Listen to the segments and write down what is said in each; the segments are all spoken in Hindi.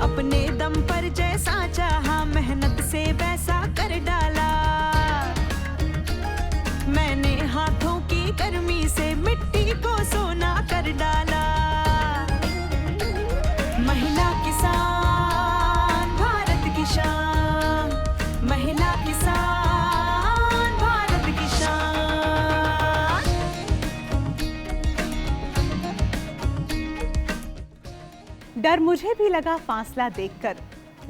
अपने दम पर जैसा चाहा मेहनत से वैसा कर डाला। मैंने हाथों की गर्मी से मिट्टी को सोना कर डाला। महिला किसान भारत की शान, महिला किसान भारत की शान। डर मुझे भी लगा फासला देखकर,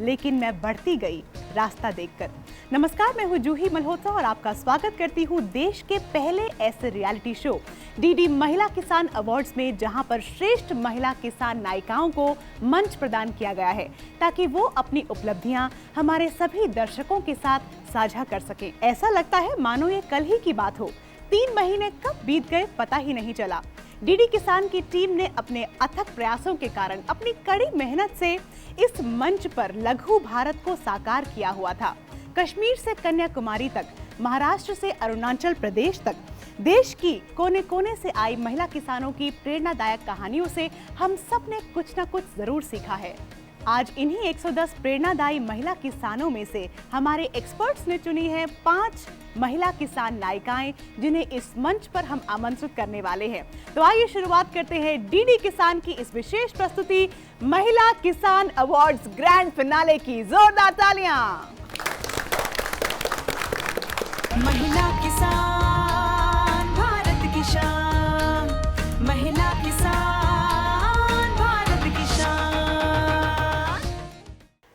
लेकिन मैं बढ़ती गई रास्ता देखकर। नमस्कार, मैं हूं जूही मल्होत्रा और आपका स्वागत करती हूं देश के पहले ऐसे रियलिटी शो डीडी महिला किसान अवार्ड्स में, जहां पर श्रेष्ठ महिला किसान नायिकाओं को मंच प्रदान किया गया है ताकि वो अपनी उपलब्धियां हमारे सभी दर्शकों के साथ साझा कर सकें। ऐसा लगता है मानो ये कल ही की बात हो। 3 महीने कब बीत गए पता ही नहीं चला। डीडी किसान की टीम ने अपने अथक प्रयासों के कारण, अपनी कड़ी मेहनत से इस मंच पर लघु भारत को साकार किया हुआ था। कश्मीर से कन्याकुमारी तक, महाराष्ट्र से अरुणाचल प्रदेश तक, देश की कोने कोने से आई महिला किसानों की प्रेरणादायक कहानियों से हम सब ने कुछ न कुछ जरूर सीखा है। आज इन्हीं 110 प्रेरणादायी महिला किसानों में से हमारे एक्सपर्ट्स ने चुनी है 5 महिला किसान नायिकाएं, जिन्हें इस मंच पर हम आमंत्रित करने वाले हैं। तो आइए शुरुआत करते हैं डीडी किसान की इस विशेष प्रस्तुति महिला किसान अवार्ड्स ग्रैंड फिनाले की। जोरदार तालियां। महिला किसान भारत की शान, महिला किसान भारत की शान।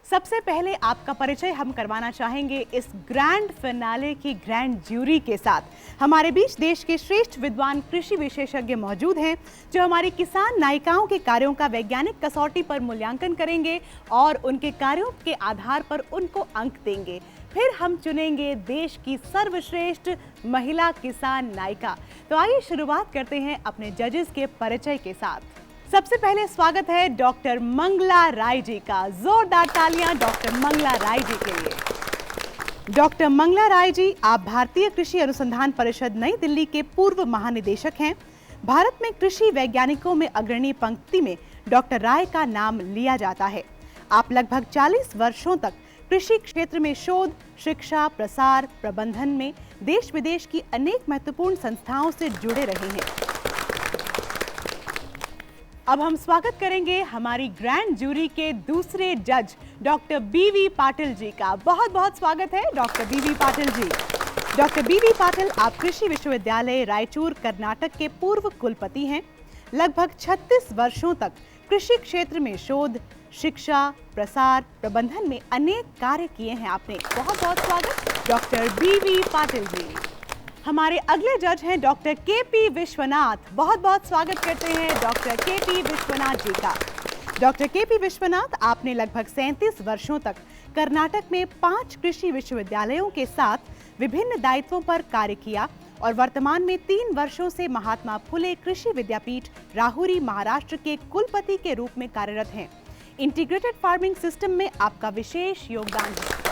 सबसे पहले आपका परिचय हम करवाना चाहेंगे इस ग्रैंड फिनाले की ग्रैंड ज्यूरी के साथ। हमारे बीच देश के श्रेष्ठ विद्वान कृषि विशेषज्ञ मौजूद हैं, जो हमारी किसान नायिकाओं के कार्यों का वैज्ञानिक कसौटी पर मूल्यांकन करेंगे और उनके कार्यों के आधार पर उनको अंक देंगे। फिर हम चुनेंगे देश की सर्वश्रेष्ठ महिला किसान नायिका। तो आइए शुरुआत करते हैं अपने जजेस के परिचय के साथ। सबसे पहले स्वागत है डॉक्टर मंगला राय जी का। जोरदार तालियां डॉक्टर मंगला राय जी के लिए। डॉक्टर मंगला राय जी, आप भारतीय कृषि अनुसंधान परिषद नई दिल्ली के पूर्व महानिदेशक हैं। भारत में कृषि वैज्ञानिकों में अग्रणी पंक्ति में डॉक्टर राय का नाम लिया जाता है। आप लगभग 40 वर्षों तक कृषि क्षेत्र में शोध, शिक्षा, प्रसार, प्रबंधन में देश विदेश की अनेक महत्वपूर्ण संस्थाओं से जुड़े रहे हैं। अब हम स्वागत करेंगे हमारी ग्रैंड ज्यूरी के दूसरे जज डॉक्टर बीवी पाटिल जी का। बहुत बहुत स्वागत है डॉक्टर बीवी पाटिल जी। डॉक्टर बीवी पाटिल, आप कृषि विश्वविद्यालय रायचूर कर्नाटक के पूर्व कुलपति हैं। लगभग 36 वर्षों तक कृषि क्षेत्र में शोध, शिक्षा, प्रसार, प्रबंधन में अनेक कार्य किए हैं आपने। बहुत बहुत स्वागत डॉक्टर बीवी पाटिल जी। हमारे अगले जज हैं डॉक्टर केपी विश्वनाथ। बहुत बहुत स्वागत करते हैं डॉक्टर केपी विश्वनाथ जी का। डॉक्टर केपी विश्वनाथ, आपने लगभग 37 वर्षों तक कर्नाटक में 5 कृषि विश्वविद्यालयों के साथ विभिन्न दायित्वों पर कार्य किया और वर्तमान में 3 वर्षों से महात्मा फुले कृषि विद्यापीठ राहुरी, महाराष्ट्र के कुलपति के रूप में कार्यरत हैं। इंटीग्रेटेड फार्मिंग सिस्टम में आपका विशेष योगदान है।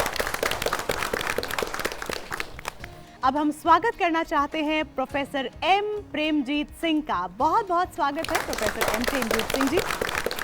अब हम स्वागत करना चाहते हैं प्रोफेसर एम प्रेमजीत सिंह का। बहुत बहुत स्वागत है प्रोफेसर एम प्रेमजीत सिंह जी।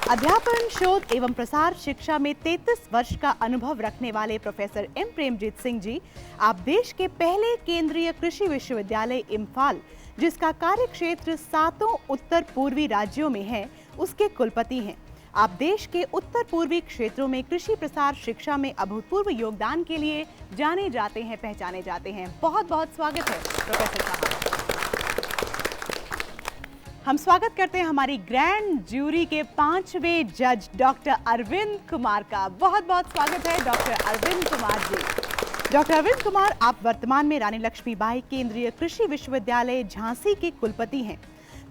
अध्यापन, शोध एवं प्रसार शिक्षा में 33 वर्ष का अनुभव रखने वाले प्रोफेसर एम प्रेमजीत सिंह जी, आप देश के पहले केंद्रीय कृषि विश्वविद्यालय इम्फाल, जिसका कार्य क्षेत्र 7 उत्तर पूर्वी राज्यों में है, उसके कुलपति हैं। आप देश के उत्तर पूर्वी क्षेत्रों में कृषि प्रसार शिक्षा में अभूतपूर्व योगदान के लिए जाने जाते हैं, पहचाने जाते हैं। बहुत बहुत स्वागत है प्रोफेसर साहब। हम स्वागत करते हैं हमारी ग्रैंड ज्यूरी के 5वें जज डॉक्टर अरविंद कुमार का। बहुत बहुत स्वागत है डॉक्टर अरविंद कुमार जी। डॉक्टर अरविंद कुमार, आप वर्तमान में रानी लक्ष्मीबाई केंद्रीय कृषि विश्वविद्यालय झांसी के कुलपति हैं।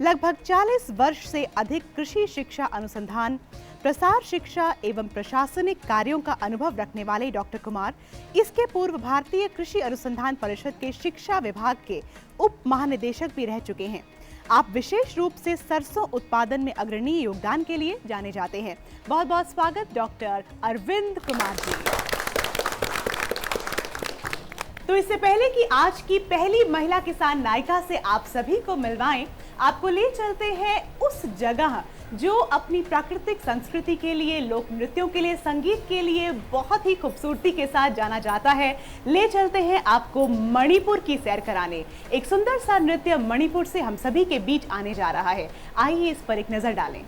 लगभग 40 वर्ष से अधिक कृषि शिक्षा अनुसंधान, प्रसार शिक्षा एवं प्रशासनिक कार्यों का अनुभव रखने वाले डॉक्टर कुमार इसके पूर्व भारतीय कृषि अनुसंधान परिषद के शिक्षा विभाग के उप महानिदेशक भी रह चुके हैं। आप विशेष रूप से सरसों उत्पादन में अग्रणी योगदान के लिए जाने जाते हैं। बहुत बहुत स्वागत डॉक्टर अरविंद कुमार जी। तो इससे पहले कि आज की पहली महिला किसान नायिका से आप सभी को मिलवाएं, आपको ले चलते हैं उस जगह जो अपनी प्राकृतिक संस्कृति के लिए, लोक नृत्यों के लिए, संगीत के लिए बहुत ही खूबसूरती के साथ जाना जाता है। ले चलते हैं आपको मणिपुर की सैर कराने। एक सुंदर सा नृत्य मणिपुर से हम सभी के बीच आने जा रहा है। आइए इस पर एक नजर डालें।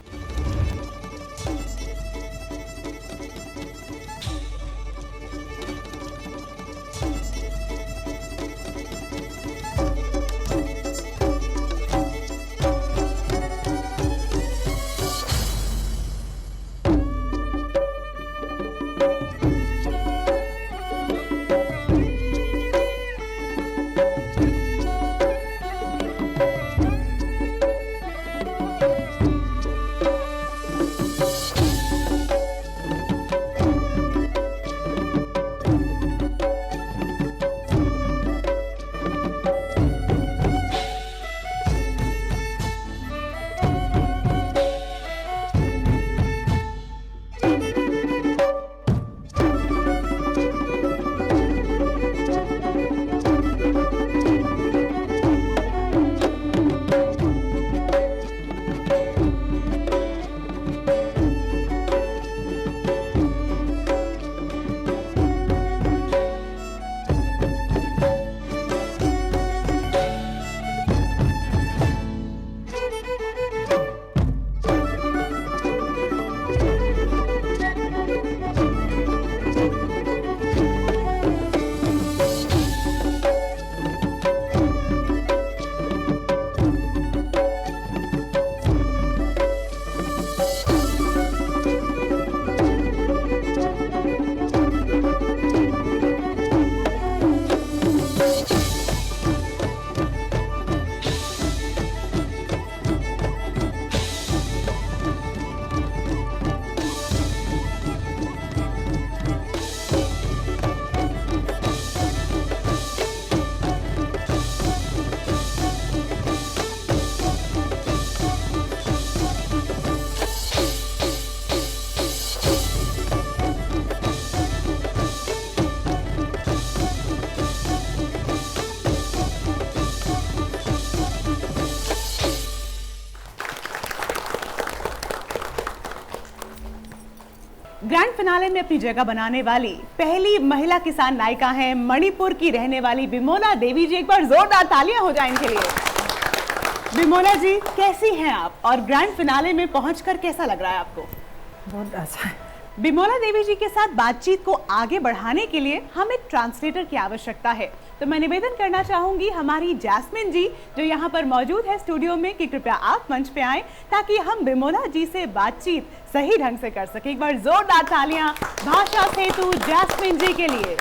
ग्रैंड फिनाले में अपनी जगह बनाने वाली पहली महिला किसान नायिका हैं मणिपुर की रहने वाली बिमोला देवी जी। एक बार जोरदार तालियां हो जाएं इनके लिए। बिमोला जी, कैसी हैं आप और ग्रैंड फिनाले में पहुंचकर कैसा लग रहा है आपको? बहुत अच्छा है। बिमोला देवी जी के साथ बातचीत को आगे बढ़ाने के लिए हमें ट्रांसलेटर की आवश्यकता है, तो मैं निवेदन करना चाहूंगी हमारी जैस्मिन जी जो यहाँ पर मौजूद है स्टूडियो में कि कृपया आप मंच पे आएं ताकि हम बिमोला जी से बातचीत सही ढंग से कर सके। एक बार जोरदार तालियां भाषा सेतु जैस्मिन जी के लिए।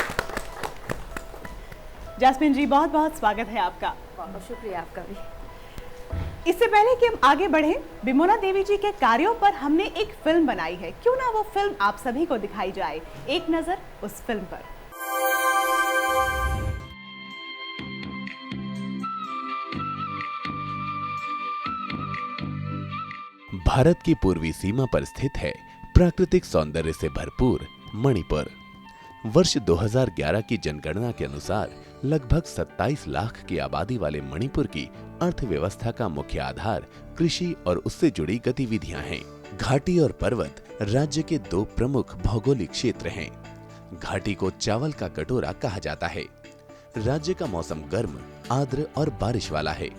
जैस्मिन जी, बहुत बहुत स्वागत है आपका। बहुत शुक्रिया आपका भी। इससे पहले कि हम आगे बढ़ें, बिमोला देवी जी के कार्यों पर हमने एक फिल्म बनाई है, क्यों ना वो फिल्म आप सभी को दिखाई जाए। एक नजर उस फिल्म पर। भारत की पूर्वी सीमा पर स्थित है प्राकृतिक सौंदर्य से भरपूर मणिपुर। वर्ष 2011 की जनगणना के अनुसार लगभग 27 लाख की आबादी वाले मणिपुर की अर्थव्यवस्था का मुख्य आधार कृषि और उससे जुड़ी गतिविधियां हैं। घाटी और पर्वत राज्य के दो प्रमुख भौगोलिक क्षेत्र हैं। घाटी को चावल का कटोरा कहा जाता है। राज्य का मौसम गर्म, आर्द्र और बारिश वाला है।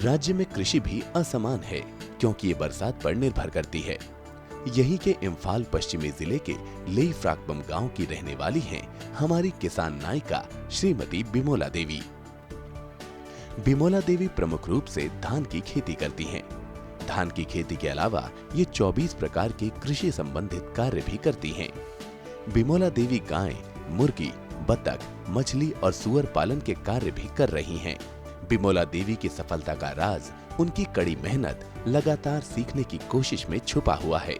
राज्य में कृषि भी असमान है क्योंकि ये बरसात पर निर्भर करती है। यहीं के इम्फाल पश्चिमी जिले के लेईफ्राकबम गांव की रहने वाली हैं हमारी किसान नायिका श्रीमती बिमोला देवी। बिमोला देवी प्रमुख रूप से धान की खेती करती हैं। धान की खेती के अलावा ये 24 प्रकार के कृषि संबंधित कार्य भी करती हैं। बिमोला देवी गाय, मुर्गी, बतख, मछली और सुअर पालन के कार्य भी कर रही हैं। बिमोला देवी की सफलता का राज उनकी कड़ी मेहनत, लगातार सीखने की कोशिश में छुपा हुआ है।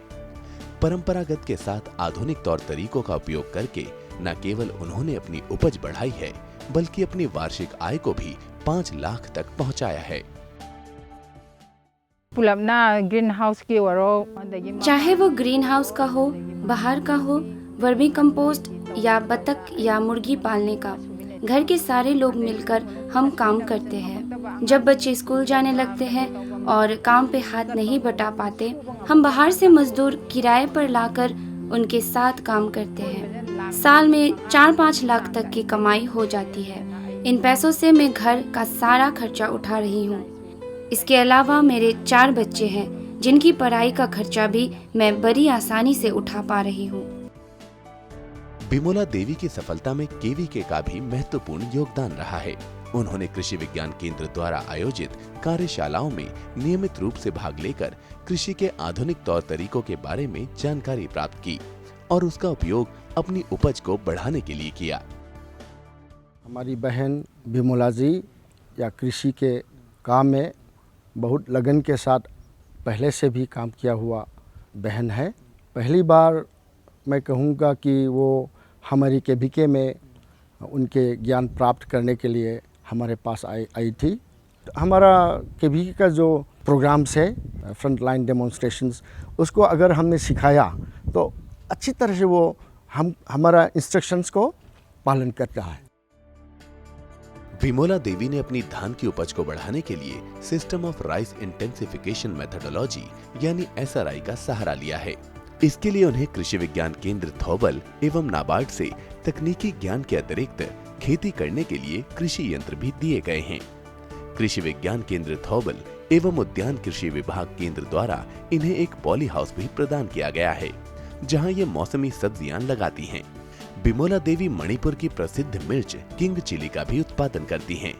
परंपरागत के साथ आधुनिक तौर तरीकों का उपयोग करके न केवल उन्होंने अपनी उपज बढ़ाई है, बल्कि अपनी वार्षिक आय को भी 5 लाख तक पहुंचाया है। चाहे वो ग्रीन हाउस का हो, बाहर का हो, वर्मी कंपोस्ट या बतख या मुर्गी पालने का, घर के सारे लोग मिलकर हम काम करते हैं। जब बच्चे स्कूल जाने लगते हैं और काम पे हाथ नहीं बटा पाते, हम बाहर से मजदूर किराए पर लाकर उनके साथ काम करते हैं। साल में 4-5 लाख तक की कमाई हो जाती है। इन पैसों से मैं घर का सारा खर्चा उठा रही हूँ। इसके अलावा मेरे 4 बच्चे हैं जिनकी पढ़ाई का खर्चा भी मैं बड़ी आसानी से उठा पा रही हूँ। बिमोला देवी की सफलता में केवीके का भी महत्वपूर्ण योगदान रहा है। उन्होंने कृषि विज्ञान केंद्र द्वारा आयोजित कार्यशालाओं में नियमित रूप से भाग लेकर कृषि के आधुनिक तौर तरीकों के बारे में जानकारी प्राप्त की और उसका उपयोग अपनी उपज को बढ़ाने के लिए किया। हमारी बहन बिमोला जी या कृषि के काम में बहुत लगन के साथ पहले से भी काम किया हुआ बहन है। पहली बार मैं कहूँगा कि वो हमारी केवीके में उनके ज्ञान प्राप्त करने के लिए हमारे पास आई थी। हमारा केवीके का जो प्रोग्राम्स है, फ्रंट लाइन डेमोन्स्ट्रेशंस, उसको अगर हमने सिखाया तो अच्छी तरह से वो हमारा इंस्ट्रक्शंस को पालन कर रहा है। बिमोला देवी ने अपनी धान की उपज को बढ़ाने के लिए system of rice intensification methodology यानी SRI का सहारा लिया है। इसके लिए उन्हें कृषि विज्ञान केंद्र थौबल एवं नाबार्ड से तकनीकी ज्ञान के अतिरिक्त खेती करने के लिए कृषि यंत्र भी दिए गए हैं। कृषि विज्ञान केंद्र थौबल एवं उद्यान कृषि विभाग केंद्र द्वारा इन्हें एक पॉली हाउस भी प्रदान किया गया है, जहां ये मौसमी सब्जियां लगाती हैं। बिमोला देवी मणिपुर की प्रसिद्ध मिर्च किंग चिली का भी उत्पादन करती हैं।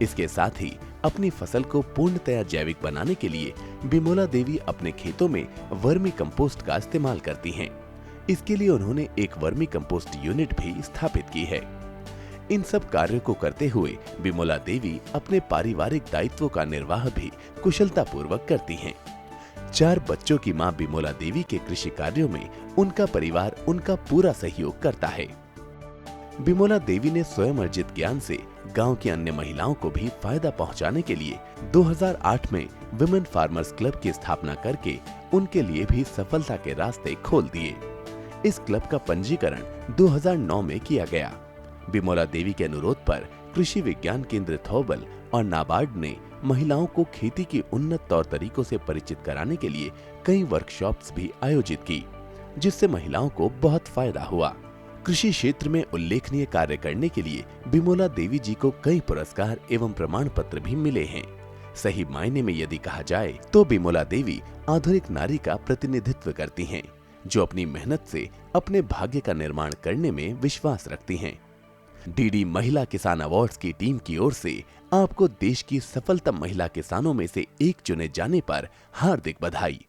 इसके साथ ही अपनी फसल को पूर्णतया जैविक बनाने के लिए बिमोला देवी अपने खेतों में वर्मी कंपोस्ट का इस्तेमाल करती हैं। इसके लिए उन्होंने एक वर्मी कंपोस्ट यूनिट भी स्थापित की है। इन सब कार्यों को करते हुए बिमोला देवी अपने पारिवारिक दायित्वों का निर्वाह भी कुशलता पूर्वक करती हैं। 4 बच्चों की मां बिमोला देवी के कृषि कार्यों में उनका परिवार उनका पूरा सहयोग करता है। बिमोला देवी ने स्वयं अर्जित ज्ञान से गांव की अन्य महिलाओं को भी फायदा पहुंचाने के लिए 2008 में विमेन फार्मर्स क्लब की स्थापना करके उनके लिए भी सफलता के रास्ते खोल दिए। इस क्लब का पंजीकरण 2009 में किया गया। बिमोला देवी के अनुरोध पर कृषि विज्ञान केंद्र थौबल और नाबार्ड ने महिलाओं को खेती की उन्नत तौर तरीकों से परिचित कराने के लिए कई वर्कशॉप्स भी आयोजित की, जिससे महिलाओं को बहुत फायदा हुआ। कृषि क्षेत्र में उल्लेखनीय कार्य करने के लिए बिमोला देवी जी को कई पुरस्कार एवं प्रमाण पत्र भी मिले हैं। सही मायने में यदि कहा जाए तो बिमोला देवी आधुनिक नारी का प्रतिनिधित्व करती हैं, जो अपनी मेहनत से अपने भाग्य का निर्माण करने में विश्वास रखती हैं। डीडी महिला किसान अवार्ड्स की टीम की ओर से आपको देश की सफलतम महिला किसानों में से एक चुने जाने पर हार्दिक बधाई।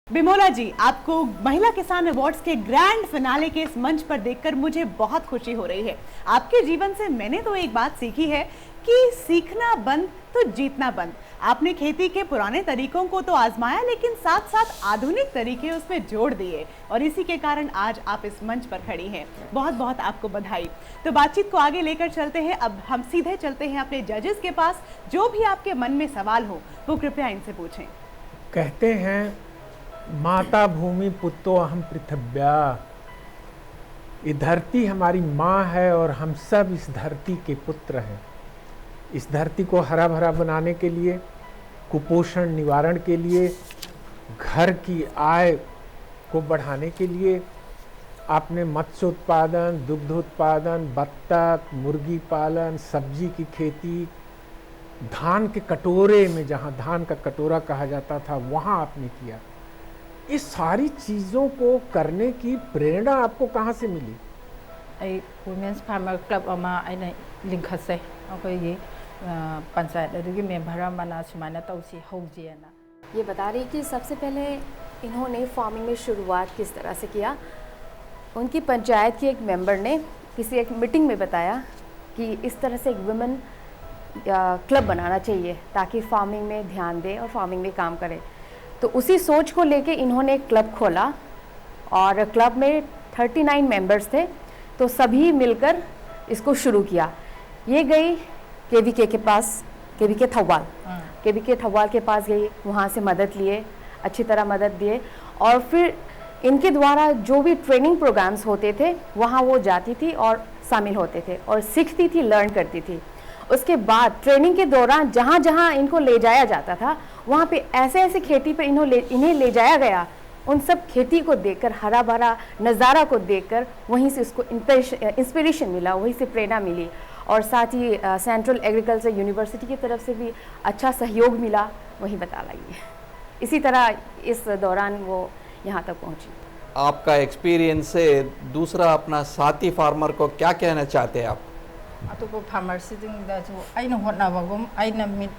बिमोला जी, आपको महिला किसान अवार्ड्स के ग्रैंड फिनाले के इस मंच पर देखकर मुझे बहुत खुशी हो रही है। आपके जीवन से मैंने तो एक बात सीखी है कि सीखना बंद तो जीतना बंद। आपने खेती के पुराने तरीकों को तो आजमाया, लेकिन साथ साथ आधुनिक तरीके उसमें जोड़ दिए और इसी के कारण आज आप इस मंच पर खड़ी हैं। बहुत बहुत आपको बधाई। तो बातचीत को आगे लेकर चलते हैं। अब हम सीधे चलते हैं अपने जजेस के पास। जो भी आपके मन में सवाल हो वो कृपया इनसे पूछें। कहते हैं माता भूमि पुत्रो अहम पृथिव्या, ये धरती हमारी माँ है और हम सब इस धरती के पुत्र हैं। इस धरती को हरा भरा बनाने के लिए, कुपोषण निवारण के लिए, घर की आय को बढ़ाने के लिए आपने मत्स्य उत्पादन, दुग्ध उत्पादन, बत्तख, मुर्गी पालन, सब्जी की खेती, धान के कटोरे में, जहाँ धान का कटोरा कहा जाता था, वहाँ आपने किया। इस सारी चीज़ों को करने की प्रेरणा आपको कहाँ से मिली? वुमेन्स फार्मर क्लब लिंखसे पंचायत मेंबर मना सुमाना तौसी होजिएना। ये बता रही कि सबसे पहले इन्होंने फार्मिंग में शुरुआत किस तरह से किया। उनकी पंचायत की एक मेंबर ने किसी एक मीटिंग में बताया कि इस तरह से एक वुमेन क्लब बनाना चाहिए ताकि फार्मिंग में ध्यान दे और फार्मिंग में काम करे। तो उसी सोच को लेके इन्होंने एक क्लब खोला और क्लब में 39 मेंबर्स थे, तो सभी मिलकर इसको शुरू किया। ये गई केवीके के पास, केवीके थौवाल के पास गई, वहाँ से मदद लिए, अच्छी तरह मदद दिए और फिर इनके द्वारा जो भी ट्रेनिंग प्रोग्राम्स होते थे वहाँ वो जाती थी और शामिल होते थे और सीखती थी, लर्न करती थी। उसके बाद ट्रेनिंग के दौरान जहाँ जहाँ इनको ले जाया जाता था वहाँ पे ऐसे ऐसे खेती पर इन्हें ले जाया गया, उन सब खेती को देखकर, हरा भरा नज़ारा को देखकर वहीं से उसको इंस्पिरेशन मिला, वहीं से प्रेरणा मिली। और साथ ही सेंट्रल एग्रीकल्चर यूनिवर्सिटी की तरफ से भी अच्छा सहयोग मिला, वहीं बता लाइए। इसी तरह इस दौरान वो यहाँ तक पहुँची। आपका एक्सपीरियंस से दूसरा अपना साथी फार्मर को क्या कहना चाहते हैं आप? अतोप फार्मरसिंगदसु आइना होटनाबगुम आइना मिट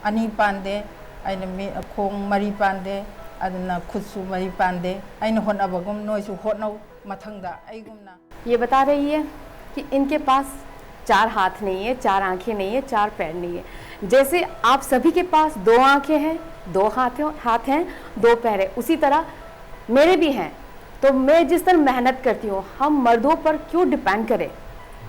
अनि पांदे आइना मिट खोंग मरी पांदे अदना खुदसु मरी पांदे आइना होटनाबगुम नोइसु होटनाउ मथंगदा आइगुमना। ये बता रही है कि इनके पास 4 हाथ नहीं है, 4 आंखें नहीं है, 4 पैर नहीं है। जैसे आप सभी के पास 2 आंखें हैं, 2 हाथ हैं, 2 पैर हैं, उसी तरह मेरे भी हैं। तो मैं जिस तरह मेहनत करती हूँ, हम मर्दों पर क्यों डिपेंड करें?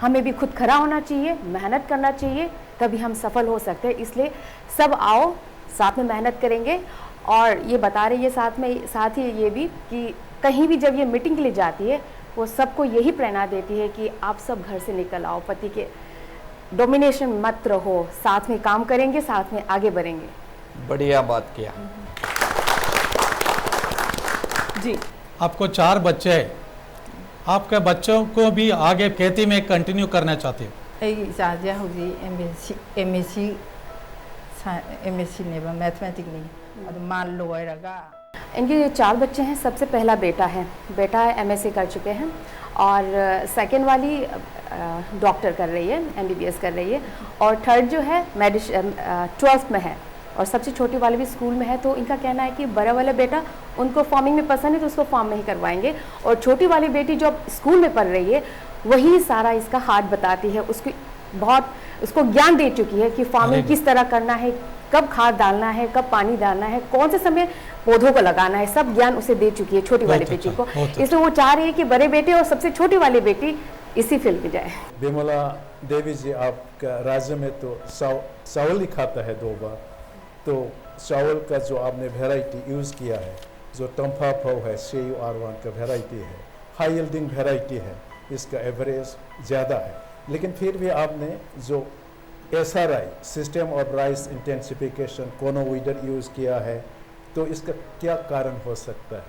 हमें भी खुद खड़ा होना चाहिए, मेहनत करना चाहिए, तभी हम सफल हो सकते हैं। इसलिए सब आओ, साथ में मेहनत करेंगे। और ये बता रही है साथ ही ये भी कि कहीं भी जब ये मीटिंग के लिए जाती है, वो सबको यही प्रेरणा देती है कि आप सब घर से निकल आओ, पति के डोमिनेशन मत रहो, साथ में काम करेंगे, साथ में आगे बढ़ेंगे। बढ़िया बात किया जी। आपको 4 बच्चे हैं, आपके बच्चों को भी आगे खेती में कंटिन्यू करना चाहते हो? इजाज़ होगी MSc नेबा मैथमेटिक्स नहीं अब मान लो आएगा। इनके 4 बच्चे हैं। सबसे पहला बेटा है MSc कर चुके हैं, और सेकंड वाली डॉक्टर कर रही है, MBBS कर रही है, और थर्ड जो है 12th में है, और सबसे छोटी वाली भी स्कूल में है। तो इनका कहना है कि बड़ा वाला बेटा उनको फार्मिंग में पसंद है तो उसको फार्म में ही करवाएंगे, और छोटी वाली बेटी जो स्कूल में पढ़ रही है वही सारा इसका हाथ बताती है, उसको ज्ञान दे चुकी है कि फार्मिंग किस तरह करना है, कब खाद डालना है, कब पानी डालना है, कौन से समय पौधों को लगाना है, सब ज्ञान उसे दे चुकी है छोटी वाली बेटी को। इसलिए वो चाह रही है कि बड़े बेटे और सबसे छोटी वाली बेटी इसी फील्ड में जाए। विमला देवी जी, आपका राज्य में तो चावल ही खाता है 2 बार, तो चावल का जो आपने वेराइटी यूज़ किया है, जो टम्फा फाव है, CUR1 का वेराइटी है, हाई यील्डिंग वेराइटी है, इसका एवरेज ज़्यादा है, लेकिन फिर भी आपने जो SRI system of rice intensification cono weeder use किया है, तो इसका क्या कारण हो सकता है?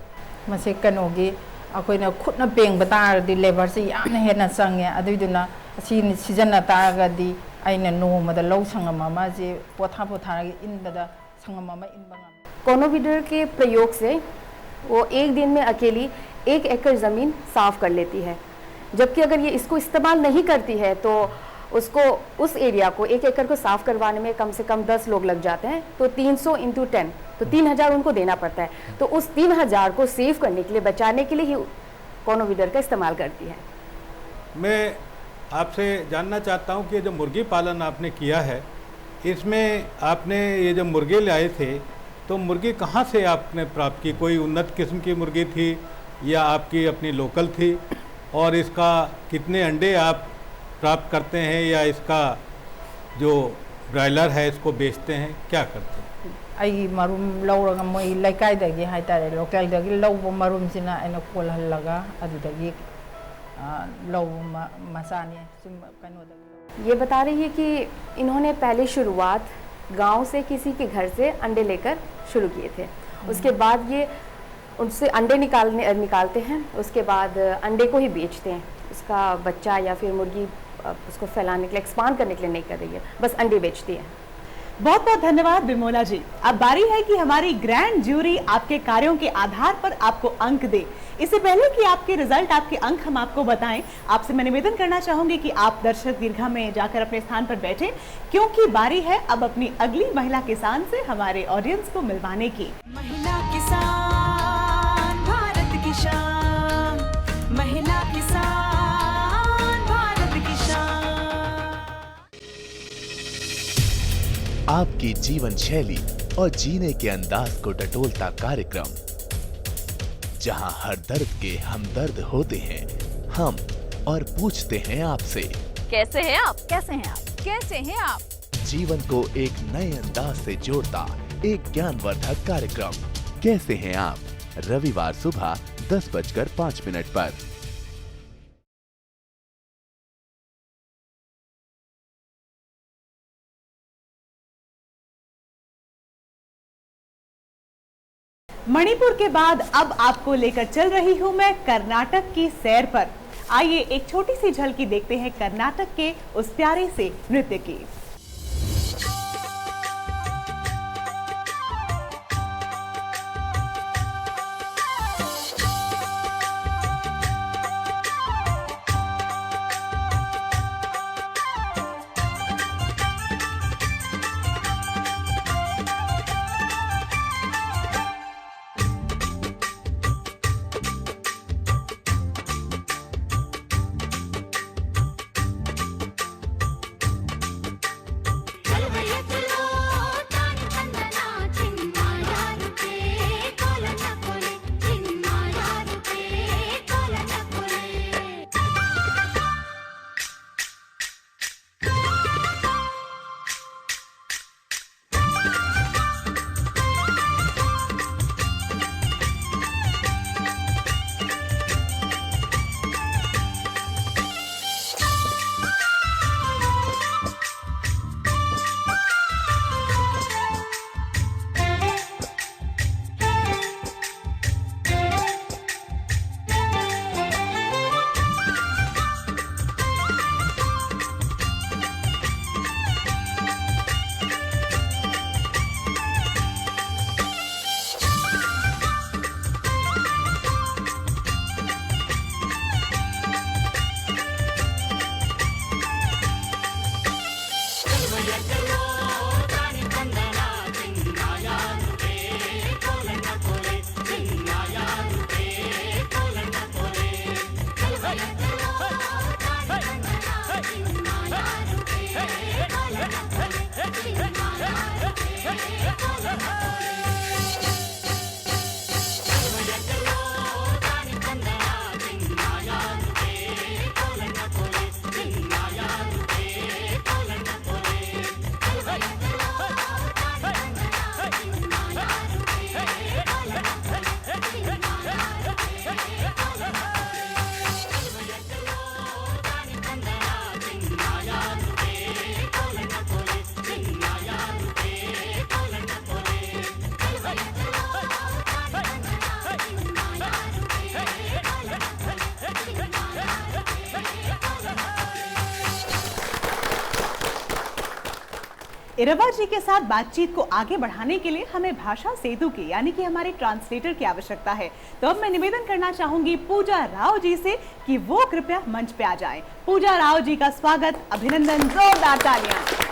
मसे कनोगी अखोइना खुदना पेंग बतारदी लेबर से यामना हेना संगे अदुइदुना असी सीजन तारगदी आइना नोमदा लौ संगम अमा जे पोथारगी इनबदा संगम अमा इनबंगा। कोनोवीडर के प्रयोग से वो एक दिन में अकेली 1 एकड़ ज़मीन साफ कर लेती है, जबकि अगर ये इसको इस्तेमाल नहीं करती है तो उसको उस एरिया को 1 एकड़ को साफ करवाने में कम से कम 10 लोग लग जाते हैं, तो 300 × 10 तो 3000 उनको देना पड़ता है। तो उस 3000 को सेव करने के लिए, बचाने के लिए ही कोनोवीडर का इस्तेमाल करती है। मैं आपसे जानना चाहता हूँ कि ये जो मुर्गी पालन आपने किया है, इसमें आपने ये जो मुर्गे लाए थे, तो मुर्गी कहाँ से आपने प्राप्त की? कोई उन्नत किस्म की मुर्गी थी या आपकी अपनी लोकल थी? और इसका कितने अंडे आप प्राप्त करते हैं, या इसका जो ब्रायलर है इसको बेचते हैं, क्या करते हैं? आई मरुम लौरगा मोई लैकाइदगी हाइतारे लोकलदगी लौबो मरुमसिना आइना कोलहल्लगा अदुदगी लौ मसाने सिम कनोदगी। ये बता रही है कि इन्होंने पहले शुरुआत गांव से किसी के घर से अंडे लेकर शुरू किए थे, उसके बाद ये उनसे अंडे निकालते हैं, उसके बाद अंडे को ही बेचते हैं। उसका बच्चा या फिर मुर्गी उसको फैलाने के लिए, एक्सपांड करने के लिए नहीं कर रही है, बस अंडे बेचती है। बहुत बहुत धन्यवाद बिमोला जी। अब बारी है कि हमारी ग्रैंड ज्यूरी आपके कार्यों के आधार पर आपको अंक दे। इससे पहले कि आपके रिजल्ट, आपके अंक हम आपको बताएं, आपसे मैं निवेदन करना चाहूंगी कि आप दर्शक दीर्घा में जाकर अपने स्थान पर बैठें, क्योंकि बारी है अब अपनी अगली महिला किसान से हमारे ऑडियंस को मिलवाने की। महिला किसान भारत की शान, महिला किसान भारत की शान। आपकी जीवन शैली और जीने के अंदाज को टटोलता कार्यक्रम, जहां हर दर्द के हमदर्द होते हैं हम और पूछते हैं आपसे, कैसे हैं आप? कैसे हैं आप? कैसे हैं आप? जीवन को एक नए अंदाज से जोड़ता एक ज्ञानवर्धक कार्यक्रम कैसे हैं आप, रविवार सुबह 10:05 पर। मणिपुर के बाद अब आपको लेकर चल रही हूँ मैं कर्नाटक की सैर पर। आइए एक छोटी सी झलकी देखते हैं कर्नाटक के उस प्यारे से नृत्य की। इरवा जी के साथ बातचीत को आगे बढ़ाने के लिए हमें भाषा सेतु की यानी कि हमारे ट्रांसलेटर की आवश्यकता है। तो अब मैं निवेदन करना चाहूंगी पूजा राव जी से कि वो कृपया मंच पे आ जाएं। पूजा राव जी का स्वागत, अभिनंदन, जोरदार तालियां।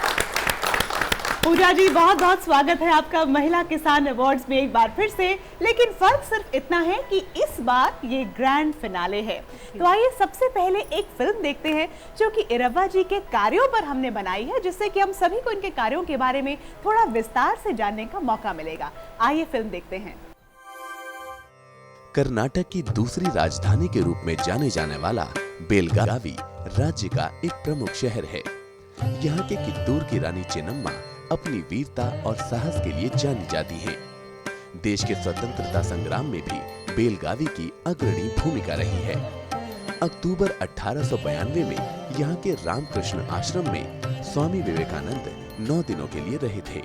पूजा जी बहुत बहुत स्वागत है आपका महिला किसान अवार्ड्स में एक बार फिर से। लेकिन फर्क सिर्फ इतना है कि इस बार ये ग्रैंड फिनाले है। तो आइए सबसे पहले एक फिल्म देखते हैं जो कि इरवा जी के कार्यों पर हमने बनाई है, जिससे कि हम सभी को इनके कार्यों के बारे में थोड़ा विस्तार से जानने का मौका मिलेगा। आइए फिल्म देखते हैं। कर्नाटक की दूसरी राजधानी के रूप में जाने जाने वाला बेलगावी राज्य का एक प्रमुख शहर है। यहाँ के कित्तूर की रानी चेन्नम्मा अपनी वीरता और साहस के लिए जानी जाती हैं। देश के स्वतंत्रता संग्राम में भी बेलगावी की अग्रणी भूमिका रही है। अक्टूबर 1892 में यहाँ के रामकृष्ण आश्रम में स्वामी विवेकानंद 9 दिनों के लिए रहे थे।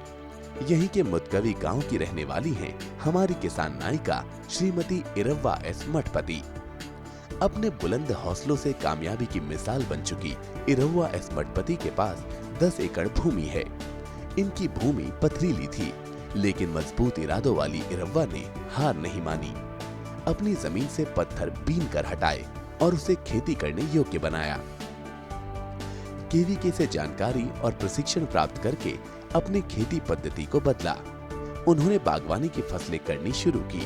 यहीं के मुतकवी गांव की रहने वाली हैं हमारी किसान नायिका श्रीमती इरव्वा एस मठपति। अपने बुलंद हौसलों से कामयाबी की मिसाल बन चुकी इरव्वा एस मठपति के पास 10 एकड़ भूमि है। इनकी भूमि पथरीली थी, लेकिन मजबूत इरादों वाली इरव्वा ने हार नहीं मानी। अपनी जमीन से पत्थर बीन कर हटाए और उसे खेती करने योग्य बनाया। केवीके से जानकारी और प्रशिक्षण प्राप्त करके अपनी खेती पद्धति को बदला। उन्होंने बागवानी की फसलें करनी शुरू की।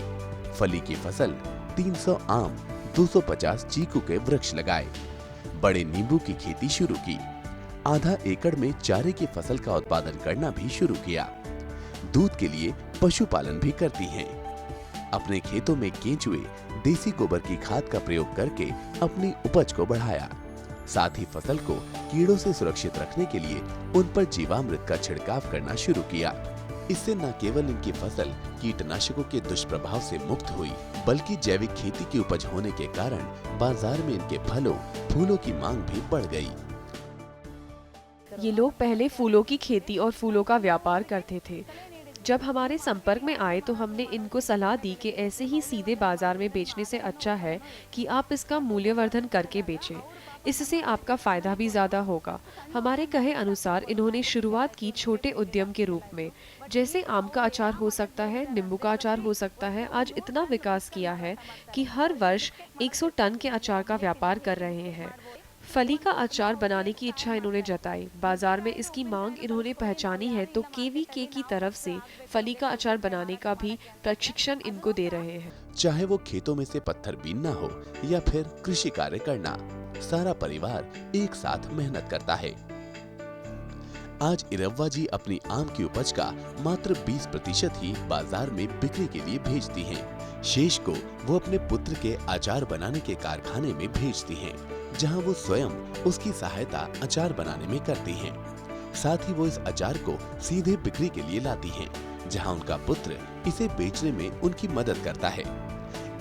फली की फसल 300 आम, 250 चीकू के वृक्ष लगाए। बड़े नींबू की खेती शुरू की। आधा एकड़ में चारे की फसल का उत्पादन करना भी शुरू किया। दूध के लिए पशुपालन भी करती हैं। अपने खेतों में केंचुए, देसी गोबर की खाद का प्रयोग करके अपनी उपज को बढ़ाया। साथ ही फसल को कीड़ों से सुरक्षित रखने के लिए उन पर जीवामृत का छिड़काव करना शुरू किया। इससे न केवल इनकी फसल कीटनाशकों के दुष्प्रभाव से मुक्त हुई, बल्कि जैविक खेती की उपज होने के कारण बाजार में इनके फलों, फूलों की मांग भी बढ़ गई। ये लोग पहले फूलों की खेती और फूलों का व्यापार करते थे। जब हमारे संपर्क में आए तो हमने इनको सलाह दी कि ऐसे ही सीधे बाजार में बेचने से अच्छा है कि आप इसका मूल्यवर्धन करके बेचें। इससे आपका फायदा भी ज़्यादा होगा। हमारे कहे अनुसार इन्होंने शुरुआत की छोटे उद्यम के रूप में, जैसे आम का अचार हो सकता है, नींबू का अचार हो सकता है। आज इतना विकास किया है कि हर वर्ष 100 टन के अचार का व्यापार कर रहे हैं। फली का अचार बनाने की इच्छा इन्होंने जताई। बाजार में इसकी मांग इन्होंने पहचानी है तो केवीके की तरफ से फली का अचार बनाने का भी प्रशिक्षण इनको दे रहे हैं। चाहे वो खेतों में से पत्थर बीनना हो या फिर कृषि कार्य करना, सारा परिवार एक साथ मेहनत करता है। आज इरव्वा जी अपनी आम की उपज का मात्र 20% ही बाजार में बिक्री के लिए भेजती हैं। शेष को वो अपने पुत्र के अचार बनाने के कारखाने में भेजती हैं, जहां वो स्वयं उसकी सहायता अचार बनाने में करती हैं। साथ ही वो इस अचार को सीधे बिक्री के लिए लाती हैं, जहां उनका पुत्र इसे बेचने में उनकी मदद करता है।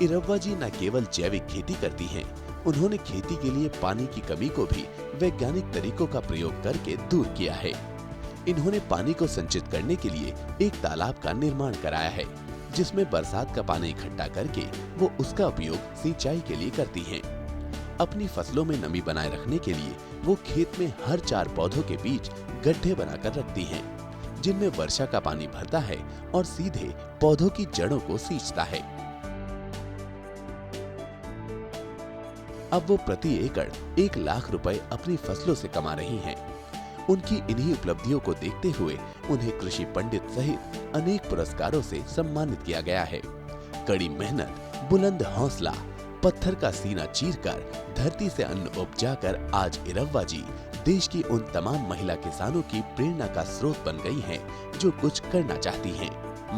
इरव्वा जी न केवल जैविक खेती करती हैं, उन्होंने खेती के लिए पानी की कमी को भी वैज्ञानिक तरीकों का प्रयोग करके दूर किया है। इन्होंने पानी को संचित करने के लिए एक तालाब का निर्माण कराया है, जिसमें बरसात का पानी इकट्ठा करके वो उसका उपयोग सिंचाई के लिए करती हैं। अपनी फसलों में नमी बनाए रखने के लिए वो खेत में हर 4 पौधों के बीच गड्ढे बनाकर रखती हैं, जिनमें वर्षा का पानी भरता है और सीधे पौधों की जड़ों को सींचता है। अब वो प्रति एकड़ 1 लाख रुपए अपनी फसलों से कमा रही हैं। उनकी इन्हीं उपलब्धियों को देखते हुए उन्हें कृषि पंडित सहित अनेक पुरस्कारों से सम्मानित किया गया है। कड़ी मेहनत, बुलंद हौसला, पत्थर का सीना चीरकर धरती से अन्न उपजाकर आज इरव्वा जी देश की उन तमाम महिला किसानों की प्रेरणा का स्रोत बन गई हैं, जो कुछ करना चाहती हैं।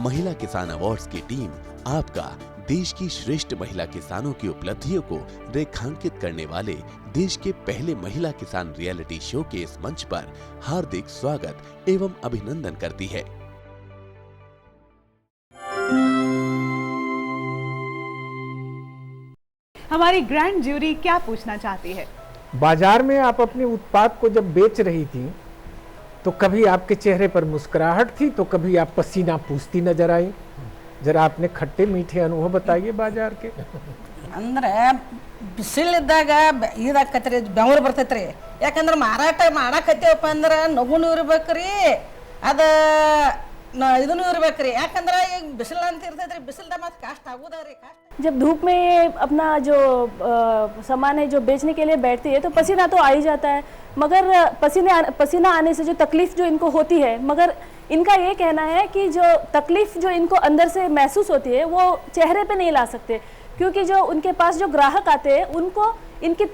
महिला किसान अवार्ड्स की टीम आपका देश की श्रेष्ठ महिला किसानों की उपलब्धियों को रेखांकित करने वाले देश के पहले महिला किसान रियलिटी शो के इस मंच पर हार्दिक स्वागत एवं अभिनंदन करती है। हमारी ग्रैंड ज्यूरी क्या पूछना चाहती है? बाजार में आप अपने उत्पाद को जब बेच रही थी तो कभी आपके चेहरे पर मुस्कुराहट थी तो कभी आप पसीना पूछती नजर आई। जरा आपने खट्टे मीठे अनुभव बताइए बाजार के। ಅಂದ್ರೆ ಬಿಸಿಲಿದ್ದಾಗ ಇದಾಕತ್ರಿ ಬೆವರು ಬರ್ತೈತ್ರಿ, ಯಾಕಂದ್ರೆ ಮಾರಾಟ ಮಾಡಾಕತ್ತೇವಪ್ಪ ಅಂದ್ರೆ ನಗುನು ಇರ್ಬೇಕ್ರಿ, ಅದ ಇದನ್ನು ಇರ್ಬೇಕ್ರಿ, ಯಾಕಂದ್ರೆ ಈಗ ಬಿಸಿಲು ಅಂತ ಇರ್ತೈತ್ರಿ, ಬಿಸಿಲ್ದಾಗ ಮತ್ತೆ ಕಷ್ಟ ಆಗುದಾರಿ। जब धूप में अपना जो सामान है जो बेचने के लिए बैठती है तो पसीना तो आ ही जाता है, मगर पसीना आने से जो तकलीफ़ जो इनको होती है, मगर इनका ये कहना है कि जो तकलीफ़ जो इनको अंदर से महसूस होती है वो चेहरे पे नहीं ला सकते, क्योंकि जो उनके पास जो ग्राहक आते हैं उनको इनकी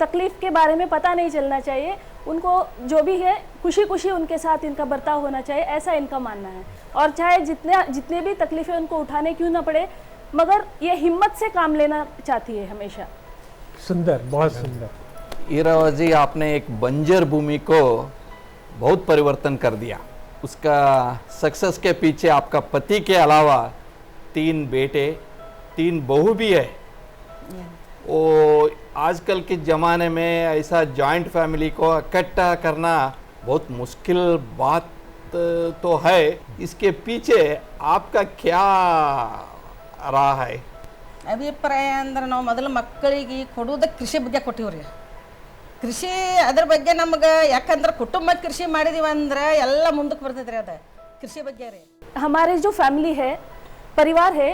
तकलीफ़ के बारे में पता नहीं चलना चाहिए। उनको जो भी है खुशी खुशी उनके साथ इनका बर्ताव होना चाहिए, ऐसा इनका मानना है। और चाहे जितने भी तकलीफ़ें उनको उठाने क्यों ना पड़े, मगर ये हिम्मत से काम लेना चाहती है हमेशा। सुंदर, बहुत सुंदर। इरव्वा जी, आपने एक बंजर भूमि को बहुत परिवर्तन कर दिया। उसका सक्सेस के पीछे आपका पति के अलावा 3 बेटे 3 बहू भी है। वो आजकल के ज़माने में ऐसा जॉइंट फैमिली को इकट्ठा करना बहुत मुश्किल बात तो है। इसके पीछे आपका क्या रहा है? ಅಭಿಪ್ರಾಯ ಅಂದ್ರೆ ನಾವು ಮೊದಲು ಮಕ್ಕಳಿಗೆ ಕೊಡುವುದು ಕೃಷಿ ಬಗ್ಗೆ ಕೊಟ್ಟಿವ್ರಿ। ಕೃಷಿ ಅದ್ರ ಬಗ್ಗೆ ನಮಗೆ ಯಾಕಂದ್ರೆ ಕುಟುಂಬ ಕೃಷಿ ಮಾಡಿದೀವಿ ಅಂದ್ರೆ ಎಲ್ಲ ಮುಂದಕ್ಕೆ ಬರ್ತೈತ್ರಿ, ಅದ ಕೃಷಿ ಬಗ್ಗೆ ರೀ। हमारे जो फैमिली है, परिवार है,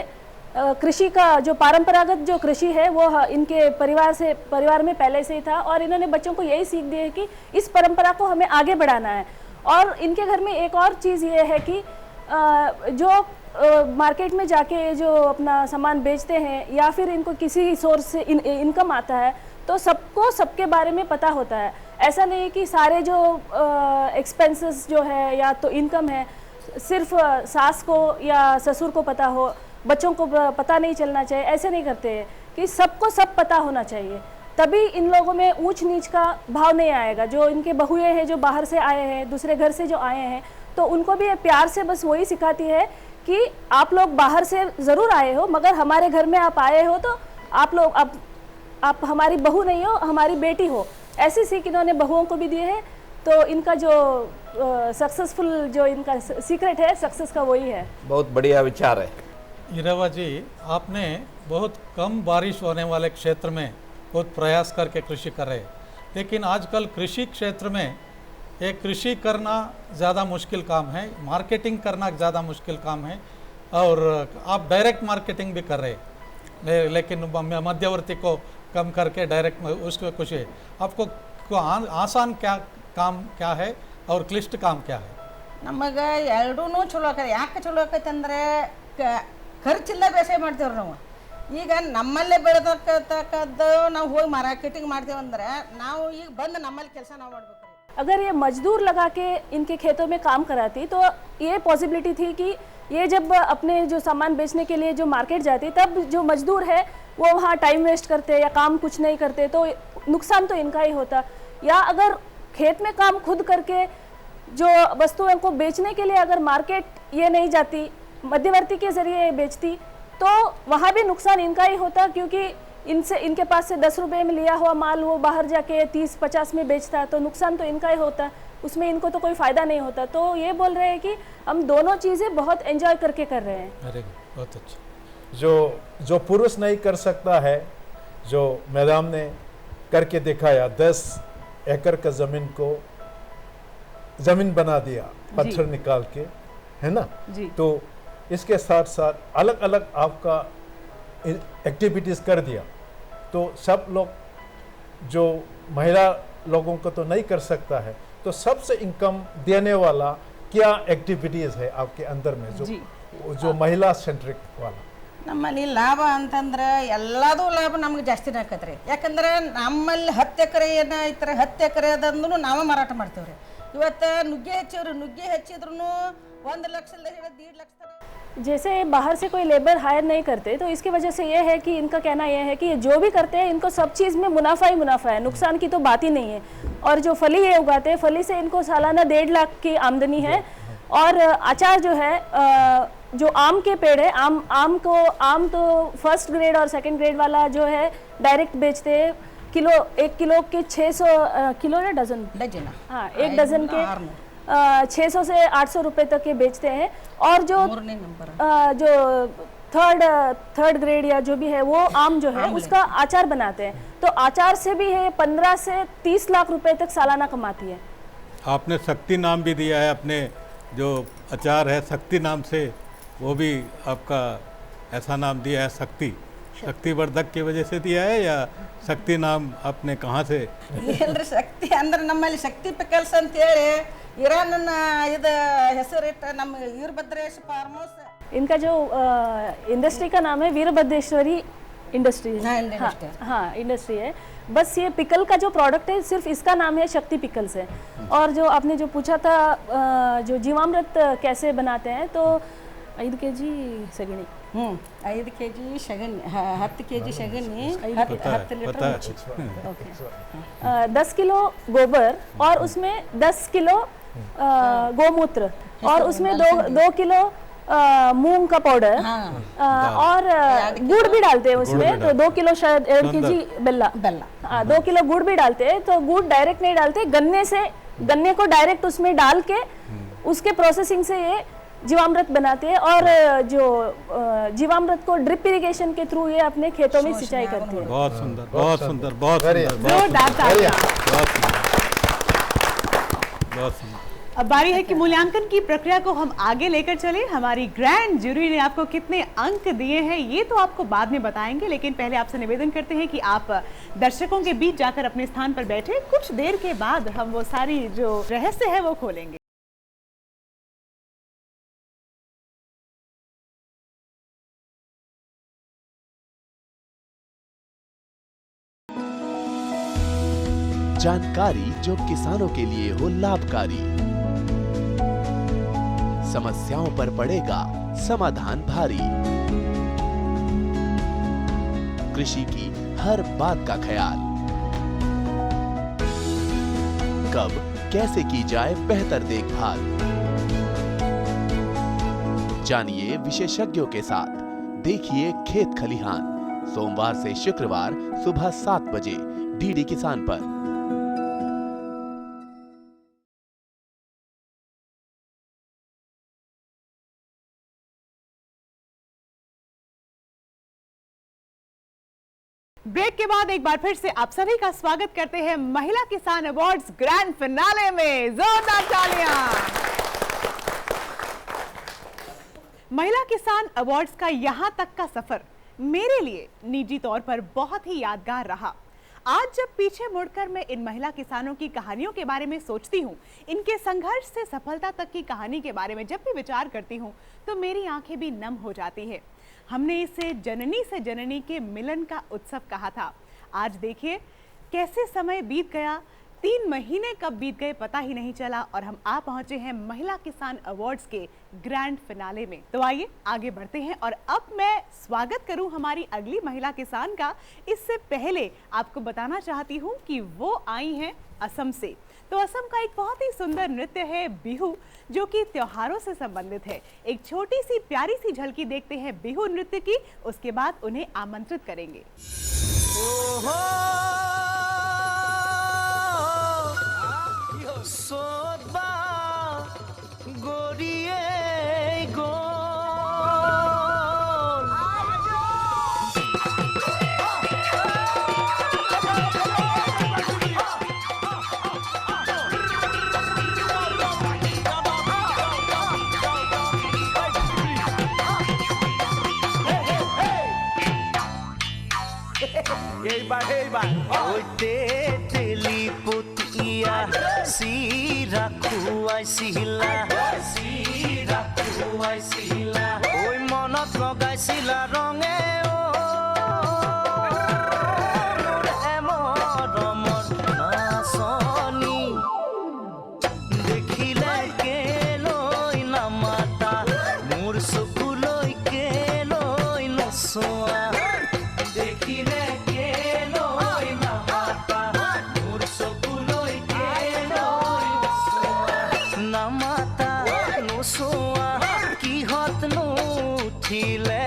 कृषि का जो परंपरागत जो कृषि है वो इनके परिवार में पहले से ही था, और इन्होंने बच्चों को यही सीख दी है कि इस परंपरा को हमें आगे बढ़ाना है। और इनके घर में एक और चीज़ ये है कि जो मार्केट में जाके जो अपना सामान बेचते हैं या फिर इनको किसी सोर्स से इनकम आता है तो सबको सबके बारे में पता होता है। ऐसा नहीं कि सारे जो एक्सपेंसेस जो है या तो इनकम है सिर्फ सास को या ससुर को पता हो, बच्चों को पता नहीं चलना चाहिए, ऐसे नहीं करते हैं कि सबको सब पता होना चाहिए। तभी इन लोगों में ऊंच नीच का भाव नहीं आएगा। जो इनके बहुएं हैं जो बाहर से आए हैं, दूसरे घर से जो आए हैं, तो उनको भी प्यार से बस वही सिखाती है कि आप लोग बाहर से ज़रूर आए हो, मगर हमारे घर में आप आए हो तो आप लोग आप हमारी बहू नहीं हो, हमारी बेटी हो। ऐसी सीख इन्होंने बहुओं को भी दी है। तो इनका जो सक्सेसफुल जो इनका सीक्रेट है सक्सेस का वही है। बहुत बढ़िया विचार है। इरवा जी, आपने बहुत कम बारिश होने वाले क्षेत्र में बहुत प्रयास करके कृषि कर रहे हैं, लेकिन आजकल कृषि क्षेत्र में एक कृषि करना ज़्यादा मुश्किल काम है, मार्केटिंग करना ज़्यादा मुश्किल काम है, और आप डायरेक्ट मार्केटिंग भी कर रहे हैं, लेकिन मध्यवर्ती को कम करके डायरेक्ट उसको कुछ है। आपको आसान काम क्या है और क्लिष्ट काम क्या है? ನಮಗೆ ಎರಡೂ ಚಲೋ ಆಕೈತೆ. ಯಾಕೆ ಚಲೋ ಆಕೈತೆ ಅಂದರೆ ಖರ್ಚಿಲ್ಲ ಬೇಸಾಯ ಮಾಡ್ತೇವ್ರಿ ನಾವು. ಈಗ ನಮ್ಮಲ್ಲೇ ಬೆಳೆದಕ್ಕದ್ದು ನಾವು ಹೋಗಿ ಮಾರ್ಕೆಟಿಂಗ್ ಮಾಡ್ತೇವೆ ಅಂದ್ರೆ ನಾವು ಈಗ ಬಂದು ನಮ್ಮಲ್ಲಿ ಕೆಲಸ ನಾವು ಮಾಡ್ಬೇಕು. अगर ये मजदूर लगा के इनके खेतों में काम कराती तो ये पॉसिबिलिटी थी कि ये जब अपने जो सामान बेचने के लिए जो मार्केट जाती तब जो मजदूर है वो वहाँ टाइम वेस्ट करते या काम कुछ नहीं करते तो नुकसान तो इनका ही होता। या अगर खेत में काम खुद करके जो वस्तुओं को बेचने के लिए अगर मार्केट ये नहीं जाती, मध्यवर्ती के ज़रिए बेचती, तो वहाँ भी नुकसान इनका ही होता, क्योंकि इनके पास से 10 रुपये में लिया हुआ माल वो बाहर जाके 30-50 में बेचता, तो नुकसान तो इनका ही होता, उसमें इनको तो कोई फ़ायदा नहीं होता। तो ये बोल रहे हैं कि हम दोनों चीज़ें बहुत एंजॉय करके कर रहे हैं। अरे बहुत अच्छा। जो पुरुष नहीं कर सकता है, जो मैडम ने करके दिखाया, 10 एकड़ का ज़मीन बना दिया पत्थर निकाल के, है ना जी। तो इसके साथ साथ अलग अलग आपका एक्टिविटीज़ कर दिया, तो सब लोग जो महिला लोगों को तो नहीं कर सकता है, तो सबसे इनकम देने वाला क्या एक्टिविटीज़ है आपके अंदर में जो महिला सेंट्रिक वाला? ನಮ್ಮಲ್ಲಿ ಲಾಭ ಅಂತಂದ್ರೆ ಎಲ್ಲದೂ ಲಾಭ ನಮ್ಗೆ ಜಾಸ್ತಿನೇ ಆಕತ್ರಿ. ಯಾಕಂದ್ರೆ ನಮ್ಮಲ್ಲಿ 10 ಎಕರೆ ಏನೈತ್ರಿ, 10 ಎಕರೆ ಅದಂದ್ರೂ ನಾವೇ ಮಾರಾಟ ಮಾಡ್ತೇವ್ರಿ. ಇವತ್ತು ನುಗ್ಗೆ ಹೆಚ್ಚಿವ್ರಿ, ನುಗ್ಗೆ ಹೆಚ್ಚಿದ್ರು 1 ಲಕ್ಷದಿಂದ ಹಿಡಿದು 1.5 ಲಕ್ಷ ತನಕ. जैसे बाहर से कोई लेबर हायर नहीं करते, तो इसकी वजह से ये है कि इनका कहना यह है कि जो भी करते हैं इनको सब चीज़ में मुनाफा ही मुनाफा है, नुकसान की तो बात ही नहीं है। और जो फली ये उगाते हैं, फली से इनको सालाना 1.5 लाख की आमदनी है। और अचार जो है, जो आम के पेड़ है, आम तो फर्स्ट ग्रेड और सेकंड ग्रेड वाला जो है डायरेक्ट बेचते हैं। 1 किलो के 600 किलो या डजन, हाँ 1 डजन के 600 से 800 रुपए तक के बेचते हैं। और जो थर्ड ग्रेड या जो भी है वो आम जो है उसका अचार बनाते हैं, तो अचार से भी है 15 से 30 लाख रुपए तक सालाना कमाती है। आपने शक्ति नाम भी दिया है, अपने जो अचार है शक्ति नाम से, वो भी आपका ऐसा नाम दिया है शक्तिवर्धक की वजह से दिया है, या शक्ति नाम आपने कहाँ से? ಶಕ್ತಿ ಅಂದ್ರೆ ನಮ್ಮಲ್ಲಿ ಶಕ್ತಿ ಪಿಕಲ್ಸ್ ಅಂತ ಹೇಳಿ ಇರಾನ್ನ ಇದು ಹೆಸರಿಟ್ಟ ನಮ್ಮ ವೀರಭದ್ರೇಶ ಫಾರ್ಮ್ ಹೌಸ್. इनका जो इंडस्ट्री का नाम है वीरभद्रेश्वरी इंडस्ट्री। हाँ इंडस्ट्री है। बस ये पिकल का जो प्रोडक्ट है सिर्फ इसका नाम है शक्ति पिकल्स है। और जो आपने जो पूछा था जो जीवामृत कैसे बनाते हैं, तो 5 kg ಸಗಣಿ, 5 kg ಸಗಣಿ, 10 kg ಸಗಣಿ, 10 लीटर, 10 किलो गोबर और उसमें 10 किलो गोमूत्र और उसमें 2 किलो मूंग का पाउडर और गुड़ भी डालते हैं उसमें, तो 2 किलो शायद 1 kg बेल्ला, 2 किलो गुड़ भी डालते हैं। तो गुड़ डायरेक्ट नहीं डालते, गन्ने को डायरेक्ट उसमें डाल के उसके प्रोसेसिंग से ये जीवामृत बनाते हैं। और जो जीवामृत को ड्रिप इरिगेशन के थ्रू ये अपने खेतों में सिंचाई करते हैं। बहुत सुंदर, बहुत सुंदर, बहुत सुंदर, बहुत सुंदर। अब बारी है कि मूल्यांकन की प्रक्रिया को हम आगे लेकर चले। हमारी ग्रैंड जूरी ने आपको कितने अंक दिए हैं ये तो आपको बाद में बताएंगे, लेकिन पहले आपसे निवेदन करते हैं कि आप दर्शकों के बीच जाकर अपने स्थान पर बैठे। कुछ देर के बाद हम वो सारी जो रहस्य है वो खोलेंगे। जानकारी जो किसानों के लिए हो लाभकारी, समस्याओं पर पड़ेगा समाधान भारी, कृषि की हर बात का ख्याल, कब कैसे की जाए बेहतर देखभाल, जानिए विशेषज्ञों के साथ, देखिए खेत खलिहान, सोमवार से शुक्रवार सुबह 7 बजे डीडी किसान पर। ब्रेक के बाद एक बार फिर से आप सभी का स्वागत करते हैं महिला किसान अवार्ड्स ग्रैंड फिनाले में। जोरदार तालियां। महिला किसान अवार्ड्स का यहां तक का सफर मेरे लिए निजी तौर पर बहुत ही यादगार रहा। आज जब पीछे मुड़कर मैं इन महिला किसानों की कहानियों के बारे में सोचती हूँ, इनके संघर्ष से सफलता तक की कहानी के बारे में जब भी विचार करती हूँ, तो मेरी आंखें भी नम हो जाती है। हमने इसे जननी से जननी के मिलन का उत्सव कहा था। आज देखिए कैसे समय बीत गया, 3 महीने कब बीत गए पता ही नहीं चला और हम आ पहुंचे हैं महिला किसान अवार्ड्स के ग्रैंड फिनाले में। तो आइए आगे बढ़ते हैं और अब मैं स्वागत करूं हमारी अगली महिला किसान का। इससे पहले आपको बताना चाहती हूं कि वो आई हैं असम से। तो असम का एक बहुत ही सुंदर नृत्य है बिहू, जो कि त्योहारों से संबंधित है। एक छोटी सी प्यारी सी झलकी देखते हैं बिहू नृत्य की, उसके बाद उन्हें आमंत्रित करेंगे। सोबा गोरिए गो Sira kuai sila oi monot logai sila ronge o emoromor nasoni dekhile keloi namata mur sukuloi keloi nosoa dekhile keloi namata mur sukuloi namata nosoa kihot no uthile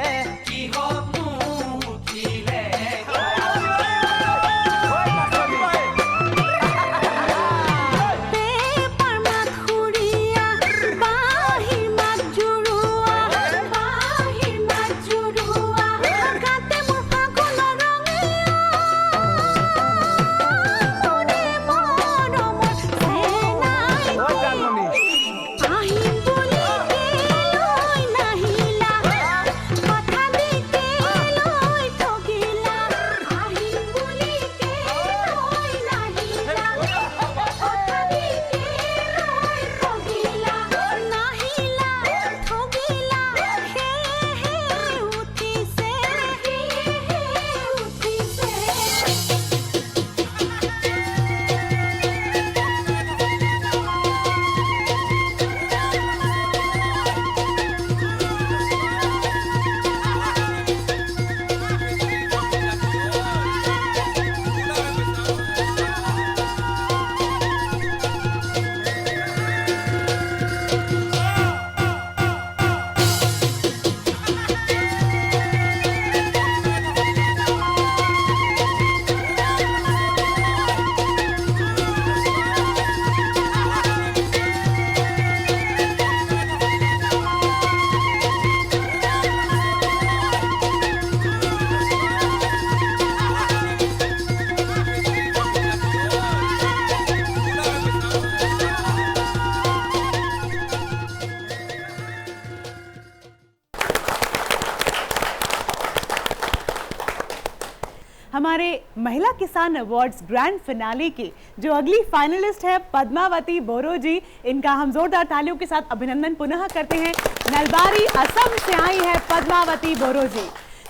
हमारे महिला किसान अवार्ड्स ग्रैंड फिनाले के जो अगली फाइनलिस्ट है पद्मावती बोरो जी, इनका हम जोरदार तालियों के साथ अभिनंदन पुनः करते हैं। नलबारी असम से आई है पद्मावती बोरो जी।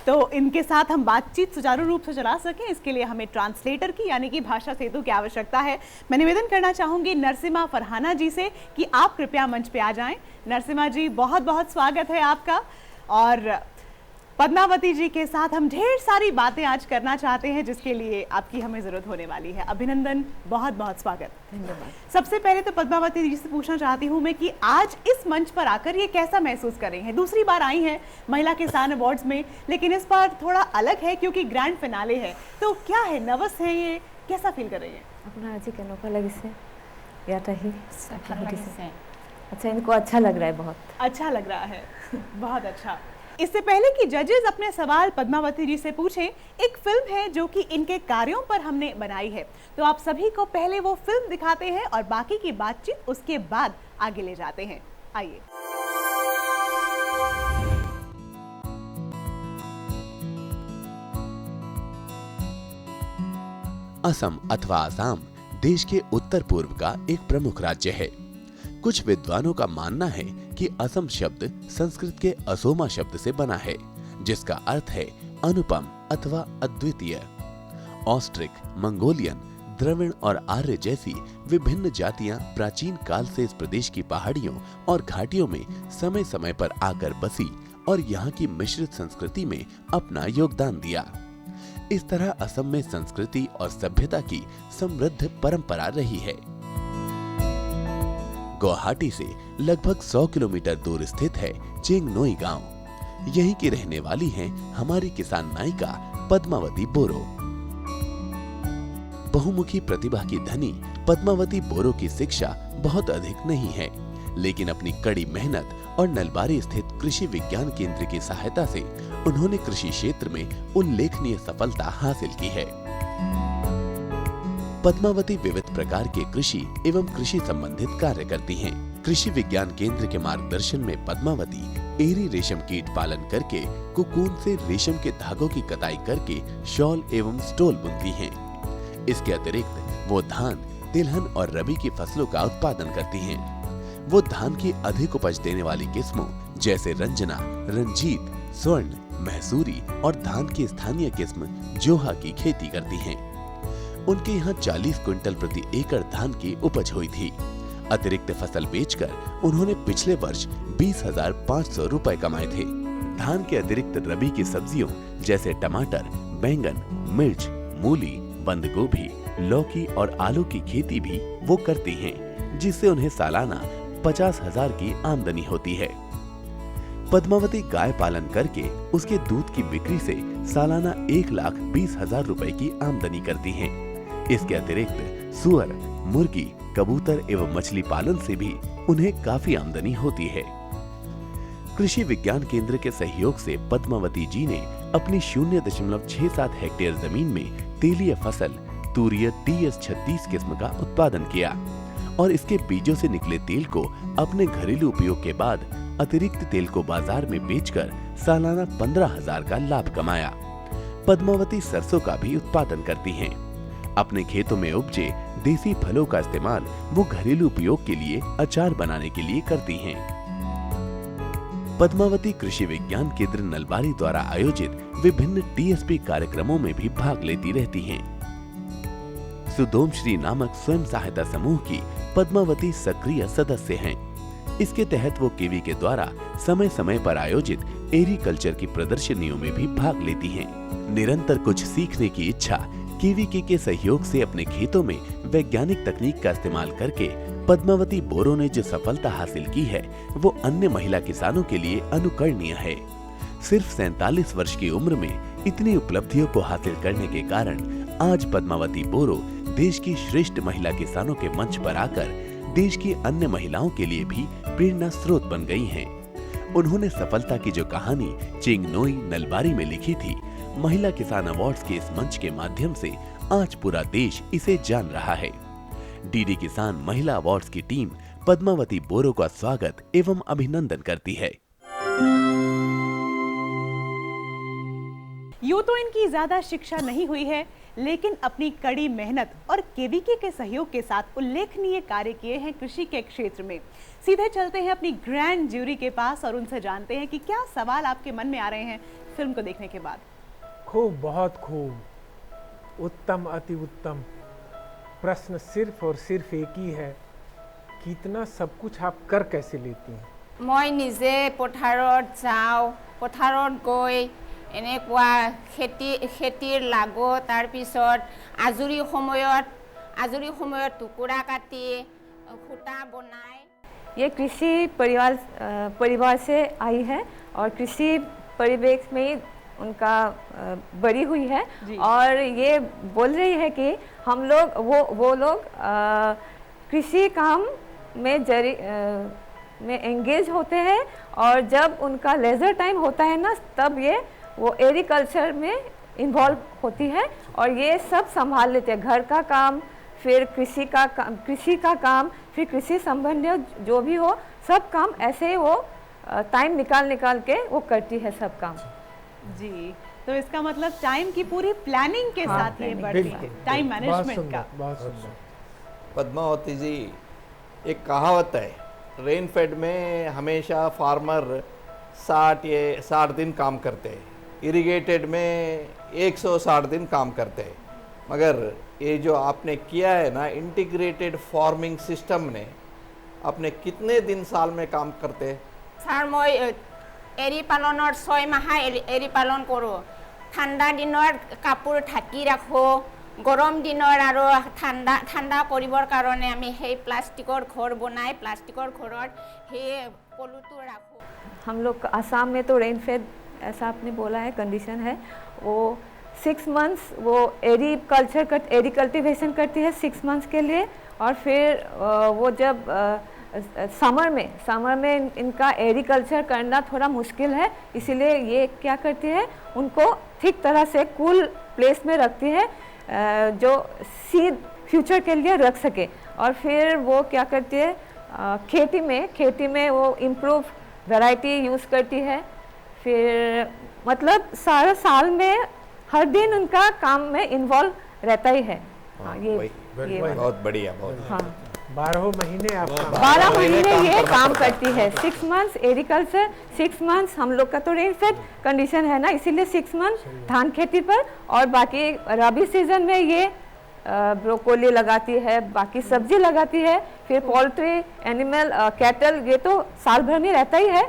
तो इनके साथ हम बातचीत सुचारू रूप से चला सकें, इसके लिए हमें ट्रांसलेटर की यानी कि भाषा सेतु की आवश्यकता है। मैं निवेदन करना चाहूँगी नरसिम्हा फरहाना जी से कि आप कृपया मंच पे आ जाएं। नरसिम्हा जी, बहुत बहुत स्वागत है आपका। और पद्मावती जी के साथ हम ढेर सारी बातें आज करना चाहते हैं, जिसके लिए आपकी हमें ज़रूरत होने वाली है। अभिनंदन, बहुत बहुत स्वागत। धन्यवाद। सबसे पहले तो पद्मावती जी से पूछना चाहती हूँ मैं कि आज इस मंच पर आकर ये कैसा महसूस कर रही हैं? दूसरी बार आई हैं महिला किसान अवार्ड्स में, लेकिन इस बार थोड़ा अलग है क्योंकि ग्रैंड फिनाले है। तो क्या है, नर्वस है ये, कैसा फील कर रही है? अपना आज ही कहने लगी से या रही से। अच्छा, इनको अच्छा लग रहा है, बहुत अच्छा लग रहा है। बहुत अच्छा। इससे पहले कि जजेस अपने सवाल पद्मावती जी से पूछें, एक फिल्म है जो कि इनके कार्यों पर हमने बनाई है, तो आप सभी को पहले वो फिल्म दिखाते हैं और बाकी की बातचीत उसके बाद आगे ले जाते हैं। आइए। असम अथवा आसाम देश के उत्तर पूर्व का एक प्रमुख राज्य है। कुछ विद्वानों का मानना है कि असम शब्द संस्कृत के असोमा शब्द से बना है, जिसका अर्थ है अनुपम अथवा अद्वितीय। ऑस्ट्रिक, मंगोलियन, द्रविड़ और आर्य जैसी विभिन्न जातियां प्राचीन काल से इस प्रदेश की पहाड़ियों और घाटियों में समय समय पर आकर बसी और यहाँ की मिश्रित संस्कृति में अपना योगदान दिया। इस तरह असम में संस्कृति और सभ्यता की समृद्ध परंपरा रही है। गुवाहाटी से लगभग 100 किलोमीटर दूर स्थित है चेंगनोई गांव। यहीं की रहने वाली हैं हमारी किसान नायिका पद्मावती बोरो। बहुमुखी प्रतिभा की धनी पद्मावती बोरो की शिक्षा बहुत अधिक नहीं है, लेकिन अपनी कड़ी मेहनत और नलबारी स्थित कृषि विज्ञान केंद्र की सहायता से उन्होंने कृषि क्षेत्र में उल्लेखनीय सफलता हासिल की है। पद्मावती विविध प्रकार के कृषि एवं कृषि संबंधित कार्य करती हैं। कृषि विज्ञान केंद्र के मार्गदर्शन में पद्मावती एरी रेशम कीट पालन करके कुकून से रेशम के धागों की कताई करके शॉल एवं स्टोल बुनती हैं। इसके अतिरिक्त वो धान, तिलहन और रबी की फसलों का उत्पादन करती हैं। वो धान की अधिक उपज देने वाली किस्मों जैसे रंजना, रंजीत, स्वर्ण, महसूरी और धान की स्थानीय किस्म जोहा की खेती करती हैं। उनके यहाँ 40 क्विंटल प्रति एकड़ धान की उपज हुई थी। अतिरिक्त फसल बेचकर उन्होंने पिछले वर्ष 20,500 रुपए कमाए थे। धान के अतिरिक्त रबी की सब्जियों जैसे टमाटर, बैंगन, मिर्च, मूली, बंद गोभी, लौकी और आलू की खेती भी वो करती हैं, जिससे उन्हें सालाना 50,000 की आमदनी होती है। पद्मावती गाय पालन करके उसके दूध की बिक्री से सालाना 1,20,000 रुपए की आमदनी करती हैं। इसके अतिरिक्त सुअर, मुर्गी, कबूतर एवं मछली पालन से भी उन्हें काफी आमदनी होती है। कृषि विज्ञान केंद्र के सहयोग से पद्मावती जी ने अपनी 0.67 हेक्टेयर जमीन में तेलीय फसल तूरिया TS36 किस्म का उत्पादन किया और इसके बीजों से निकले तेल को अपने घरेलू उपयोग के बाद अतिरिक्त तेल को बाजार में बेचकर सालाना 15,000 का लाभ कमाया। पद्मावती सरसों का भी उत्पादन करती हैं। अपने खेतों में उपजे देसी फलों का इस्तेमाल वो घरेलू उपयोग के लिए अचार बनाने के लिए करती हैं। पद्मावती कृषि विज्ञान केंद्र नलबारी द्वारा आयोजित विभिन्न TSP कार्यक्रमों में भी भाग लेती रहती हैं। सुदोमश्री नामक स्वयं सहायता समूह की पद्मावती सक्रिय सदस्य हैं। इसके तहत वो केवी के द्वारा समय समय पर आयोजित एग्रीकल्चर की प्रदर्शनियों में भी भाग लेती हैं। निरंतर कुछ सीखने की इच्छा केवीके के सहयोग से अपने खेतों में वैज्ञानिक तकनीक का इस्तेमाल करके पद्मावती बोरो ने जो सफलता हासिल की है वो अन्य महिला किसानों के लिए अनुकरणीय है। सिर्फ 47 वर्ष की उम्र में इतनी उपलब्धियों को हासिल करने के कारण आज पद्मावती बोरो देश की श्रेष्ठ महिला किसानों के मंच पर आकर देश की अन्य महिलाओं के लिए भी प्रेरणा स्रोत बन गई हैं। उन्होंने सफलता की जो कहानी चेंगनोई नलबारी में लिखी थी, महिला किसान अवार्ड्स के इस मंच के माध्यम से आज पूरा देश इसे जान रहा है। डीडी किसान महिला अवार्ड्स की टीम पद्मावती बोरो का स्वागत एवं अभिनंदन करती है। यूं तो इनकी ज्यादा शिक्षा नहीं हुई है, लेकिन अपनी कड़ी मेहनत और केवीके के सहयोग के साथ उल्लेखनीय कार्य किए हैं कृषि के क्षेत्र में। सीधे चलते हैं अपनी ग्रैंड ज्यूरी के पास और उनसे जानते हैं कि क्या सवाल आपके मन में आ रहे हैं फिल्म को देखने के बाद। खूब, बहुत खूब, उत्तम, अति उत्तम। प्रश्न सिर्फ और सिर्फ एक ही है कि इतना सब कुछ आप कर कैसे लेती हैं? मैं निजे पथारत जाओ, पथारत गई এনেকুৱা খেতিৰ লাগো, তাৰপিছত আজৰি সময়ত টুকুৰা কাটি খুঁটা বনাই। ये कृषि परिवार से आई है और कृषि परिवेश में उनका बड़ी हुई है और ये बोल रही है कि हम लोग वो लोग कृषि काम में में एंगेज होते हैं, और जब उनका लेजर टाइम होता है ना, तब ये वो एग्रीकल्चर में इन्वॉल्व होती है और ये सब संभाल लेते हैं, घर का काम, फिर कृषि का काम, फिर कृषि संबंधी जो भी हो सब काम, ऐसे ही वो टाइम निकाल के वो करती है सब काम। जी, तो इसका मतलब टाइम की पूरी प्लानिंग के साथ ये बढ़ती है, टाइम मैनेजमेंट का। पद्मावती जी, एक कहावत है, रेनफेड में हमेशा फार्मर 60 दिन काम करते हैं, इरिगेटेड में 160 दिन काम करते हैं, मगर ये जो आपने किया है ना इंटीग्रेटेड फार्मिंग सिस्टम ने, आपने कितने दिन साल में काम करते हैं? ছাৰ মই এৰী পালনৰ 6 মাহ এৰী পালন কৰোঁ। ঠাণ্ডা দিনৰ কাপোৰ ঢাকি ৰাখোঁ, গৰম দিনৰ আৰু ঠাণ্ডা কৰিবৰ কাৰণে আমি সেই প্লাষ্টিকৰ ঘৰ বনাই প্লাষ্টিকৰ ঘৰত সেই পলুটো ৰাখোঁ। हम लोग आसाम में तो रेनफेड ऐसा आपने बोला है कंडीशन है, वो 6 मंथ्स वो एरी कल्टीवेशन करती है 6 मंथ्स के लिए, और फिर वो जब समर में इनका एग्रीकल्चर करना थोड़ा मुश्किल है, इसीलिए ये क्या करती है, उनको ठीक तरह से कूल प्लेस में रखती है जो सीड फ्यूचर के लिए रख सके। और फिर वो क्या करती है, खेती में वो इम्प्रूव वैरायटी यूज़ करती है। फिर मतलब सारा साल में हर दिन उनका काम में इन्वॉल्व रहता ही है। हाँ, ये बहुत बढ़िया, बहुत हाँ 12 महीने आप 12 महीने ये काम करती है। 6 मंथ्स एग्रीकल्चर, 6 मंथ्स हम लोग का तो रेनफेड कंडीशन है ना, इसीलिए 6 मंथ धान खेती पर, और बाकी रबी सीजन में ये ब्रोकोली लगाती है, बाकी सब्जी लगाती है, फिर पोल्ट्री, एनिमल, कैटल, ये तो साल भर में रहता ही है।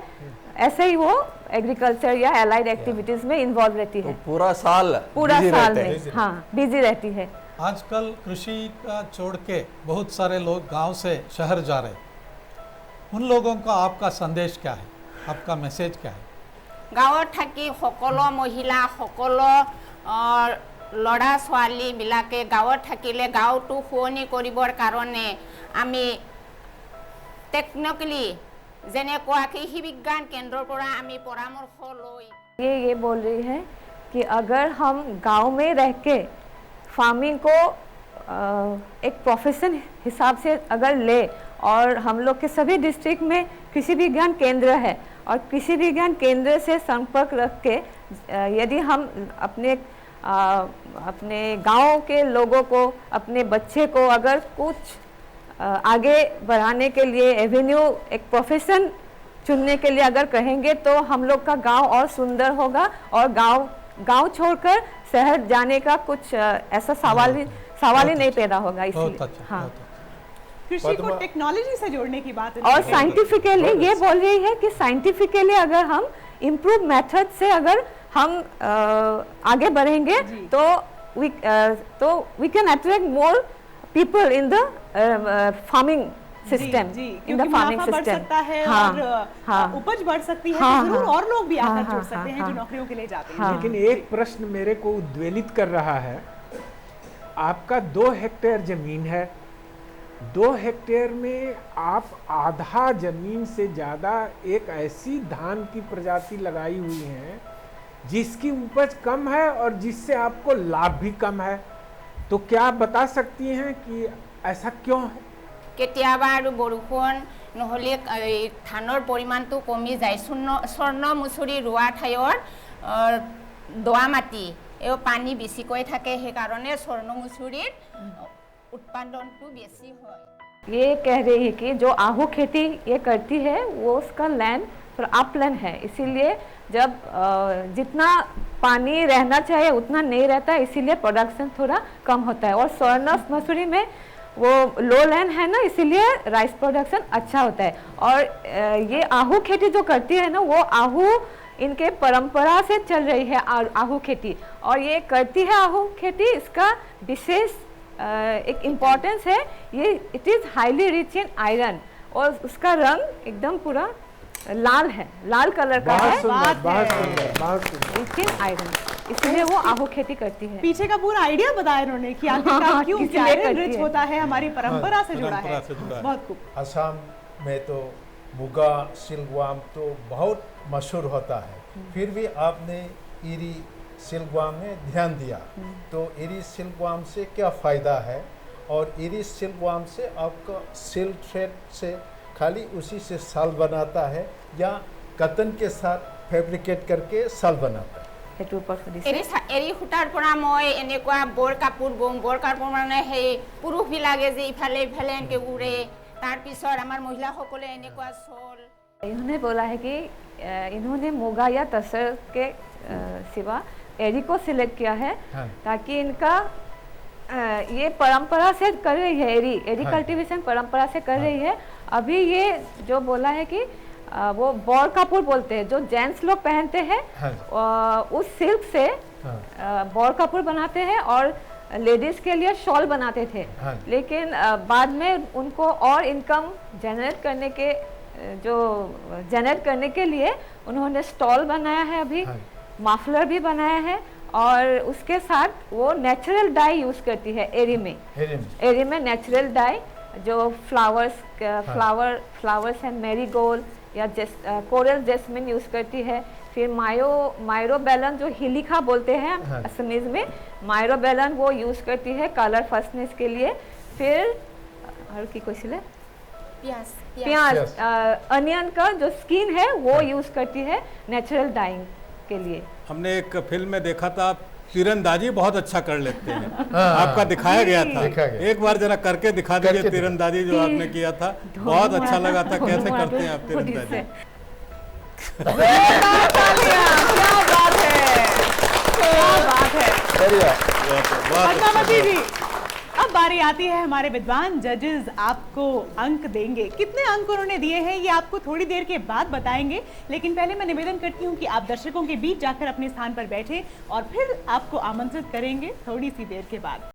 ऐसे ही वो एग्रीकल्चर या एलाइड एक्टिविटीज में इन्वॉल्व रहती है, तो पूरा साल में हाँ बिजी रहती है। आजकल कृषि का छोड़ के बहुत सारे लोग गांव से शहर जा रहे, उन लोगों का आपका संदेश क्या है, आपका मैसेज क्या है? गाँवत থাকি সকলো মহিলা সকলো ল'ৰা ছোৱালীবিলাকে গাঁৱত থাকিলে গাঁৱটো শুৱনি কৰিবৰ কাৰণে আমি টেকনিকেলি যেনেকুৱা কৃষি বিজ্ঞান কেন্দ্ৰৰ পৰা আমি পৰামৰ্শ লৈ ये बोल रही है कि अगर हम गांव में रह के फार्मिंग को एक प्रोफेशन हिसाब से अगर ले, और हम लोग के सभी डिस्ट्रिक्ट में कृषि विज्ञान केंद्र है, और कृषि विज्ञान केंद्र से संपर्क रख के यदि हम अपने गांव के लोगों को, अपने बच्चे को अगर कुछ आगे बढ़ाने के लिए एवेन्यू, एक प्रोफेशन चुनने के लिए अगर कहेंगे, तो हम लोग का गांव और सुंदर होगा, और गांव छोड़कर शहर जाने का कुछ ऐसा सवाल ही नहीं पैदा होगा। इसलिए हाँ, कृषि को टेक्नोलॉजी से जोड़ने की बात, और साइंटिफिकली ये बोल रही है कि साइंटिफिकली अगर हम इम्प्रूव मेथड से अगर हम आगे बढ़ेंगे तो we can attract more people in the farming system, in the farming बढ़ सकता है, और उपज बढ़ सकती है, तो जरूर और लोग भी आकर जुड़ सकते हैं जो नौकरियों के लिए जाते हैं। लेकिन एक प्रश्न मेरे को उद्वेलित कर रहा है, आपका 2 हेक्टेयर जमीन है, 2 हेक्टेयर में आप आधा जमीन से ज़्यादा एक ऐसी धान की प्रजाति लगाई हुई है जिसकी उपज कम है और जिससे आपको लाभ भी कम है, तो क्या आप बता सकती हैं कि ऐसा क्यों है? কেতিয়াবা আৰু বৰষুণ নহ'লে ধানৰ পৰিমাণটো কমি যায়। স্বৰ্ণ মুছুৰি ৰোৱা ঠাইৰ দোৱা মাটি এই পানী বেছিকৈ থাকে, সেইকাৰণে স্বৰ্ণ মুছুৰিৰ उत्पादन तो बेसी है। ये कह रही है कि जो आहू खेती ये करती है वो उसका लैंड अपलैंड है, इसीलिए जब जितना पानी रहना चाहिए उतना नहीं रहता है, इसीलिए प्रोडक्शन थोड़ा कम होता है। और स्वर्ण मसूरी में वो लो लैंड है ना, इसीलिए राइस प्रोडक्शन अच्छा होता है। और ये आहू खेती जो करती है ना, वो आहू इनके परंपरा से चल रही है आहू खेती, और ये करती है आहू खेती, इसका विशेष एक इम्पोर्टेंस है, ये it is highly rich in iron, और उसका रंग एकदम पूरा लाल है, लाल कलर का है, रिच इन आयरन, इसलिए वो आहू खेती करती है। पीछे का पूरा आइडिया बताया इन्होंने कि आखिरकार क्यों आयरन रिच होता है, हमारी परंपरा से जुड़ा है। बहुत खूब। असम में तो मुगा सिल्कवाम तो बहुत मशहूर होता है, फिर भी आपने इरी सिल्कवाम में ध्यान दिया। तो इरी सिल्कवाम से क्या फ़ायदा है, और इरी सिल्कवाम से आपका सिल्क थ्रेड से खाली उसी से शाल बनाता है या कतन के साथ फैब्रिकेट करके शाल बनाता है? এৰি সূতাৰ পৰা মই এনেকুৱা বৰ কাপোৰ বওঁ, বৰ কাপোৰ মানে সেই পুৰুষবিলাকে যে ইফালে ইফালে এনেকৈ উৰে, তাৰপিছত আমাৰ মহিলাসকলে এনেকুৱা চল। इन्होंने बोला है कि इन्होंने मुगा या तसर के सिवा एरी को सिलेक्ट किया है ताकि इनका ये परंपरा से कर रही है, एरी कल्टीवेशन परंपरा से कर रही है। अभी ये जो बोला है कि वो बॉर कपूर बोलते हैं, जो जेंट्स लोग पहनते हैं उस सिल्क से बॉर कपूर बनाते हैं और लेडीज के लिए शॉल बनाते थे। लेकिन बाद में उनको और इनकम जनरेट करने के लिए उन्होंने स्टॉल बनाया है, अभी माफलर भी बनाया है, और उसके साथ वो नेचुरल डाई यूज करती है एरी में नेचुरल डाई जो फ्लावर्स एंड मैरीगोल्ड या कोरल जैस्मिन यूज करती है। फिर मायरोबेलन जो हिलिका बोलते हैं असमीज में, मायरोबेलन वो यूज करती है कलर फर्स्टनेस के लिए। फिर और की कोई सिले प्याज अनियन का जो स्किन है वो यूज करती है नेचुरल डाइंग के लिए। हमने एक फिल्म में देखा था, तीरंदाजी बहुत अच्छा कर लेते हैं। आपका दिखाया गया था, एक बार जरा करके दिखा दीजिए तीरंदाजी जो आपने किया था, बहुत अच्छा लगा था। कैसे करते हैं आप तीरंदाजी? पद्मावती जी, अब बारी आती है, हमारे विद्वान जजेस आपको अंक देंगे। कितने अंक उन्होंने दिए हैं ये आपको थोड़ी देर के बाद बताएंगे, लेकिन पहले मैं निवेदन करती हूँ कि आप दर्शकों के बीच जाकर अपने स्थान पर बैठें और फिर आपको आमंत्रित करेंगे थोड़ी सी देर के बाद।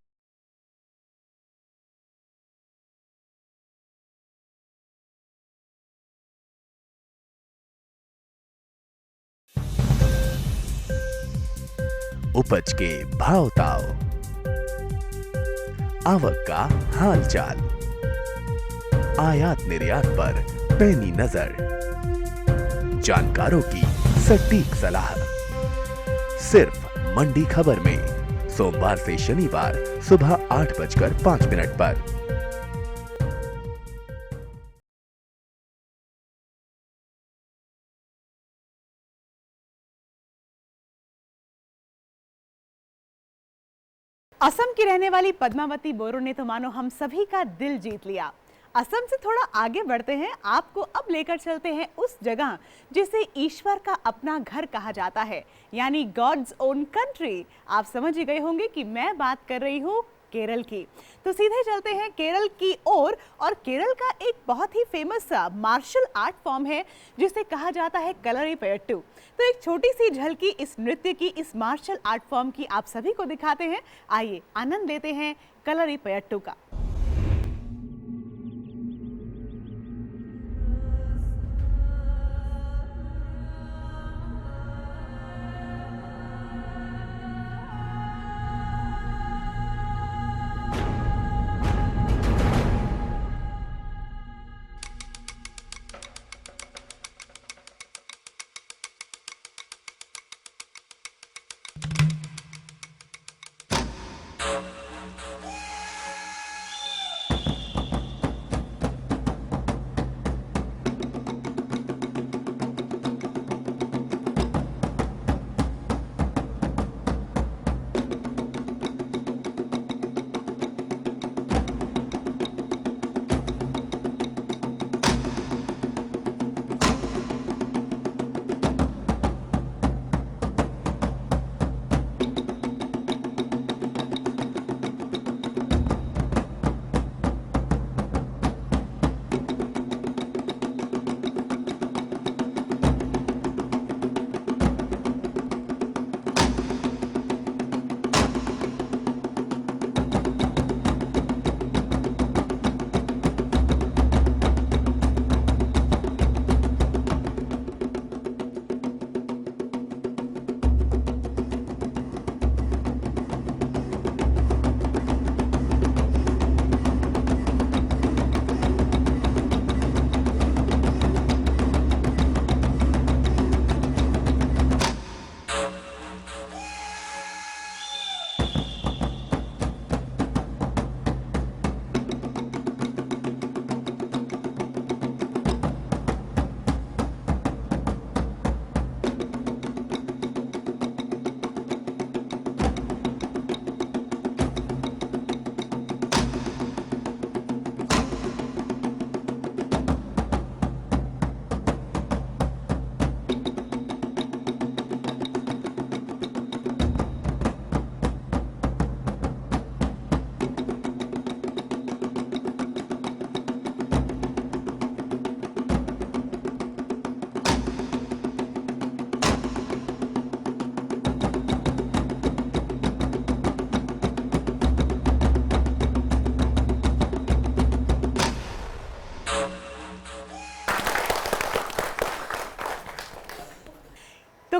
उपज के भाव ताव, आवक का हालचाल, आयात निर्यात पर पैनी नजर, जानकारों की सटीक सलाह, सिर्फ मंडी खबर में सोमवार से शनिवार सुबह 8:05 पर। असम की रहने वाली पद्मावती बोरो ने तो मानो हम सभी का दिल जीत लिया। असम से थोड़ा आगे बढ़ते हैं, आपको अब लेकर चलते हैं उस जगह जिसे ईश्वर का अपना घर कहा जाता है, यानी गॉड्स ओन कंट्री। आप समझ ही गए होंगे कि मैं बात कर रही हूँ केरल की। तो सीधे चलते हैं केरल की ओर, और केरल का एक बहुत ही फेमस मार्शल आर्ट फॉर्म है जिसे कहा जाता है कलरीपयट्टू। तो एक छोटी सी झलकी इस नृत्य की, इस मार्शल आर्ट फॉर्म की आप सभी को दिखाते हैं। आइए आनंद लेते हैं कलरीपयट्टू का।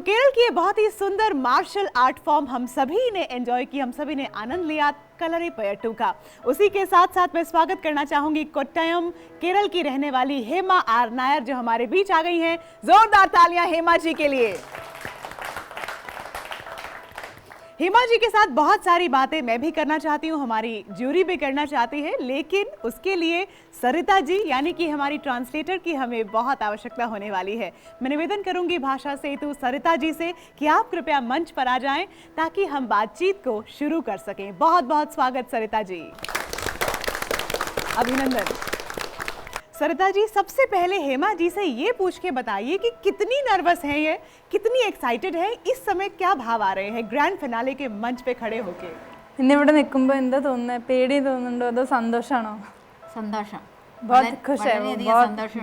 केरल की ये बहुत ही सुंदर मार्शल आर्ट फॉर्म हम सभी ने एंजॉय की, हम सभी ने आनंद लिया कलरीपयट्टू का। उसी के साथ साथ मैं स्वागत करना चाहूंगी कोट्टयम केरल की रहने वाली हेमा आर नायर जो हमारे बीच आ गई हैं। जोरदार तालियां हेमा जी के लिए। हेमा जी के साथ बहुत सारी बातें मैं भी करना चाहती हूँ, हमारी ज्यूरी भी करना चाहती है, लेकिन उसके लिए सरिता जी यानी कि हमारी ट्रांसलेटर की हमें बहुत आवश्यकता होने वाली है। मैं निवेदन करूंगी भाषा सेतु सरिता जी से कि आप कृपया मंच पर आ जाएं ताकि हम बातचीत को शुरू कर सकें। बहुत बहुत स्वागत सरिता जी, अभिनंदन। सरिता जी, सबसे पहले हेमा जी से ये पूछ के बताइए कि कितनी नर्वस हैं ये, कितनी एक्साइटेड है, इस समय क्या भाव आ रहे हैं ग्रैंड फिनाले के मंच पे खड़े होके? ഇന്നിവിടെ നിൽക്കുമ്പോൾ എന്താ തോന്നുന്നത്? പേടി തോന്നുന്നുണ്ടോ അതോ സന്തോഷമാണോ? സന്തോഷം. बहुत खुश है,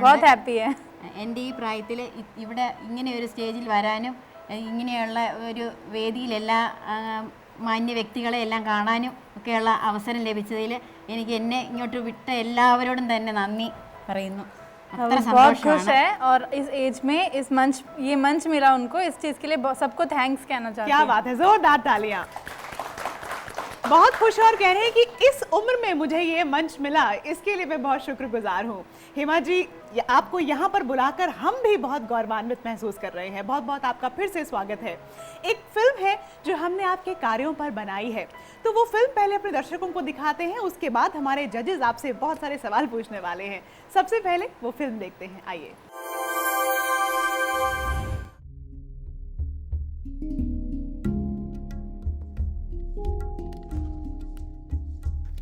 बहुत हैप्पी है. എൻ്റെ ഈ പ്രായത്തിൽ ഇവിടെ ഇങ്ങനെ ഒരു സ്റ്റേജിൽ വരാനും ഇങ്ങനെയുള്ള ഒരു വേദിയിൽ എല്ലാ മാന്യ വ്യക്തികളെ എല്ലാം കാണാനും ഒക്കെയുള്ള അവസരം ലഭിച്ചതിൽ എനിക്ക് എന്നെ ഇങ്ങോട്ട് വിട്ട എല്ലാവരോടും തന്നെ നന്ദി പറയുന്നു. बहुत खुश है और इस एज में ये मंच मिला उनको, इस चीज़ के लिए सबको थैंक्स कहना चाहती हूँ। क्या बात है, जोरदार तालियां। बहुत खुश और कह रहे हैं कि इस उम्र में मुझे ये मंच मिला, इसके लिए मैं बहुत शुक्रगुजार हूँ। हेमा जी, आपको यहाँ पर बुलाकर हम भी बहुत गौरवान्वित महसूस कर रहे हैं। बहुत बहुत आपका फिर से स्वागत है। एक फिल्म है जो हमने आपके कार्यों पर बनाई है, तो वो फिल्म पहले अपने दर्शकों को दिखाते हैं, उसके बाद हमारे जजेस आपसे बहुत सारे सवाल पूछने वाले हैं। सबसे पहले वो फिल्म देखते हैं, आइए।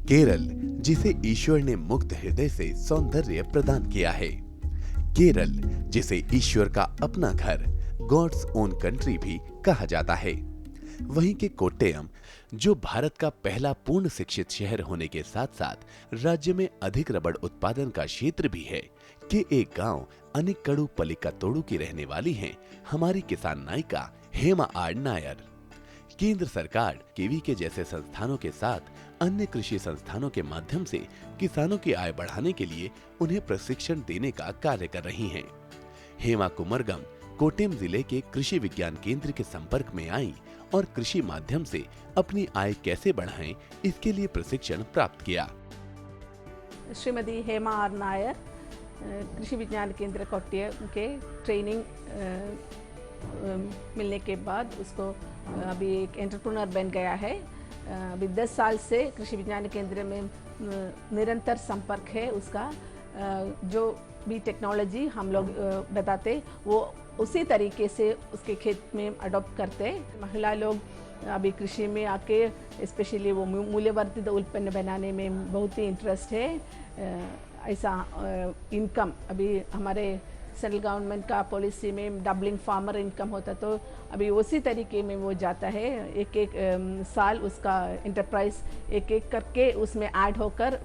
केरल, जिसे ईश्वर ने मुक्त हृदय से सौंदर्य प्रदान किया है। केरल, जिसे ईश्वर का अपना घर, गॉड्स ओन कंट्री भी कहा जाता है। वहीं के कोट्टयम, जो भारत का पहला पूर्ण शिक्षित शहर होने के साथ साथ राज्य में अधिक रबड़ उत्पादन का क्षेत्र भी है, के एक गांव अनिक्कडु पलिक्कातोडु की रहने वाली हैं हमारी किसान नायिका हेमा आर नायर। केंद्र सरकार केवी के जैसे संस्थानों के साथ अन्य कृषि संस्थानों के माध्यम से किसानों की आय बढ़ाने के लिए उन्हें प्रशिक्षण देने का कार्य कर रही हैं। हेमा कुमरगम कोट्टयम जिले के कृषि विज्ञान केंद्र के संपर्क में आई और कृषि माध्यम से अपनी आय कैसे बढ़ाएं, इसके लिए प्रशिक्षण प्राप्त किया। श्रीमती हेमा आर नायर कृषि विज्ञान केंद्र कोट्टयम के ट्रेनिंग मिलने के बाद उसको अभी एक एंटरप्रेन्योर बन गया है। अभी 10 साल से कृषि विज्ञान केंद्र में निरंतर संपर्क है उसका। जो भी टेक्नोलॉजी हम लोग बताते वो उसी तरीके से उसके खेत में अडॉप्ट करते। महिला लोग अभी कृषि में आके स्पेशली वो मूल्यवर्धित उत्पन्न बनाने में बहुत ही इंटरेस्ट है। ऐसा इनकम अभी हमारे सेंट्रल गवर्नमेंट का पॉलिसी में डबलिंग फार्मर इनकम होता, तो अभी उसी तरीके में वो जाता है। एक एक साल उसका एंटरप्राइज एक एक करके उसमें ऐड होकर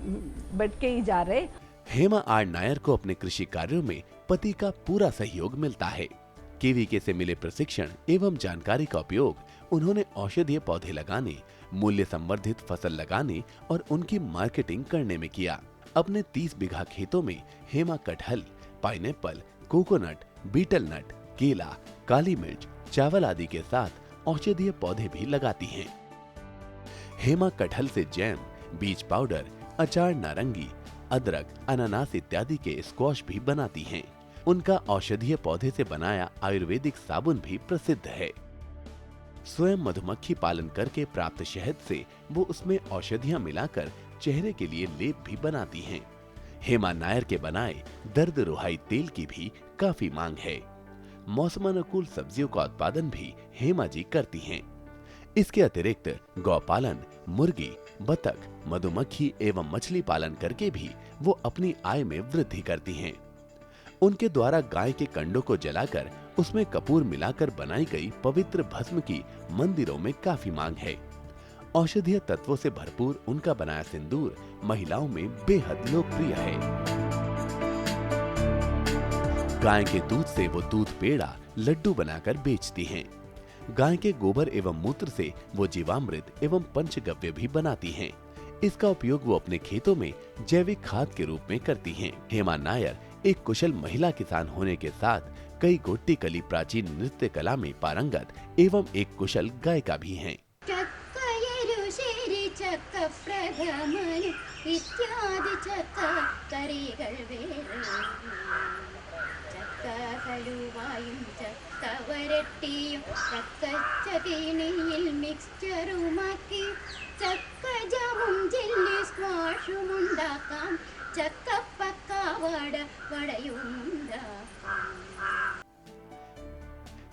बढ़ के ही जा रहे। हेमा आर नायर को अपने कृषि कार्यों में पति का पूरा सहयोग मिलता है। केवीके से मिले प्रशिक्षण एवं जानकारी का उपयोग उन्होंने औषधीय पौधे लगाने, मूल्य संवर्धित फसल लगाने और उनकी मार्केटिंग करने में किया। अपने 30 बीघा खेतों में हेमा कटहल, पाइनएप्पल, कोकोनट, बीटल नट, केला, काली मिर्च, चावल आदि के साथ औषधीय पौधे भी लगाती हैं। हेमा कटहल से जैम, बीज पाउडर, अचार नारंगी, अदरक, अनानास इत्यादि के स्क्वॉश भी बनाती हैं। उनका औषधीय पौधे से बनाया आयुर्वेदिक साबुन भी प्रसिद्ध है। स्वयं मधुमक्खी पालन करके प्राप्त शहद से वो उसमें औषधियां मिलाकर चेहरे के लिए लेप भी बनाती हैं। हेमा नायर के बनाए दर्द रुहाई तेल की भी काफी मांग है। मौसमानुकूल सब्जियों का उत्पादन भी हेमा जी करती हैं। इसके अतिरिक्त गौपालन, मुर्गी, बतख, मधुमक्खी एवं मछली पालन करके भी वो अपनी आय में वृद्धि करती हैं। उनके द्वारा गाय के कंडों को जलाकर उसमें कपूर मिलाकर बनाई गई पवित्र भस्म की मंदिरों में काफी मांग है। औषधीय तत्वों से भरपूर उनका बनाया सिंदूर महिलाओं में बेहद लोकप्रिय है। गाय के दूध से वो दूध पेड़ा, लड्डू बनाकर बेचती हैं। गाय के गोबर एवं मूत्र से वो जीवामृत एवं पंचगव्य भी बनाती हैं। इसका उपयोग वो अपने खेतों में जैविक खाद के रूप में करती हैं। हेमा नायर एक कुशल महिला किसान होने के साथ कई गोट्टी कली प्राचीन नृत्य कला में पारंगत एवं एक कुशल गायिका भी हैं।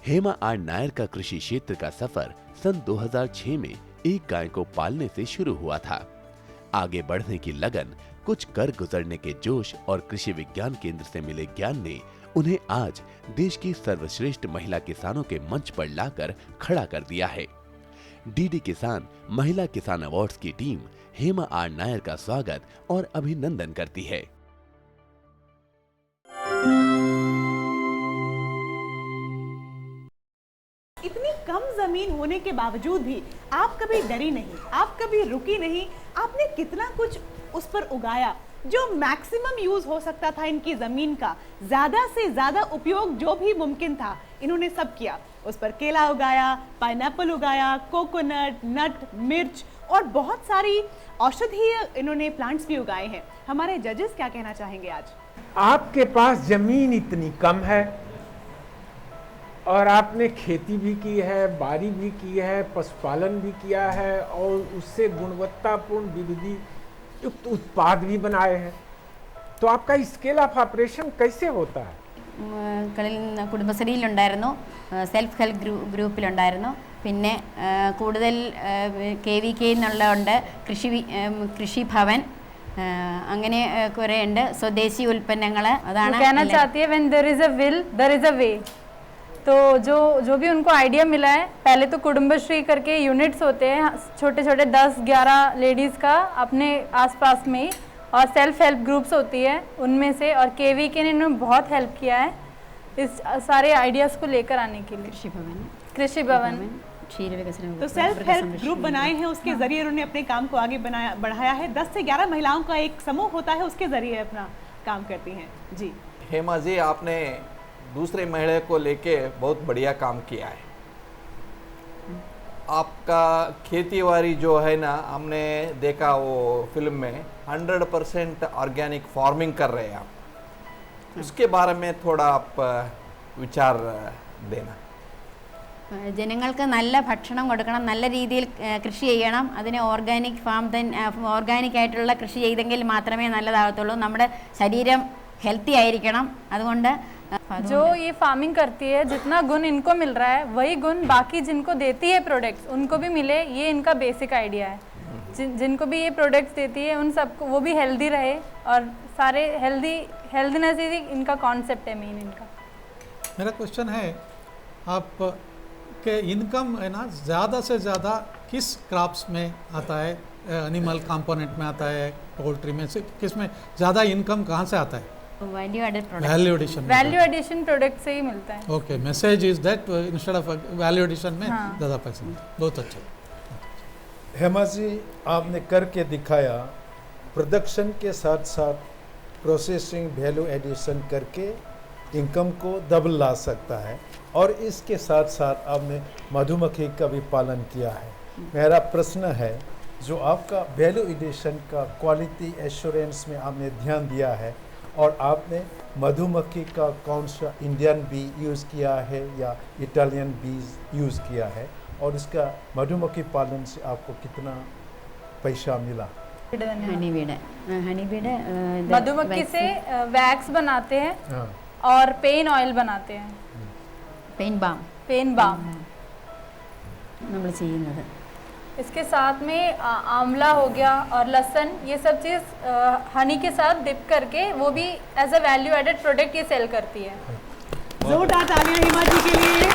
हेमा आर नायर का कृषि क्षेत्र का सफर सन 2006 में एक गाय को पालने से शुरू हुआ था। आगे बढ़ने की लगन, कुछ कर गुजरने के जोश और कृषि विज्ञान केंद्र से मिले ज्ञान ने उन्हें आज देश की सर्वश्रेष्ठ महिला किसानों के मंच पर लाकर खड़ा कर दिया है। डीडी किसान महिला किसान अवार्ड्स की टीम हेमा आर नायर का स्वागत और अभिनंदन करती है। इतनी कम जमीन होने के बावजूद भी आप कभी डरी नहीं, आप कभी रुकी नहीं। आपने कितना कुछ उस पर उगाया जो मैक्सिमम यूज हो सकता था इनकी जमीन का, ज्यादा से ज्यादा उपयोग जो भी मुमकिन था इन्होंने सब किया। उस पर केला उगाया, पाइनएप्पल उगाया, कोकोनट, नट, मिर्च और बहुत सारी औषधीय इन्होंने प्लांट्स भी उगाए हैं। हमारे जजेस क्या कहना चाहेंगे आज? आपके पास जमीन इतनी कम है और आपने खेती भी की है, बारी भी की है, पशुपालन भी किया है और उससे गुणवत्तापूर्ण विविधि युक्त उत्पाद भी बनाए हैं, तो आपका स्केल ऑफ ऑपरेशन कैसे होता है? കുടുംബശ്രീയിലുണ്ടായിരുന്നു, സെൽഫ് ഹെൽപ്പ് ഗ്രൂപ്പിലുണ്ടായിരുന്നു, പിന്നെ കൂടുതൽ KVK എന്നുള്ളതുണ്ട്, കൃഷിഭവൻ, അങ്ങനെ കുറേ ഉണ്ട്, സ്വദേശി ഉൽപ്പന്നങ്ങൾ. അതാണ് कहना चाहती है when there is a will there is a way। तो जो भी उनको आइडिया मिला है, पहले तो कुटुंबश्री करके यूनिट्स होते हैं छोटे छोटे 10-11 लेडीज़ का अपने आसपास में ही, और सेल्फ हेल्प ग्रुप्स होती है उनमें से, और KVK ने इन्होंने बहुत हेल्प किया है इस सारे आइडियाज़ को लेकर आने के लिए। कृषि भवन तो सेल्फ हेल्प ग्रुप बनाए हैं, उसके जरिए उन्होंने अपने काम को आगे बढ़ाया है। 10 से 11 महिलाओं का एक समूह होता है, उसके जरिए अपना काम करती हैं। जी हेमा जी, आपने दूसरे महिला को लेके बहुत बढ़िया काम किया है। आपका खेतीबाड़ी जो है ना, हमने देखा वो फिल्म में 100% ऑर्गेनिक फार्मिंग कर रहे हैं आप, उसके बारे में थोड़ा आप विचार देना। ജനങ്ങൾക്ക് നല്ല ഭക്ഷണം കൊടുക്കണം, നല്ല രീതിയിൽ കൃഷി ചെയ്യണം, അതിനെ ഓർഗാനിക് ആയിട്ടുള്ള കൃഷി ചെയ്തെങ്കിൽ മാത്രമേ നല്ലതാകത്തുള്ളൂ। നമ്മുടെ ശരീരം ഹെൽത്തി ആയിരിക്കണം, അതുകൊണ്ട് जो ये फार्मिंग करती है, जितना गुण इनको मिल रहा है वही गुण बाकी जिनको देती है प्रोडक्ट्स उनको भी मिले, ये इनका बेसिक आइडिया है। जिनको भी ये प्रोडक्ट्स देती है उन सबको वो भी हेल्दी रहे, और सारे हेल्दीनेस ही इनका कॉन्सेप्ट है मेन इनका। मेरा क्वेश्चन है, आप के इनकम है ना ज़्यादा से ज़्यादा किस क्रॉप्स में आता है? एनिमल कंपोनेंट में आता है, पोल्ट्री में से किस में ज़्यादा इनकम कहाँ से आता है? वैल्यू एडिशन प्रोडक्ट से ही मिलता है। Okay, message is that instead of value addition में ज़्यादा पैसा मिलता है। बहुत अच्छा। हेमा जी, आपने करके दिखाया, प्रोडक्शन के साथ साथ प्रोसेसिंग, वैल्यू एडिशन करके इनकम को डबल ला सकता है, और इसके साथ साथ आपने मधुमक्खी का भी पालन किया है। मेरा प्रश्न है, जो आपका वैल्यू एडिशन का क्वालिटी एश्योरेंस में आपने ध्यान दिया है, और आपने मधुमक्खी का कौन सा इंडियन बी यूज़ किया है या इटालियन बीज यूज़ किया है, और इसका मधुमक्खी पालन से आपको कितना पैसा मिला? हनीबीड मधुमक्खी से वैक्स बनाते हैं और पेन ऑयल बनाते हैं, पेन बाम നമ്മൾ ചെയ്യുന്നത്। इसके साथ में आंवला हो गया और लहसुन, ये सब चीज़ हनी के साथ डिप करके वो भी as a value added product ये सेल करती है। जोरदार तालियां हिमा जी के लिए।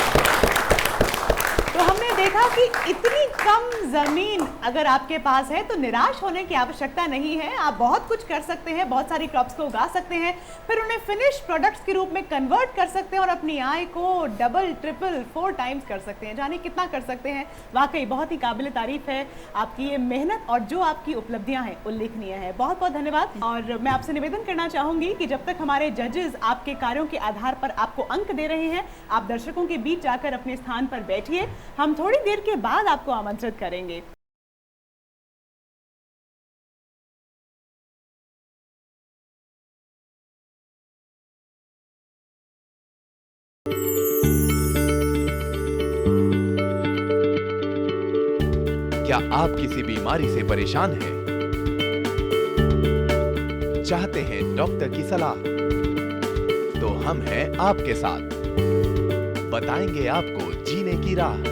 तो हमने देखा कि इतनी कम जमीन अगर आपके पास है तो निराश होने की आवश्यकता नहीं है। आप बहुत कुछ कर सकते हैं, बहुत सारी क्रॉप्स को उगा सकते हैं, फिर उन्हें फिनिश प्रोडक्ट्स के रूप में कन्वर्ट कर सकते हैं और अपनी आय को डबल, ट्रिपल, 4 टाइम्स कर सकते हैं। जाने कितना कर सकते हैं। वाकई बहुत ही काबिल तारीफ है आपकी ये मेहनत और जो आपकी उपलब्धियां हैं उल्लेखनीय है। बहुत बहुत धन्यवाद। और मैं आपसे निवेदन करना चाहूंगी कि जब तक हमारे जजेस आपके कार्यों के आधार पर आपको अंक दे रहे हैं, आप दर्शकों के बीच जाकर अपने स्थान पर बैठिए। हम थोड़ी देर के बाद आपको आमंत्रित करेंगे। क्या आप किसी बीमारी से परेशान हैं? चाहते हैं डॉक्टर की सलाह? तो हम हैं आपके साथ, बताएंगे आपको जीने की राह।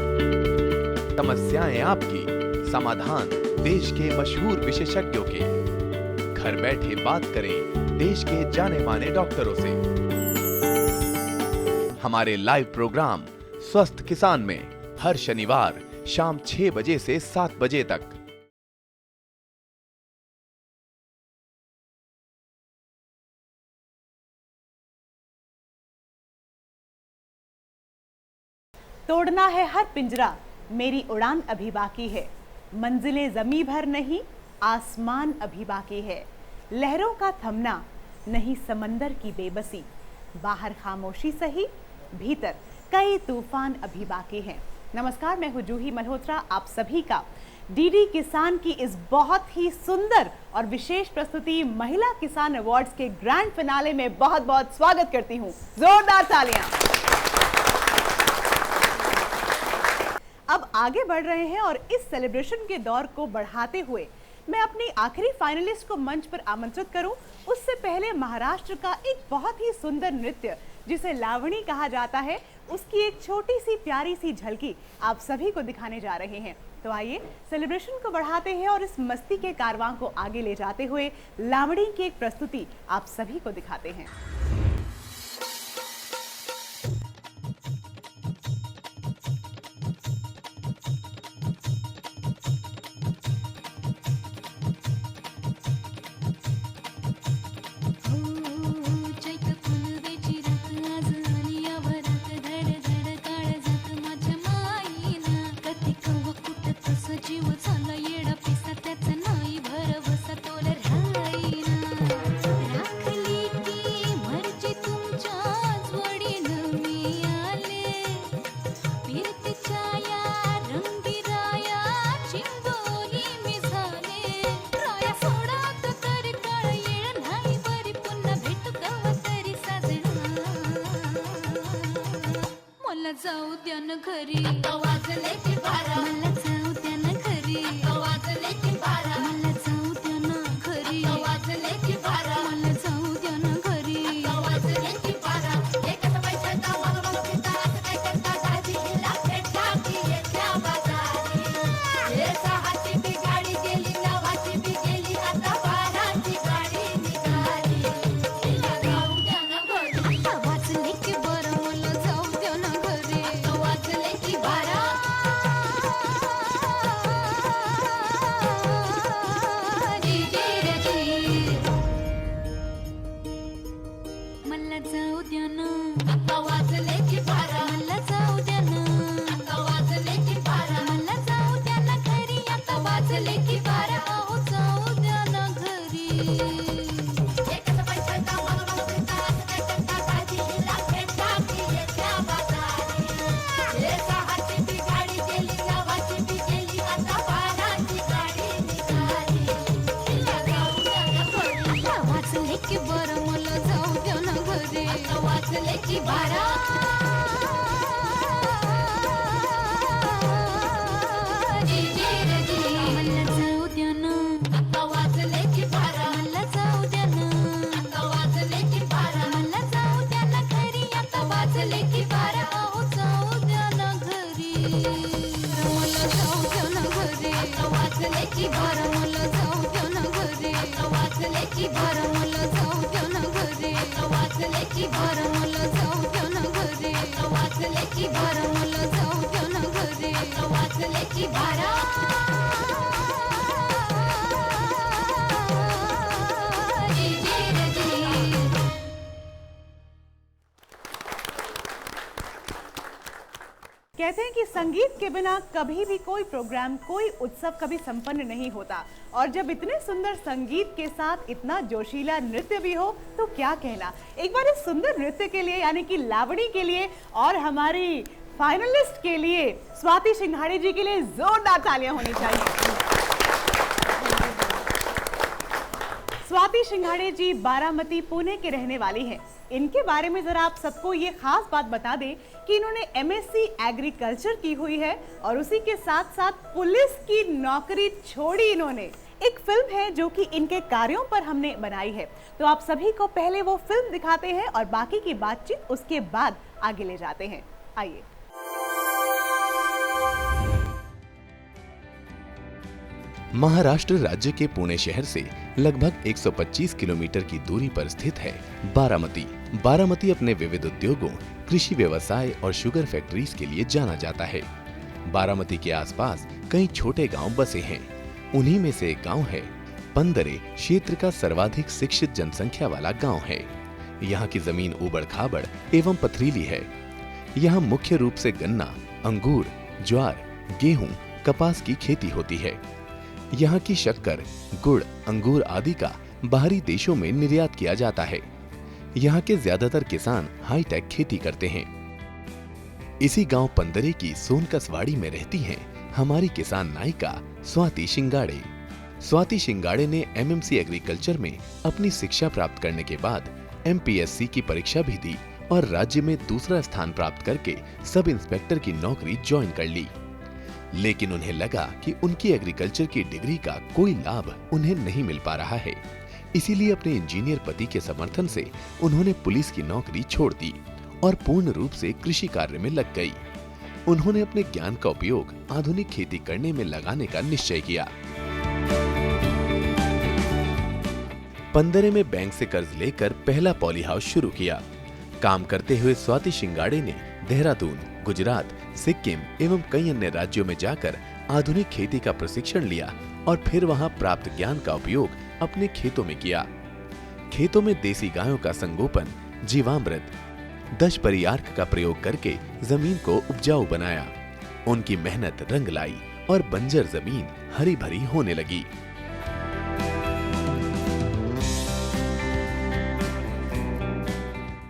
समस्याएं आपकी, समाधान देश के मशहूर विशेषज्ञों के। घर बैठे बात करें देश के जाने माने डॉक्टरों से। हमारे लाइव प्रोग्राम स्वस्थ किसान में हर शनिवार शाम 6 बजे से 7 बजे तक। तोड़ना है हर पिंजरा, मेरी उड़ान अभी बाकी है। मंजिलें ज़मीं भर नहीं, आसमान अभी बाकी है। लहरों का थमना नहीं, समंदर की बेबसी। बाहर खामोशी सही, भीतर कई तूफान अभी बाकी हैं। नमस्कार, मैं हूं जूही मल्होत्रा। आप सभी का डीडी किसान की इस बहुत ही सुंदर और विशेष प्रस्तुति महिला किसान अवार्ड्स के ग्रैंड फिनाले में बहुत बहुत स्वागत करती हूं। जोरदार तालियां। अब आगे बढ़ रहे हैं और इस सेलिब्रेशन के दौर को बढ़ाते हुए मैं अपनी आखिरी फाइनलिस्ट को मंच पर आमंत्रित करूं। उससे पहले महाराष्ट्र का एक बहुत ही सुंदर नृत्य जिसे लावणी कहा जाता है, उसकी एक छोटी सी प्यारी सी झलकी आप सभी को दिखाने जा रहे हैं। तो आइए सेलिब्रेशन को बढ़ाते हैं और इस मस्ती के कारवां को आगे ले जाते हुए लावणी की एक प्रस्तुति आप सभी को दिखाते हैं। जाऊ द्या न घरी, वाजले की बारा, मला जाऊ द्या न घरी, वाजले की बारा, मला जाऊ द्या न घरी, वाजले की बारा, मला जाऊ द्या न घरी, वाजले की बारा. एकच पैशाचा मग पिता काय करता दाजी हिला भेटा की येत्या बाजारी. हे सहाची बी गाडी गेली, नवाची बी गेली, आता बाराची गाडी निघाली. हिला जाऊ द्या न घरी, वाजले की बारा, मला जाऊ द्या न घरी, वाजले की बारा. मला जाऊ द्या ना, आता वाजले की बारा, मला जाऊ द्या ना, आता वाजले की बारा, मला जाऊ द्या ना घरी, आता वाजले की बारा, अहो जाऊ द्या ना घरी. एकच पैशाचा मग पिता काय करता दाजी हिला भेटा की येत्या बाजारी. हे सहाची बी गाडी गेली, नवाची बी गेली, आता बाराची गाडी निघाली. हिला जाऊ द्या ना घरी, वाजले की बारा, मला जाऊ द्या ना घरी, आता वाजले की बारा. मला जाऊ द्या ना, आता वाजले की बारा, मला जाऊ द्या ना, आता वाजले की बारा, मला जाऊ द्या ना घरी, आता वाजले की बारा, अहो जाऊ द्या ना घरी, मला जाऊ द्या ना घरी, आता वाजले की बारा, मला जाऊ द्या ना घरी, आता वाजले की बारा, मला जाऊ द्या ना घरी, आता वाजले की बारा, मला जाऊ द्या ना घरी, आता वाजले की बारा, मला जाऊ द्या ना घरी. कहते हैं कि संगीत के बिना कभी भी कोई प्रोग्राम, कोई उत्सव कभी संपन्न नहीं होता, और जब इतने सुंदर संगीत के साथ इतना जोशीला नृत्य भी हो तो क्या कहना। एक बार इस सुंदर नृत्य के लिए यानी कि लावणी के लिए और हमारी फाइनलिस्ट के लिए स्वाति सिंघाड़े जी के लिए जोरदार तालियां होनी चाहिए। स्वाति सिंघाड़े जी बारामती, पुणे के रहने वाली हैं। इनके बारे में जरा आप सबको ये खास बात बता दें कि इन्होंने MSc एग्रीकल्चर की हुई है और उसी के साथ साथ पुलिस की नौकरी छोड़ी इन्होंने। एक फिल्म है जो कि इनके कार्यों पर हमने बनाई है, तो आप सभी को पहले वो फिल्म दिखाते हैं और बाकी की बातचीत उसके बाद आगे ले जाते हैं। आइए। महाराष्ट्र राज्य के पुणे शहर से लगभग 125 किलोमीटर की दूरी पर स्थित है बारामती। बारामती अपने विविध उद्योगों, कृषि व्यवसाय और शुगर फैक्ट्रीज के लिए जाना जाता है। बारामती के आसपास कई छोटे गांव बसे हैं। उन्हीं में से एक गांव है पंदरे। क्षेत्र का सर्वाधिक शिक्षित जनसंख्या वाला गांव है। यहाँ की जमीन उबड़-खाबड़ एवं पथरीली है। यहाँ मुख्य रूप से गन्ना, अंगूर, ज्वार, गेहूं, कपास की खेती होती है। यहाँ की शक्कर, गुड़, अंगूर आदि का बाहरी देशों में निर्यात किया जाता है। यहाँ के ज्यादातर किसान हाईटेक खेती करते हैं। इसी गांव पंदरे की सोनकसवाड़ी में रहती हैं हमारी किसान नायिका स्वाति सिंघाड़े। स्वाति सिंघाड़े ने MMC एग्रीकल्चर में अपनी शिक्षा प्राप्त करने के बाद MPSC की परीक्षा भी दी और राज्य में दूसरा स्थान प्राप्त करके सब इंस्पेक्टर की नौकरी ज्वाइन कर ली। लेकिन उन्हें लगा कि उनकी एग्रीकल्चर की डिग्री का कोई लाभ उन्हें नहीं मिल पा रहा है। इसीलिए अपने इंजीनियर पति के समर्थन से उन्होंने पुलिस की नौकरी छोड़ दी और पूर्ण रूप से कृषि कार्य में लग गई। उन्होंने अपने ज्ञान का उपयोग आधुनिक खेती करने में लगाने का निश्चय किया। पंदरे में बैंक से कर्ज लेकर पहला पॉली हाउस शुरू किया। काम करते हुए स्वाति सिंघाड़े ने देहरादून, गुजरात, सिक्किम एवं कई अन्य राज्यों में जाकर आधुनिक खेती का प्रशिक्षण लिया और फिर वहां प्राप्त ज्ञान का उपयोग अपने खेतों में किया। खेतों में देसी गायों का संगोपन, जीवामृत, दशपरी अर्क का प्रयोग करके जमीन को उपजाऊ बनाया। उनकी मेहनत रंग लाई और बंजर जमीन हरी भरी होने लगी।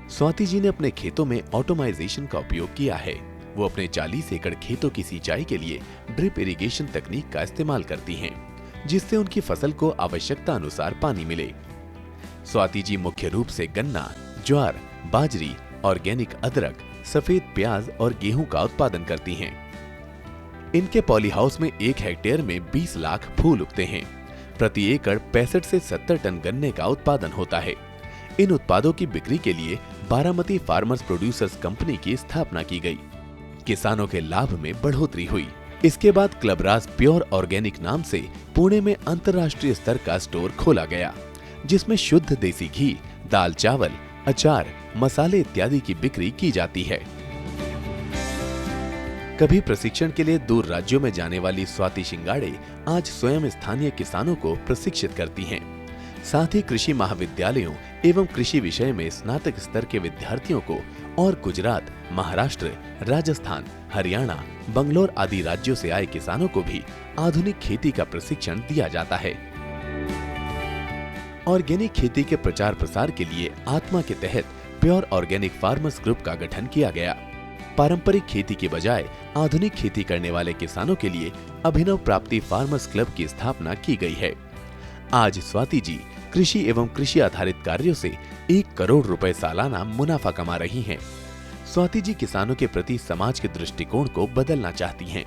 स्वाति जी ने अपने खेतों में ऑटोमाइजेशन का उपयोग किया है। वो अपने 40 एकड़ खेतों की सिंचाई के लिए ड्रिप इरिगेशन तकनीक का इस्तेमाल करती हैं, जिससे उनकी फसल को आवश्यकता अनुसार पानी मिले। स्वाति जी मुख्य रूप से गन्ना, ज्वार, बाजरी, ऑर्गेनिक अदरक, सफेद प्याज और गेहूं का उत्पादन करती हैं। इनके पॉली हाउस में 1 हेक्टेयर में 20 लाख फूल उगते हैं। प्रति एकड़ 65 से 70 टन गन्ने का उत्पादन होता है। इन उत्पादों की बिक्री के लिए बारामती फार्मर्स प्रोड्यूसर्स कंपनी की स्थापना की गई। किसानों के लाभ में बढ़ोतरी हुई। इसके बाद क्लबराज प्योर ऑर्गेनिक नाम से पुणे में अंतर्राष्ट्रीय स्तर का स्टोर खोला गया, जिसमें शुद्ध देसी घी, दाल चावल, अचार, मसाले इत्यादि की बिक्री की जाती है। कभी प्रशिक्षण के लिए दूर राज्यों में जाने वाली स्वाति सिंघाड़े आज स्वयं स्थानीय किसानों को प्रशिक्षित करती हैं। साथ ही कृषि महाविद्यालयों एवं कृषि विषय में स्नातक स्तर के विद्यार्थियों को और गुजरात, महाराष्ट्र, राजस्थान, हरियाणा, बंगलोर आदि राज्यों से आए किसानों को भी आधुनिक खेती का प्रशिक्षण दिया जाता है। ऑर्गेनिक खेती के प्रचार प्रसार के लिए आत्मा के तहत प्योर ऑर्गेनिक फार्मर्स ग्रुप का गठन किया गया। पारंपरिक खेती के बजाय आधुनिक खेती करने वाले किसानों के लिए अभिनव प्राप्ति फार्मर्स क्लब की स्थापना की गई है। आज स्वाति जी कृषि एवं कृषि आधारित कार्यों से 1 करोड़ रुपए सालाना मुनाफा कमा रही हैं। स्वाति जी किसानों के प्रति समाज के दृष्टिकोण को बदलना चाहती हैं।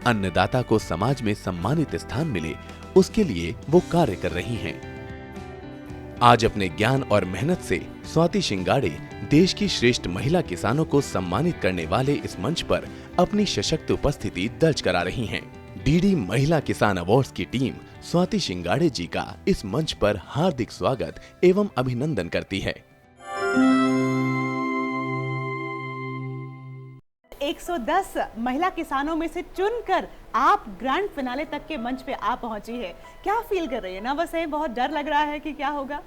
अन्नदाता को समाज में सम्मानित स्थान मिले, उसके लिए वो कार्य कर रही हैं। आज अपने ज्ञान और मेहनत से स्वाति सिंघाड़े देश की श्रेष्ठ महिला किसानों को सम्मानित करने वाले इस मंच पर अपनी सशक्त उपस्थिति दर्ज करा रही हैं। डीडी महिला किसान अवार्ड्स की टीम स्वाति सिंघाड़े जी का इस मंच पर हार्दिक स्वागत एवं अभिनंदन करती है। 110 महिला किसानों में से चुनकर आप ग्रैंड फिनाले तक के मंच पे आ पहुंची है। क्या फील कर रही है? ना बस बहुत डर लग रहा है कि क्या होगा?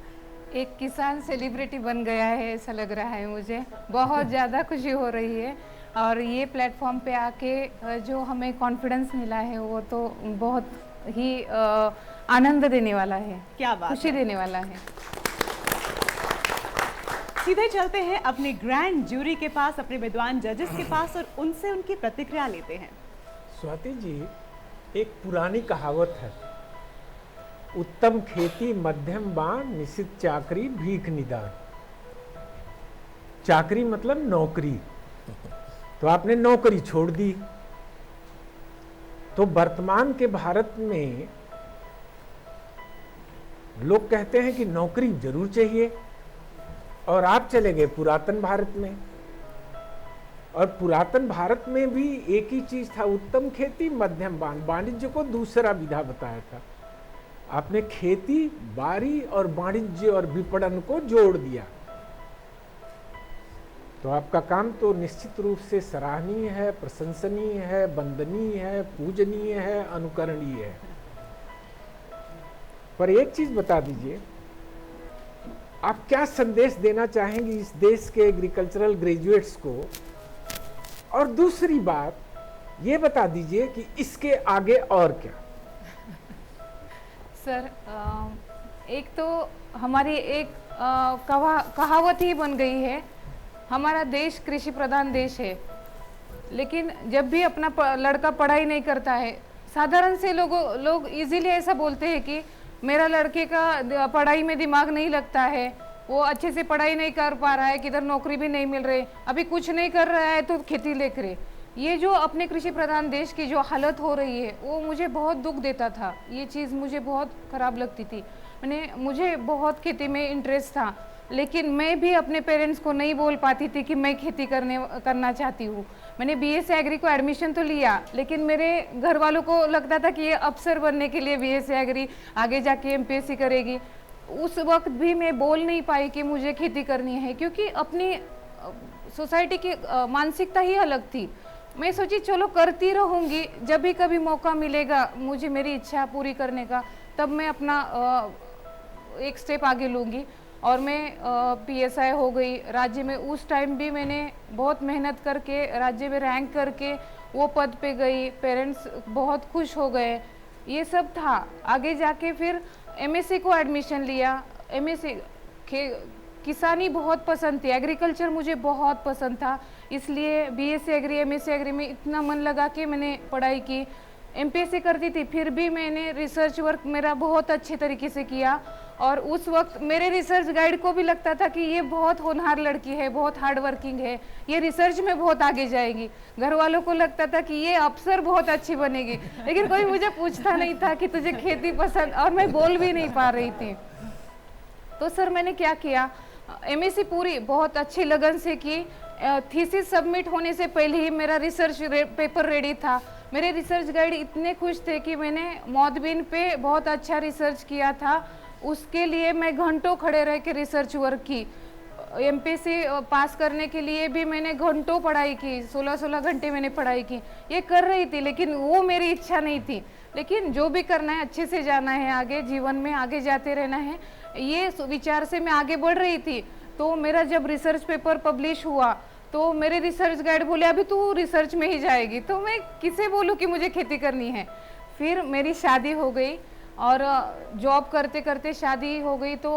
एक किसान सेलिब्रिटी बन गया है ऐसा लग रहा है मुझे। बहुत ज़्यादा खुशी हो रही है और ये प्लेटफॉर्म पे आके जो हमें कॉन्फिडेंस मिला है वो तो बहुत ही आनंद देने वाला है, क्या बात खुशी देने वाला है। सीधे चलते हैं अपने ग्रैंड जूरी के पास, अपने विद्वान जजेस के पास, और उनसे उनकी प्रतिक्रिया लेते हैं। स्वाति जी, एक पुरानी कहावत है, उत्तम खेती मध्यम बाण, निशित चाकरी भीख निदान। चाकरी मतलब नौकरी, तो आपने नौकरी छोड़ दी। तो वर्तमान के भारत में लोग कहते हैं कि नौकरी जरूर चाहिए, और आप चले गए पुरातन भारत में, और पुरातन भारत में भी एक ही चीज था, उत्तम खेती मध्यम बाण। वाणिज्य को दूसरा विधा बताया था, आपने खेती, बारी और वाणिज्य और विपणन को जोड़ दिया। तो आपका काम तो निश्चित रूप से सराहनीय है, प्रशंसनीय है, वंदनीय है, पूजनीय है, अनुकरणीय है। पर एक चीज बता दीजिए, आप क्या संदेश देना चाहेंगे इस देश के एग्रीकल्चरल ग्रेजुएट्स को? और दूसरी बात ये बता दीजिए कि इसके आगे और क्या? सर, एक तो हमारी एक कहावत ही बन गई है, हमारा देश कृषि प्रधान देश है, लेकिन जब भी अपना लड़का पढ़ाई नहीं करता है, साधारण से लोग इजीली ऐसा बोलते हैं कि मेरा लड़के का पढ़ाई में दिमाग नहीं लगता है, वो अच्छे से पढ़ाई नहीं कर पा रहा है, किधर नौकरी भी नहीं मिल रही, अभी कुछ नहीं कर रहा है तो खेती लेकर रहे। ये जो अपने कृषि प्रधान देश की जो हालत हो रही है वो मुझे बहुत दुख देता था, ये चीज़ मुझे बहुत ख़राब लगती थी। मुझे बहुत खेती में इंटरेस्ट था, लेकिन मैं भी अपने पेरेंट्स को नहीं बोल पाती थी कि मैं खेती करना चाहती हूँ। मैंने बीएससी एग्री को एडमिशन तो लिया, लेकिन मेरे घर वालों को लगता था कि ये अफसर बनने के लिए बीएससी एग्री, आगे जाके एमपीएससी करेगी। उस वक्त भी मैं बोल नहीं पाई कि मुझे खेती करनी है, क्योंकि अपनी सोसाइटी की मानसिकता ही अलग थी। मैं सोची चलो करती रहूँगी, जब भी कभी मौका मिलेगा मुझे मेरी इच्छा पूरी करने का, तब मैं अपना एक स्टेप आगे लूँगी। और मैं पीएसआई हो गई राज्य में। उस टाइम भी मैंने बहुत मेहनत करके राज्य में रैंक करके वो पद पे गई, पेरेंट्स बहुत खुश हो गए, ये सब था। आगे जाके फिर एमएससी को एडमिशन लिया। एमएससी किसानी बहुत पसंद थी, एग्रीकल्चर मुझे बहुत पसंद था, इसलिए बीएससी एग्री एमएससी एग्री में इतना मन लगा के मैंने पढ़ाई की। एमपीएससी करती थी, फिर भी मैंने रिसर्च वर्क मेरा बहुत अच्छे तरीके से किया। और उस वक्त मेरे रिसर्च गाइड को भी लगता था कि ये बहुत होनहार लड़की है, बहुत हार्ड वर्किंग है, ये रिसर्च में बहुत आगे जाएगी। घर वालों को लगता था कि ये अफसर बहुत अच्छी बनेगी, लेकिन कोई मुझे पूछता नहीं था कि तुझे खेती पसंद, और मैं बोल भी नहीं पा रही थी। तो सर मैंने क्या किया, एमएससी पूरी बहुत अच्छी लगन से की। थीसिस सबमिट होने से पहले ही मेरा रिसर्च पेपर रेडी था। मेरे रिसर्च गाइड इतने खुश थे कि मैंने मौदबिन पे बहुत अच्छा रिसर्च किया था। उसके लिए मैं घंटों खड़े रह के रिसर्च वर्क की। एमपीएससी पास करने के लिए भी मैंने घंटों पढ़ाई की, 16-16 घंटे मैंने पढ़ाई की। ये कर रही थी, लेकिन वो मेरी इच्छा नहीं थी। लेकिन जो भी करना है, अच्छे से जाना है, आगे जीवन में आगे जाते रहना है, ये विचार से मैं आगे बढ़ रही थी। तो मेरा जब रिसर्च पेपर पब्लिश हुआ तो मेरे रिसर्च गाइड बोले अभी तू रिसर्च में ही जाएगी, तो मैं किसे बोलूँ कि मुझे खेती करनी है। फिर मेरी शादी हो गई और जॉब करते करते शादी हो गई। तो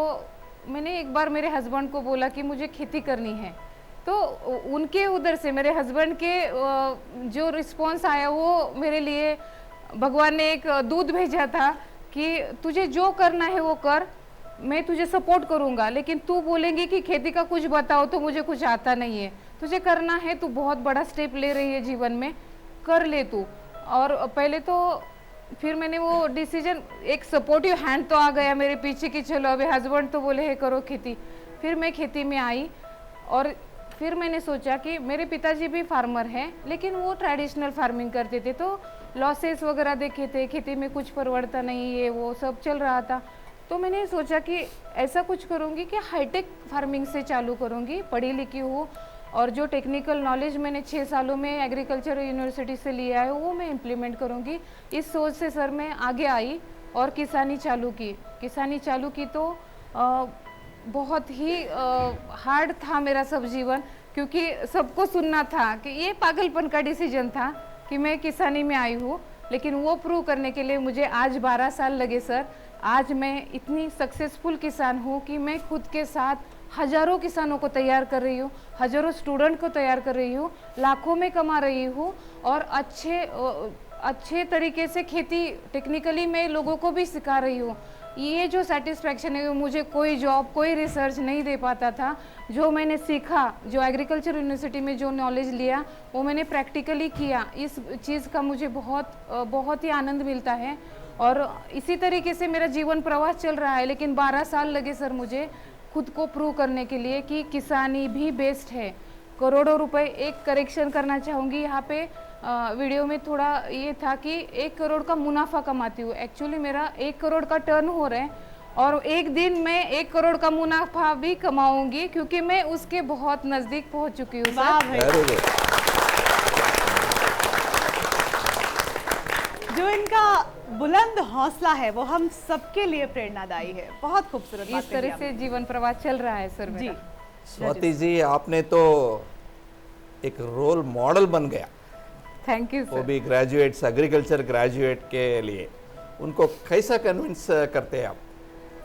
मैंने एक बार मेरे हस्बैंड को बोला कि मुझे खेती करनी है। तो उनके उधर से मेरे हस्बैंड के जो रिस्पॉन्स आया वो मेरे लिए भगवान ने एक दूध भेजा था कि तुझे जो करना है वो कर, मैं तुझे सपोर्ट करूंगा, लेकिन तू बोलेंगी कि खेती का कुछ बताओ तो मुझे कुछ आता नहीं है। तुझे करना है, तू बहुत बड़ा स्टेप ले रही है जीवन में, कर ले तू। और पहले तो फिर मैंने वो डिसीजन, एक सपोर्टिव हैंड तो आ गया मेरे पीछे कि चलो अभी हस्बैंड तो बोले है करो खेती। फिर मैं खेती में आई और फिर मैंने सोचा कि मेरे पिताजी भी फार्मर हैं, लेकिन वो ट्रेडिशनल फार्मिंग करते थे, तो लॉसेस वगैरह देखे थे, खेती में कुछ परवड़ता नहीं है, वो सब चल रहा था। तो मैंने सोचा कि ऐसा कुछ करूँगी कि हाईटेक फार्मिंग से चालू करूँगी, पढ़ी लिखी हूँ, और जो टेक्निकल नॉलेज मैंने 6 सालों में एग्रीकल्चर यूनिवर्सिटी से लिया है वो मैं इम्प्लीमेंट करूँगी। इस सोच से सर मैं आगे आई और किसानी चालू की। तो बहुत ही हार्ड था मेरा सब जीवन, क्योंकि सबको सुनना था कि ये पागलपन का डिसीजन था कि मैं किसानी में आई हूँ, लेकिन वो प्रूव करने के लिए मुझे आज 12 साल लगे सर। आज मैं इतनी सक्सेसफुल किसान हूँ कि मैं खुद के साथ हज़ारों किसानों को तैयार कर रही हूँ, हज़ारों स्टूडेंट को तैयार कर रही हूँ, लाखों में कमा रही हूँ और अच्छे तरीके से खेती टेक्निकली मैं लोगों को भी सिखा रही हूँ। ये जो सेटिस्फैक्शन है, मुझे कोई जॉब, कोई रिसर्च नहीं दे पाता था। जो मैंने सीखा, जो एग्रीकल्चर यूनिवर्सिटी में जो नॉलेज लिया, वो मैंने प्रैक्टिकली किया। इस चीज़ का मुझे बहुत ही आनंद मिलता है और इसी तरीके से मेरा जीवन प्रवास चल रहा है। लेकिन 12 साल लगे सर मुझे खुद को प्रूव करने के लिए कि किसानी भी बेस्ट है। करोड़ों रुपए, एक करेक्शन करना चाहूँगी यहाँ पे, वीडियो में थोड़ा ये था कि 1 करोड़ का मुनाफा कमाती हूँ। एक्चुअली मेरा 1 करोड़ का टर्न हो रहा है और एक दिन मैं 1 करोड़ का मुनाफा भी कमाऊंगी, क्योंकि मैं उसके बहुत नज़दीक पहुँच चुकी हूँ सर। जो इनका बुलंद हौसला है वो हम सबके लिए प्रेरणादायी है। बहुत खूबसूरत इस तरह से जीवन प्रवास चल रहा है सर मेरा। स्वाति जी, आपने तो एक रोल मॉडल बन गया। थैंक यू वो सर। भी ग्रेजुएट्स, एग्रीकल्चर ग्रेजुएट के लिए उनको कैसा कन्विंस करते हैं आप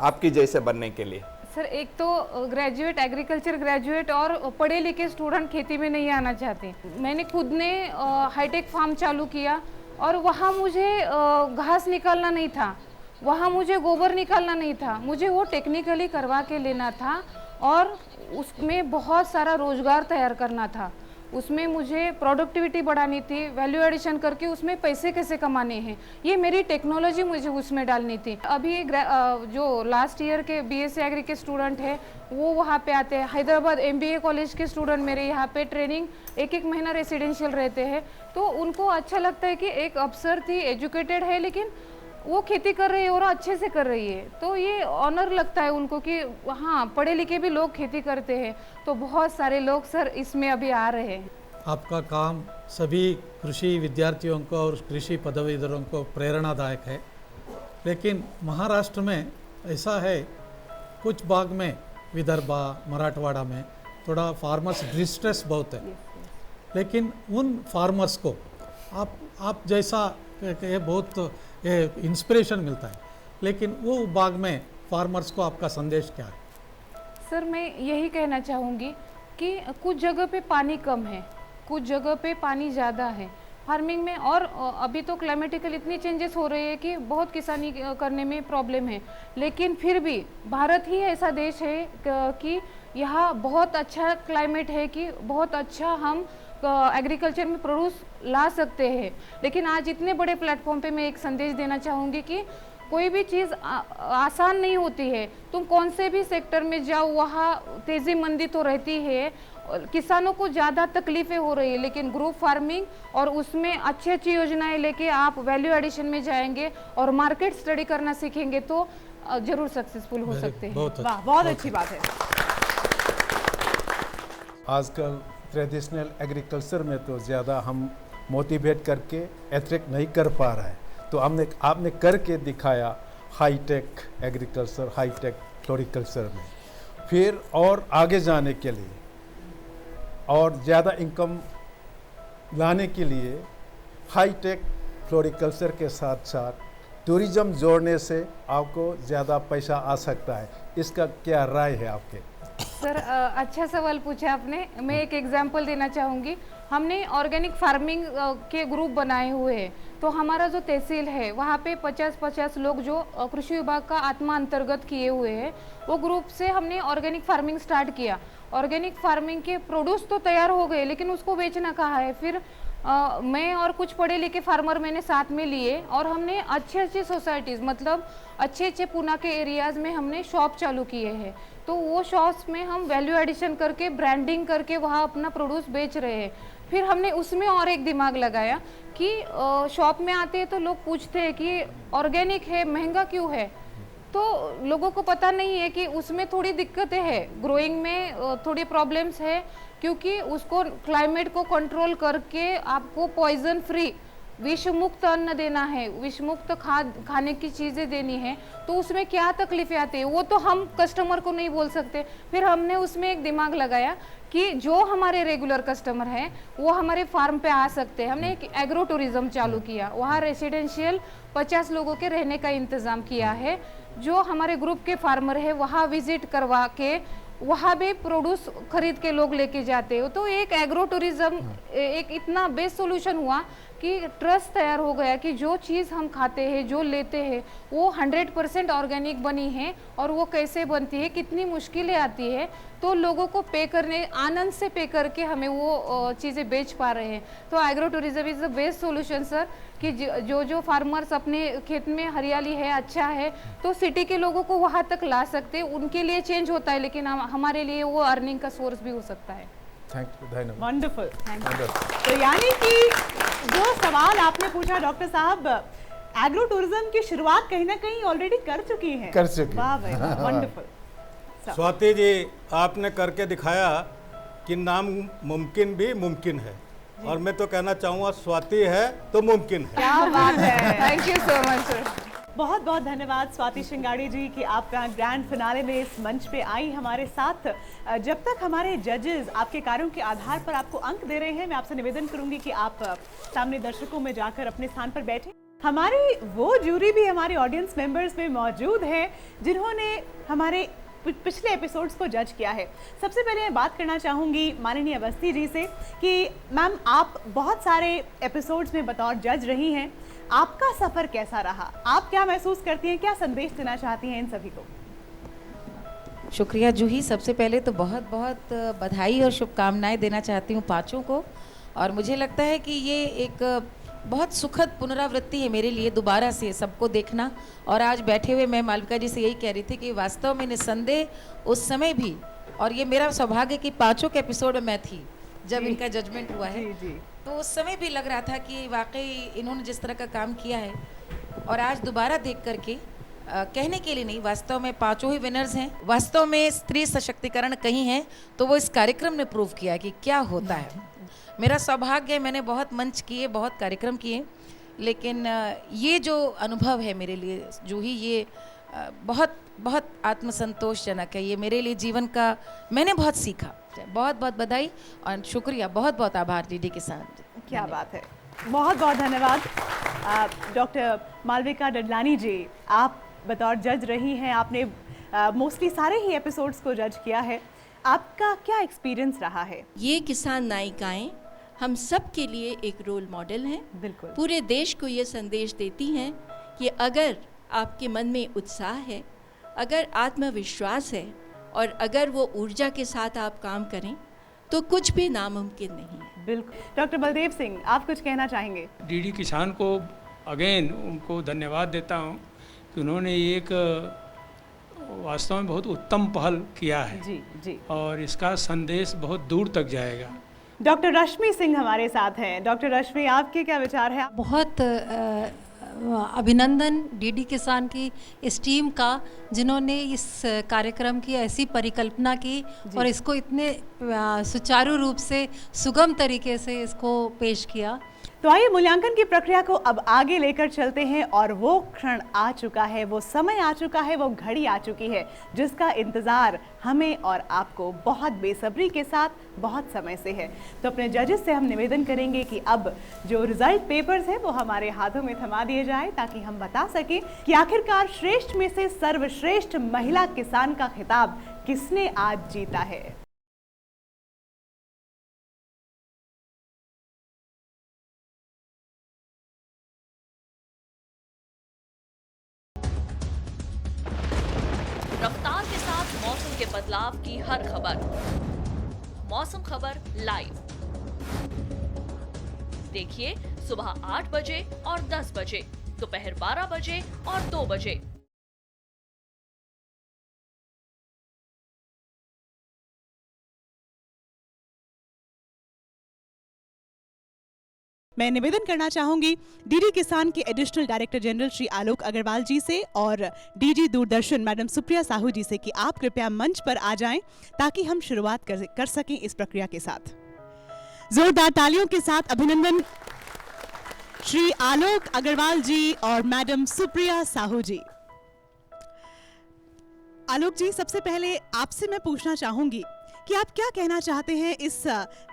आपकी जैसे बनने के लिए? सर एक तो ग्रेजुएट, एग्रीकल्चर ग्रेजुएट और पढ़े लिखे स्टूडेंट खेती में नहीं आना चाहते। मैंने खुद ने हाईटेक फार्म चालू किया और वहाँ मुझे घास निकालना नहीं था, वहाँ मुझे गोबर निकालना नहीं था, मुझे वो टेक्निकली करवा के लेना था और उसमें बहुत सारा रोजगार तैयार करना था। उसमें मुझे प्रोडक्टिविटी बढ़ानी थी, वैल्यू एडिशन करके उसमें पैसे कैसे कमाने हैं, ये मेरी टेक्नोलॉजी मुझे उसमें डालनी थी। अभी जो लास्ट ईयर के बीएससी एग्री के स्टूडेंट हैं वो वहाँ पे आते हैं। हैदराबाद एमबीए कॉलेज के स्टूडेंट मेरे यहाँ पे ट्रेनिंग 1-1 महीना रेसिडेंशियल रहते हैं, तो उनको अच्छा लगता है कि एक अफसर थी, एजुकेटेड है, लेकिन वो खेती कर रही है और अच्छे से कर रही है, तो ये ऑनर लगता है उनको कि हाँ पढ़े लिखे भी लोग खेती करते हैं। तो बहुत सारे लोग सर इसमें अभी आ रहे हैं। आपका काम सभी कृषि विद्यार्थियों को और कृषि पदवीधरों को प्रेरणादायक है, लेकिन महाराष्ट्र में ऐसा है, कुछ भाग में विदर्भा, मराठवाड़ा में थोड़ा फार्मर्स डिस्ट्रेस बहुत है, लेकिन उन फार्मर्स को आप जैसा ये बहुत इंस्पिरेशन मिलता है, लेकिन वो भाग में फार्मर्स को आपका संदेश क्या है? सर मैं यही कहना चाहूँगी कि कुछ जगह पे पानी कम है, कुछ जगह पे पानी ज़्यादा है फार्मिंग में, और अभी तो क्लाइमेटिकल इतनी चेंजेस हो रही है कि बहुत किसानी करने में प्रॉब्लम है। लेकिन फिर भी भारत ही ऐसा देश है कि यहाँ बहुत अच्छा क्लाइमेट है कि बहुत अच्छा हम एग्रीकल्चर में प्रोड्यूस ला सकते हैं। लेकिन आज इतने बड़े प्लेटफॉर्म पे मैं एक संदेश देना चाहूँगी कि कोई भी चीज़ आसान नहीं होती है। तुम कौन से भी सेक्टर में जाओ, वहाँ तेज़ी मंदी तो रहती है, किसानों को ज़्यादा तकलीफ़ें हो रही है, लेकिन ग्रुप फार्मिंग और उसमें अच्छी अच्छी योजनाएं लेके आप वैल्यू एडिशन में जाएंगे और मार्केट स्टडी करना सीखेंगे तो जरूर सक्सेसफुल हो सकते हैं। वाह, बहुत अच्छी बात है। आजकल ट्रेडिशनल एग्रीकल्चर में तो ज़्यादा हम मोटिवेट करके अट्रैक्ट नहीं कर पा रहा है, तो आपने करके दिखाया हाईटेक एग्रीकल्चर, हाईटेक फ्लोरिकल्चर में। फिर और आगे जाने के लिए और ज़्यादा इनकम लाने के लिए हाईटेक फ्लोरिकल्चर के साथ साथ टूरिज्म जोड़ने से आपको ज़्यादा पैसा आ सकता है। इसका क्या राय है आपके? सर अच्छा सवाल पूछा आपने। मैं एक एग्जांपल देना चाहूँगी। हमने ऑर्गेनिक फार्मिंग के ग्रुप बनाए हुए हैं, तो हमारा जो तहसील है वहाँ पे 50-50 लोग जो कृषि विभाग का आत्मा अंतर्गत किए हुए हैं, वो ग्रुप से हमने ऑर्गेनिक फार्मिंग स्टार्ट किया। ऑर्गेनिक फार्मिंग के प्रोड्यूस तो तैयार हो गए, लेकिन उसको बेचना कहाँ है। फिर मैं और कुछ पढ़े लिखे फार्मर मैंने साथ में लिए और हमने अच्छे सोसाइटीज़, मतलब अच्छे पुणे के एरियाज़ में हमने शॉप चालू किए हैं। तो वो शॉप्स में हम वैल्यू एडिशन करके, ब्रांडिंग करके वहाँ अपना प्रोड्यूस बेच रहे हैं। फिर हमने उसमें और एक दिमाग लगाया कि शॉप में आते हैं तो लोग पूछते हैं कि ऑर्गेनिक है, महंगा क्यों है, तो लोगों को पता नहीं है कि उसमें थोड़ी दिक्कतें हैं, ग्रोइंग में थोड़ी प्रॉब्लम्स है, क्योंकि उसको क्लाइमेट को कंट्रोल करके आपको पॉइजन फ्री विष मुक्त अन्न देना है, विष मुक्त खाने की चीज़ें देनी है, तो उसमें क्या तकलीफें आती है वो तो हम कस्टमर को नहीं बोल सकते। फिर हमने उसमें एक दिमाग लगाया कि जो हमारे रेगुलर कस्टमर हैं वो हमारे फार्म पे आ सकते हैं। हमने एक एग्रो टूरिज्म चालू किया, वहाँ रेसिडेंशियल 50 लोगों के रहने का इंतज़ाम किया है। जो हमारे ग्रुप के फार्मर है वहाँ विजिट करवा के वहाँ भी प्रोड्यूस खरीद के लोग लेके जाते हो। तो एक एग्रो टूरिज्म एक इतना बेस्ट सोल्यूशन हुआ कि ट्रस्ट तैयार हो गया कि जो चीज़ हम खाते हैं, जो लेते हैं, वो 100% ऑर्गेनिक बनी है और वो कैसे बनती है, कितनी मुश्किलें आती है, तो लोगों को पे करने, आनंद से पे करके हमें वो चीज़ें बेच पा रहे हैं। तो agro tourism is the best solution sir, कि जो फार्मर्स अपने खेत में हरियाली है, अच्छा है, तो सिटी के लोगों को वहाँ तक ला सकते हैं, उनके लिए चेंज होता है, लेकिन हमारे लिए वो अर्निंग का सोर्स भी हो सकता है। थैंक यू, धन्यवाद। Wonderful, thank you. तो यानी कि जो सवाल आपने पूछा डॉक्टर साहब, एग्रो टूरिज्म की शुरुआत कहीं ना कहीं ऑलरेडी कर चुकी है। वाह भाई, वंडरफुल। स्वाति जी, आपने करके दिखाया कि नामुमकिन भी मुमकिन है, और मैं तो कहना चाहूँगा स्वाति है तो मुमकिन है। क्या बात है, thank you so much sir. बहुत बहुत धन्यवाद स्वाति शिंगाड़ी जी कि आपका ग्रैंड फिनाले में इस मंच पे आई हमारे साथ। जब तक हमारे जजेस आपके कार्यों के आधार पर आपको अंक दे रहे हैं, मैं आपसे निवेदन करूंगी कि आप सामने दर्शकों में जाकर अपने स्थान पर बैठे। हमारी वो जूरी भी हमारे ऑडियंस मेंबर्स में मौजूद है जिन्होंने हमारे पिछले एपिसोड्स को जज किया है। सबसे पहले मैं बात करना चाहूँगी माननीय अवस्थी जी से कि मैम, आप बहुत सारे एपिसोड्स में बतौर जज रही हैं, आपका सफ़र कैसा रहा? आप क्या महसूस करती हैं, क्या संदेश देना चाहती हैं इन सभी को? शुक्रिया जूही, सबसे पहले तो बहुत बहुत बधाई और शुभकामनाएं देना चाहती हूँ पाँचों को। और मुझे लगता है कि ये एक बहुत सुखद पुनरावृत्ति है मेरे लिए दोबारा से सबको देखना। और आज बैठे हुए मैं मालविका जी से यही कह रही थी कि वास्तव में निस्संदेह उस समय भी, और ये मेरा सौभाग्य कि पाँचों के एपिसोड में मैं थी जब इनका जजमेंट हुआ है, तो उस समय भी लग रहा था कि वाकई इन्होंने जिस तरह का काम किया है, और आज दोबारा देख करके कहने के लिए नहीं, वास्तव में पाँचों ही विनर्स हैं। वास्तव में स्त्री सशक्तिकरण कहीं है तो वो इस कार्यक्रम ने प्रूव किया कि क्या होता है। मेरा सौभाग्य है, मैंने बहुत मंच किए, बहुत कार्यक्रम किए, लेकिन ये जो अनुभव है मेरे लिए जूही, ये बहुत बहुत आत्मसंतोषजनक है। ये मेरे लिए जीवन का, मैंने बहुत सीखा। बहुत बहुत बधाई और शुक्रिया, बहुत बहुत आभार डीडी किसान। क्या बात है, बहुत बहुत धन्यवाद। डॉक्टर मालविका डडलानी जी, आप बतौर जज रही हैं, आपने मोस्टली सारे ही एपिसोड्स को जज किया है, आपका क्या एक्सपीरियंस रहा है? ये किसान नायिकाएं हम सब के लिए एक रोल मॉडल हैं। बिल्कुल, पूरे देश को ये संदेश देती हैं कि अगर आपके मन में उत्साह है, अगर आत्मविश्वास है और अगर वो ऊर्जा के साथ आप काम करें तो कुछ भी नामुमकिन नहीं है। बिल्कुल। डॉक्टर बलदेव सिंह, आप कुछ कहना चाहेंगे? डीडी किसान को अगेन उनको धन्यवाद देता हूँ कि उन्होंने एक वास्तव में बहुत उत्तम पहल किया है। जी जी, और इसका संदेश बहुत दूर तक जाएगा। डॉक्टर रश्मि सिंह हमारे साथ हैं। डॉक्टर रश्मि, आपके क्या विचार हैं? बहुत अभिनंदन डीडी किसान की इस टीम का, जिन्होंने इस कार्यक्रम की ऐसी परिकल्पना की और इसको इतने सुचारू रूप से, सुगम तरीके से इसको पेश किया। तो आइए मूल्यांकन की प्रक्रिया को अब आगे लेकर चलते हैं, और वो क्षण आ चुका है, वो समय आ चुका है, वो घड़ी आ चुकी है जिसका इंतज़ार हमें और आपको बहुत बेसब्री के साथ बहुत समय से है। तो अपने जजेस से हम निवेदन करेंगे कि अब जो रिजल्ट पेपर्स हैं वो हमारे हाथों में थमा दिए जाए, ताकि हम बता सकें कि आखिरकार श्रेष्ठ में से सर्वश्रेष्ठ महिला किसान का खिताब किसने आज जीता है। रफ्तार के साथ मौसम के बदलाव की हर खबर, मौसम खबर लाइव देखिए सुबह 8 बजे और 10 बजे, दोपहर 12 बजे और 2 बजे। मैं निवेदन करना चाहूंगी डीडी किसान के additional director general Shri Alok Agarwal जी से और डीजी दूरदर्शन मैडम सुप्रिया साहू जी से कि आप कृपया मंच पर आ जाएं, ताकि हम शुरुआत कर सकें इस प्रक्रिया के साथ। जोरदार तालियों के साथ अभिनंदन श्री आलोक अग्रवाल जी और मैडम सुप्रिया साहू जी। आलोक जी, सबसे पहले आपसे मैं पूछना चाहूंगी कि आप क्या कहना चाहते हैं इस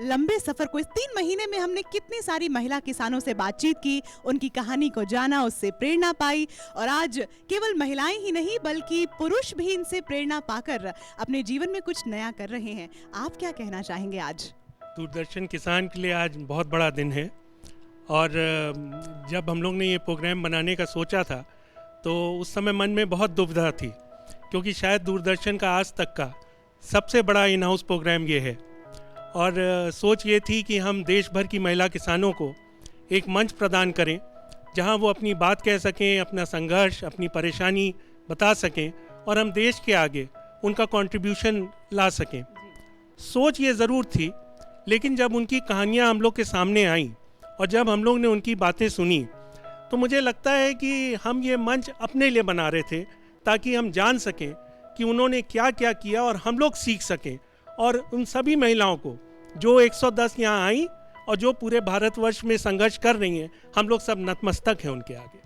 लंबे सफर को। इस 3 महीने में हमने कितनी सारी महिला किसानों से बातचीत की, उनकी कहानी को जाना, उससे प्रेरणा पाई, और आज केवल महिलाएं ही नहीं बल्कि पुरुष भी इनसे प्रेरणा पाकर अपने जीवन में कुछ नया कर रहे हैं। आप क्या कहना चाहेंगे आज? दूरदर्शन किसान के लिए आज बहुत बड़ा दिन है, और जब हम लोग ने ये प्रोग्राम बनाने का सोचा था तो उस समय मन में बहुत दुविधा थी, क्योंकि शायद दूरदर्शन का आज तक का सबसे बड़ा इन हाउस प्रोग्राम ये है। और सोच ये थी कि हम देश भर की महिला किसानों को एक मंच प्रदान करें जहां वो अपनी बात कह सकें, अपना संघर्ष, अपनी परेशानी बता सकें, और हम देश के आगे उनका कंट्रीब्यूशन ला सकें। सोच ये ज़रूर थी, लेकिन जब उनकी कहानियां हम लोग के सामने आईं और जब हम लोग ने उनकी बातें सुनी, तो मुझे लगता है कि हम ये मंच अपने लिए बना रहे थे ताकि हम जान सकें कि उन्होंने क्या क्या किया और हम लोग सीख सकें। और उन सभी महिलाओं को जो 110 यहाँ आई और जो पूरे भारतवर्ष में संघर्ष कर रही हैं, हम लोग सब नतमस्तक हैं उनके आगे।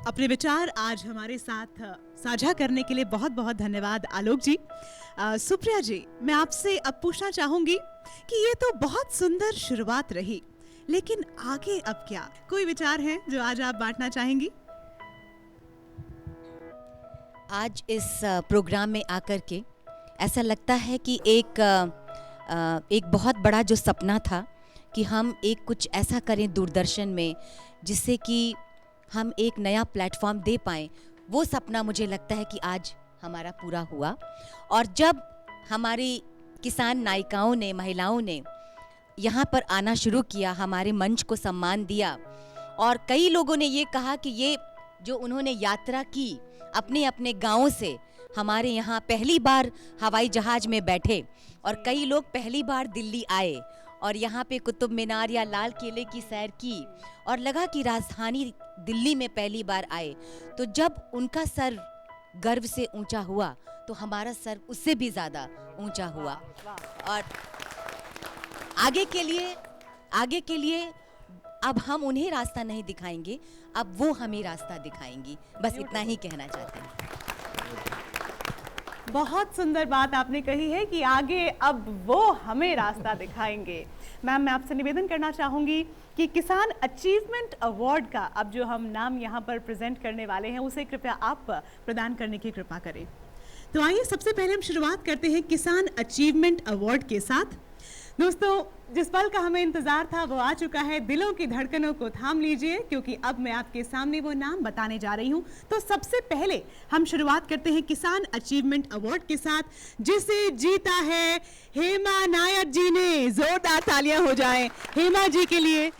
अपने विचार आज हमारे साथ साझा करने के लिए बहुत बहुत धन्यवाद आलोक जी। सुप्रिया जी, मैं आपसे अब पूछना चाहूंगी कि ये तो बहुत सुंदर शुरुआत रही, लेकिन आगे अब क्या? कोई विचार है जो आज आप बांटना चाहेंगी? आज इस प्रोग्राम में आकर के ऐसा लगता है कि एक बहुत बड़ा जो सपना था कि हम एक कुछ ऐसा करें दूरदर्शन में जिससे कि हम एक नया प्लेटफॉर्म दे पाएँ, वो सपना मुझे लगता है कि आज हमारा पूरा हुआ। और जब हमारी किसान नायिकाओं ने, महिलाओं ने यहाँ पर आना शुरू किया, हमारे मंच को सम्मान दिया, और कई लोगों ने ये कहा कि ये जो उन्होंने यात्रा की अपने अपने गाँव से, हमारे यहाँ पहली बार हवाई जहाज़ में बैठे, और कई लोग पहली बार दिल्ली आए और यहाँ पे कुतुब मीनार या लाल किले की सैर की, और लगा कि राजधानी दिल्ली में पहली बार आए। तो जब उनका सर गर्व से ऊंचा हुआ तो हमारा सर उससे भी ज़्यादा ऊंचा हुआ। और आगे के लिए अब हम उन्हें रास्ता नहीं दिखाएंगे, अब वो हमें रास्ता दिखाएंगी। बस इतना ही कहना चाहते हैं। बहुत सुंदर बात आपने कही है कि आगे अब वो हमें रास्ता दिखाएंगे। मैम, मैं आपसे निवेदन करना चाहूँगी कि किसान अचीवमेंट अवार्ड का अब जो हम नाम यहाँ पर प्रेजेंट करने वाले हैं, उसे कृपया आप प्रदान करने की कृपा करें। तो आइए सबसे पहले हम शुरुआत करते हैं किसान अचीवमेंट अवार्ड के साथ। दोस्तों, जिस पल का हमें इंतजार था वो आ चुका है। दिलों की धड़कनों को थाम लीजिए, क्योंकि अब मैं आपके सामने वो नाम बताने जा रही हूँ। तो सबसे पहले हम शुरुआत करते हैं किसान अचीवमेंट अवार्ड के साथ, जिसे जीता है हेमा नायर जी ने। जोरदार तालियां हो जाएं हेमा जी के लिए।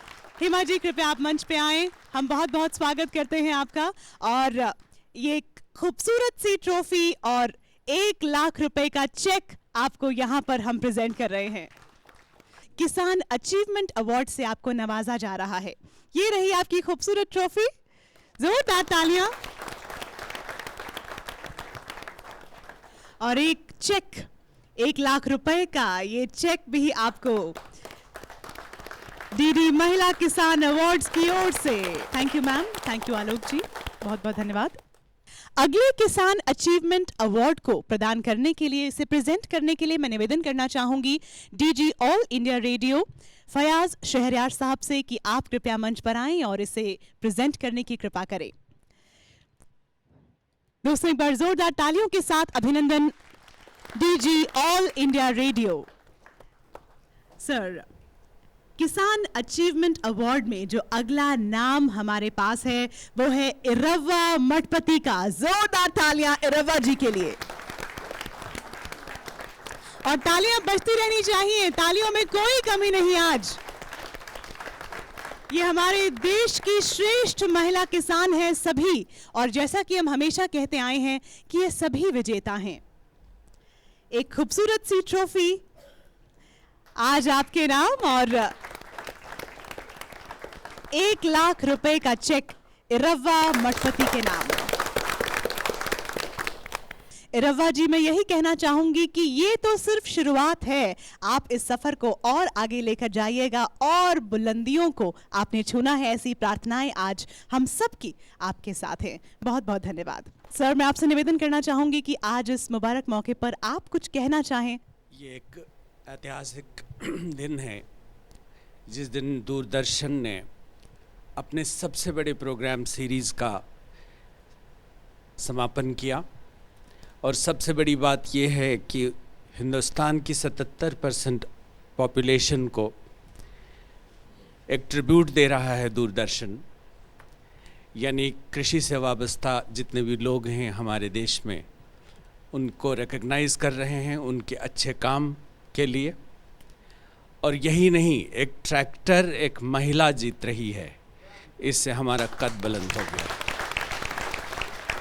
हेमा जी, कृपया आप मंच पे आएं। हम बहुत बहुत स्वागत करते हैं आपका। और ये खूबसूरत सी ट्रॉफी और 1 लाख रुपए का चेक आपको यहाँ पर हम प्रेजेंट कर रहे हैं। किसान अचीवमेंट अवार्ड से आपको नवाजा जा रहा है। ये रही आपकी खूबसूरत ट्रॉफी। जोरदार तालियां। और एक चेक 1 लाख रुपए का, ये चेक भी आपको डीडी महिला किसान अवार्ड्स की ओर से। Thank you ma'am, thank you Alok ji, बहुत बहुत धन्यवाद। अगले किसान अचीवमेंट अवार्ड को प्रदान करने के लिए, इसे प्रेजेंट करने के लिए मैं निवेदन करना चाहूंगी DG All India Radio Fayaz Shahryar साहब से कि आप कृपया मंच पर आएं और इसे प्रेजेंट करने की कृपा करें। दोस्तों, एक बार जोरदार तालियों के साथ अभिनंदन DG All India radio. Sir, किसान अचीवमेंट अवार्ड में जो अगला नाम हमारे पास है वो है इरव्वा मठपति का। जोरदार तालियां इरव्वा जी के लिए। और तालियां बजती रहनी चाहिए, तालियों में कोई कमी नहीं। आज ये हमारे देश की श्रेष्ठ महिला किसान हैं सभी, और जैसा कि हम हमेशा कहते आए हैं कि ये सभी विजेता हैं। एक खूबसूरत सी ट्रॉफी आज आपके नाम और 1 लाख रुपए का चेक इरव्वा मठपति के नाम। रवा जी, मैं यही कहना चाहूंगी कि ये तो सिर्फ शुरुआत है। आप इस सफर को और आगे लेकर जाइएगा और बुलंदियों को आपने छूना है, ऐसी प्रार्थनाएं आज हम सब की आपके साथ हैं। बहुत बहुत धन्यवाद। सर, मैं आपसे निवेदन करना चाहूंगी कि आज इस मुबारक मौके पर आप कुछ कहना चाहें। ये एक ऐतिहासिक दिन है जिस दिन दूरदर्शन ने अपने सबसे बड़े प्रोग्राम सीरीज़ का समापन किया। और सबसे बड़ी बात यह है कि हिंदुस्तान की 77% पॉपुलेशन को एक ट्रिब्यूट दे रहा है दूरदर्शन, यानी कृषि से वाबस्ता जितने भी लोग हैं हमारे देश में, उनको रिकग्नाइज़ कर रहे हैं उनके अच्छे काम के लिए। और यही नहीं, एक ट्रैक्टर एक महिला जीत रही है, इससे हमारा कद बुलंद हो गया।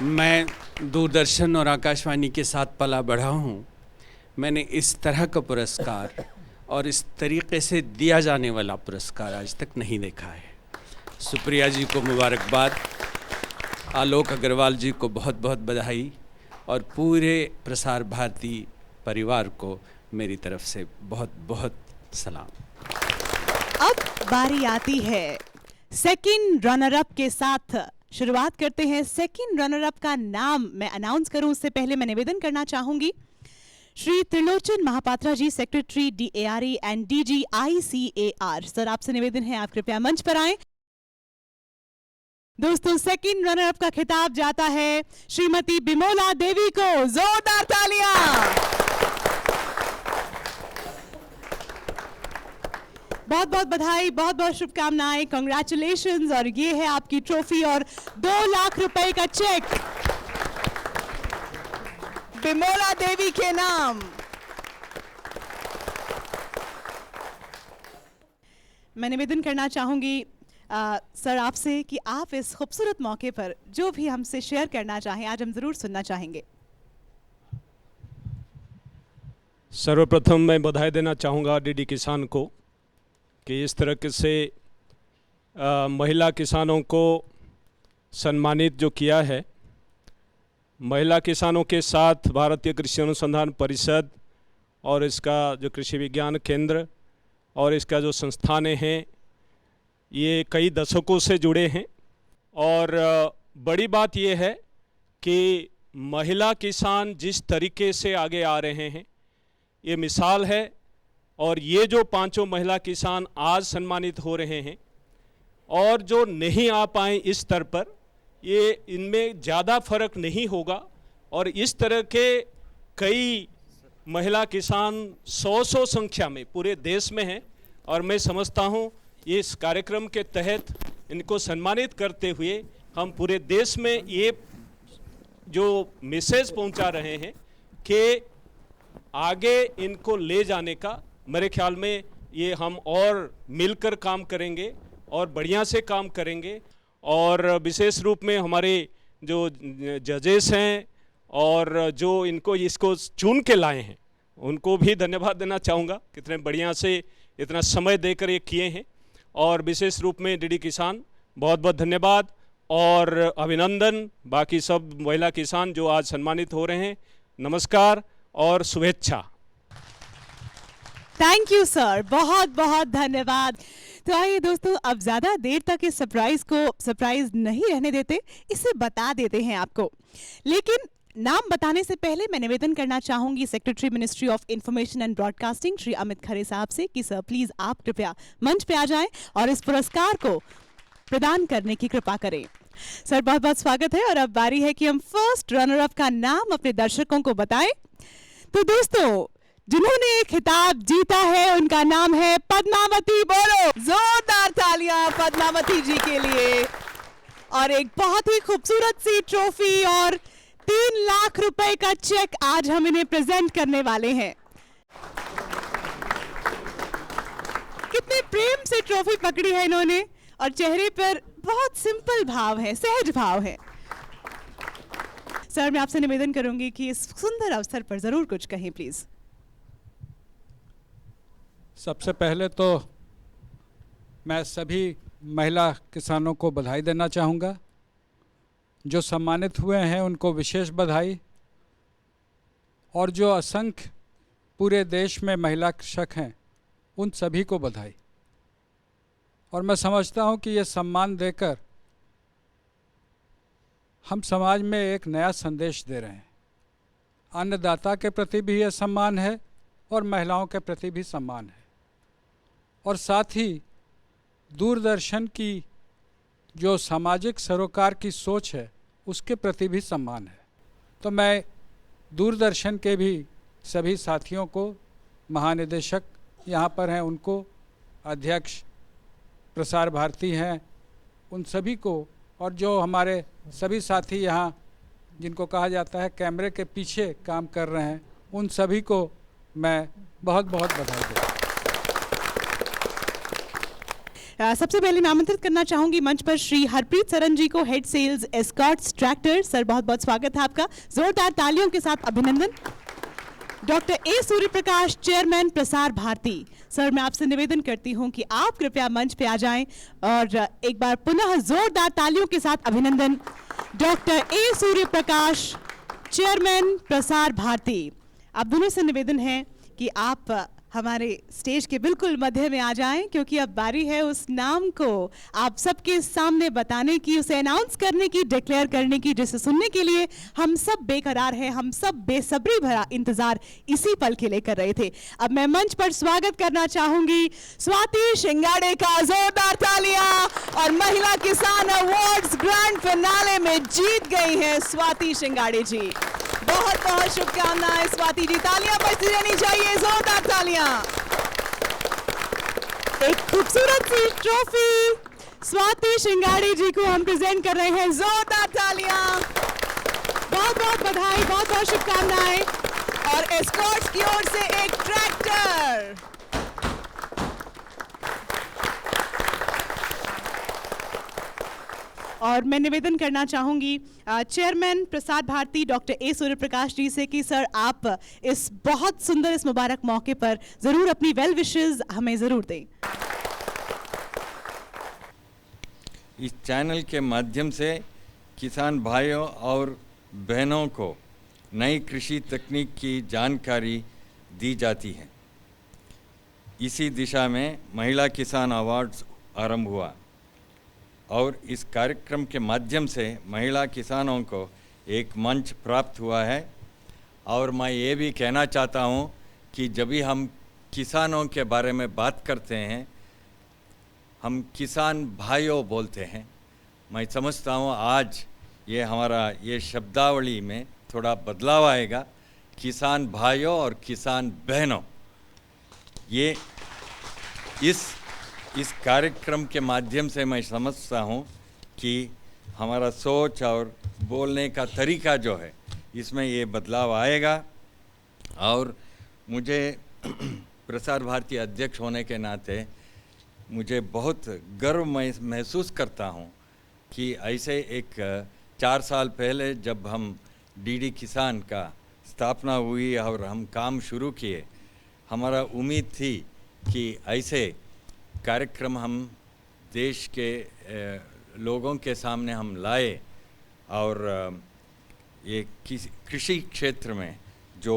मैं दूरदर्शन और आकाशवाणी के साथ पला बढ़ा हूँ। मैंने इस तरह का पुरस्कार और इस तरीके से दिया जाने वाला पुरस्कार आज तक नहीं देखा है। सुप्रिया जी को मुबारकबाद, आलोक अग्रवाल जी को बहुत बहुत बधाई और पूरे प्रसार भारती परिवार को मेरी तरफ से बहुत बहुत सलाम। अब बारी आती है सेकंड रनर अप के साथ। शुरुआत करते हैं। सेकंड रनर अप का नाम मैं अनाउंस करूं उससे पहले मैं निवेदन करना चाहूंगी, Shri Trilochan Mohapatra ji, secretary DARE and DG ICAR। Sir, आपसे निवेदन है, आप कृपया मंच पर आएं। दोस्तों, सेकंड रनर अप का खिताब जाता है श्रीमती बिमोला देवी को। जोरदार तालियां। बहुत बहुत बधाई, बहुत बहुत शुभकामनाएं, कांग्रेचुलेशंस। और ये है आपकी ट्रॉफी और 2 लाख रुपए का चेक बिमोला देवी के नाम। मैं निवेदन करना चाहूंगी सर आपसे कि आप इस खूबसूरत मौके पर जो भी हमसे शेयर करना चाहें, आज हम जरूर सुनना चाहेंगे। सर्वप्रथम मैं बधाई देना चाहूँगा DD किसान को कि इस तरह से महिला किसानों को सम्मानित जो किया है। महिला किसानों के साथ भारतीय कृषि अनुसंधान परिषद और इसका जो कृषि विज्ञान केंद्र और इसका जो संस्थानें हैं, ये कई दशकों से जुड़े हैं। और बड़ी बात ये है कि महिला किसान जिस तरीके से आगे आ रहे हैं, ये मिसाल है। और ये जो 5 महिला किसान आज सम्मानित हो रहे हैं और जो नहीं आ पाए इस स्तर पर, ये इनमें ज़्यादा फर्क नहीं होगा। और इस तरह के कई महिला किसान 100 संख्या में पूरे देश में हैं। और मैं समझता हूँ इस कार्यक्रम के तहत इनको सम्मानित करते हुए हम पूरे देश में ये जो मैसेज पहुँचा रहे हैं कि आगे इनको ले जाने का, मेरे ख्याल में ये हम और मिलकर काम करेंगे और बढ़िया से काम करेंगे। और विशेष रूप में हमारे जो जजेस हैं और जो इनको इसको चुन के लाए हैं, उनको भी धन्यवाद देना चाहूँगा, कितने बढ़िया से इतना समय देकर ये किए हैं। और विशेष रूप में DD किसान बहुत बहुत धन्यवाद और अभिनंदन। बाकी सब महिला किसान जो आज सम्मानित हो रहे हैं, नमस्कार और शुभेच्छा। थैंक यू सर, बहुत बहुत धन्यवाद। तो आइए दोस्तों, अब ज़्यादा देर तक इस सरप्राइज को सरप्राइज नहीं रहने देते, इसे बता देते हैं आपको। लेकिन नाम बताने से पहले मैं निवेदन करना चाहूंगी secretary ministry of information and broadcasting Shri Amit Khare साहब से कि सर प्लीज आप कृपया मंच पे आ जाएं और इस पुरस्कार को प्रदान करने की कृपा करें। सर, बहुत बहुत स्वागत है। और अब बारी है कि हम फर्स्ट रनर अप का नाम अपने दर्शकों को बताएं। तो दोस्तों, जिन्होंने खिताब जीता है उनका नाम है पद्मावती। बोलो जोरदार तालियां पद्मावती जी के लिए। और एक बहुत ही खूबसूरत सी ट्रॉफी और 3 लाख रुपए का चेक आज हम इन्हें प्रेजेंट करने वाले हैं। कितने प्रेम से ट्रॉफी पकड़ी है इन्होंने और चेहरे पर बहुत सिंपल भाव है, सहज भाव है। सर, मैं आपसे निवेदन करूंगी कि इस सुंदर अवसर पर जरूर कुछ कहें प्लीज। सबसे पहले तो मैं सभी महिला किसानों को बधाई देना चाहूँगा। जो सम्मानित हुए हैं उनको विशेष बधाई। और जो असंख्य पूरे देश में महिला कृषक हैं, उन सभी को बधाई। और मैं समझता हूं कि ये सम्मान देकर हम समाज में एक नया संदेश दे रहे हैं। अन्नदाता के प्रति भी ये सम्मान है और महिलाओं के प्रति भी सम्मान है, और साथ ही दूरदर्शन की जो सामाजिक सरोकार की सोच है उसके प्रति भी सम्मान है। तो मैं दूरदर्शन के भी सभी साथियों को, महानिदेशक यहाँ पर हैं उनको, अध्यक्ष प्रसार भारती हैं उन सभी को, और जो हमारे सभी साथी यहाँ जिनको कहा जाता है कैमरे के पीछे काम कर रहे हैं, उन सभी को मैं बहुत बहुत बधाई देता हूँ। सबसे पहले मैं आमंत्रित करना चाहूंगी मंच पर श्री हरप्रीत सरन जी को, head sales Escorts tractor. Sir बहुत बहुत स्वागत है आपका, जोरदार तालियों के साथ अभिनंदन। Doctor A Surya Prakash, chairman Prasar Bharati. Sir मैं आपसे निवेदन करती हूं कि आप कृपया मंच पे आ जाएं और एक बार पुनः जोरदार तालियों के साथ अभिनंदन। Doctor A Surya Prakash, chairman Prasar Bharati. आप दोनों से निवेदन है कि आप हमारे स्टेज के बिल्कुल मध्य में आ जाएं, क्योंकि अब बारी है उस नाम को आप सबके सामने बताने की, उसे अनाउंस करने की, डिक्लेयर करने की, जिसे सुनने के लिए हम सब बेकरार हैं, हम सब बेसब्री भरा इंतजार इसी पल के लिए कर रहे थे। अब मैं मंच पर स्वागत करना चाहूंगी स्वाति शिंगाड़े का, जोरदार तालियां। और महिला किसान अवार्ड्स ग्रैंड फिनाले में जीत गई हैं स्वाति शिंगाड़े जी। बहुत बहुत शुभकामनाएं स्वाति जी, तालियां बजती रहनी चाहिए, जोरदार तालियां। एक खूबसूरत सी ट्रॉफी स्वाति शिंगाड़े जी को हम प्रेजेंट कर रहे हैं, जोरदार तालियां। बहुत बहुत बधाई, बहुत बहुत शुभकामनाएं। और एस्कॉर्ट्स की ओर से एक ट्रैक्टर। और मैं निवेदन करना चाहूंगी chairman Prasar Bharati doctor A Surya Prakash ji से कि सर आप इस बहुत सुंदर, इस मुबारक मौके पर जरूर अपनी वेल विशेस हमें जरूर दें। इस चैनल के माध्यम से किसान भाइयों और बहनों को नई कृषि तकनीक की जानकारी दी जाती है। इसी दिशा में महिला किसान अवार्ड्स आरंभ हुआ और इस कार्यक्रम के माध्यम से महिला किसानों को एक मंच प्राप्त हुआ है। और मैं ये भी कहना चाहता हूँ कि जब भी हम किसानों के बारे में बात करते हैं, हम किसान भाइयों बोलते हैं। मैं समझता हूँ आज ये हमारा ये शब्दावली में थोड़ा बदलाव आएगा, किसान भाइयों और किसान बहनों। ये इस कार्यक्रम के माध्यम से मैं समझता हूँ कि हमारा सोच और बोलने का तरीका जो है इसमें ये बदलाव आएगा। और मुझे प्रसार भारती अध्यक्ष होने के नाते मुझे बहुत गर्व महसूस करता हूँ कि ऐसे एक 4 साल पहले जब हम डीडी किसान का स्थापना हुई और हम काम शुरू किए, हमारा उम्मीद थी कि ऐसे कार्यक्रम हम देश के लोगों के सामने हम लाए और ये कृषि क्षेत्र में जो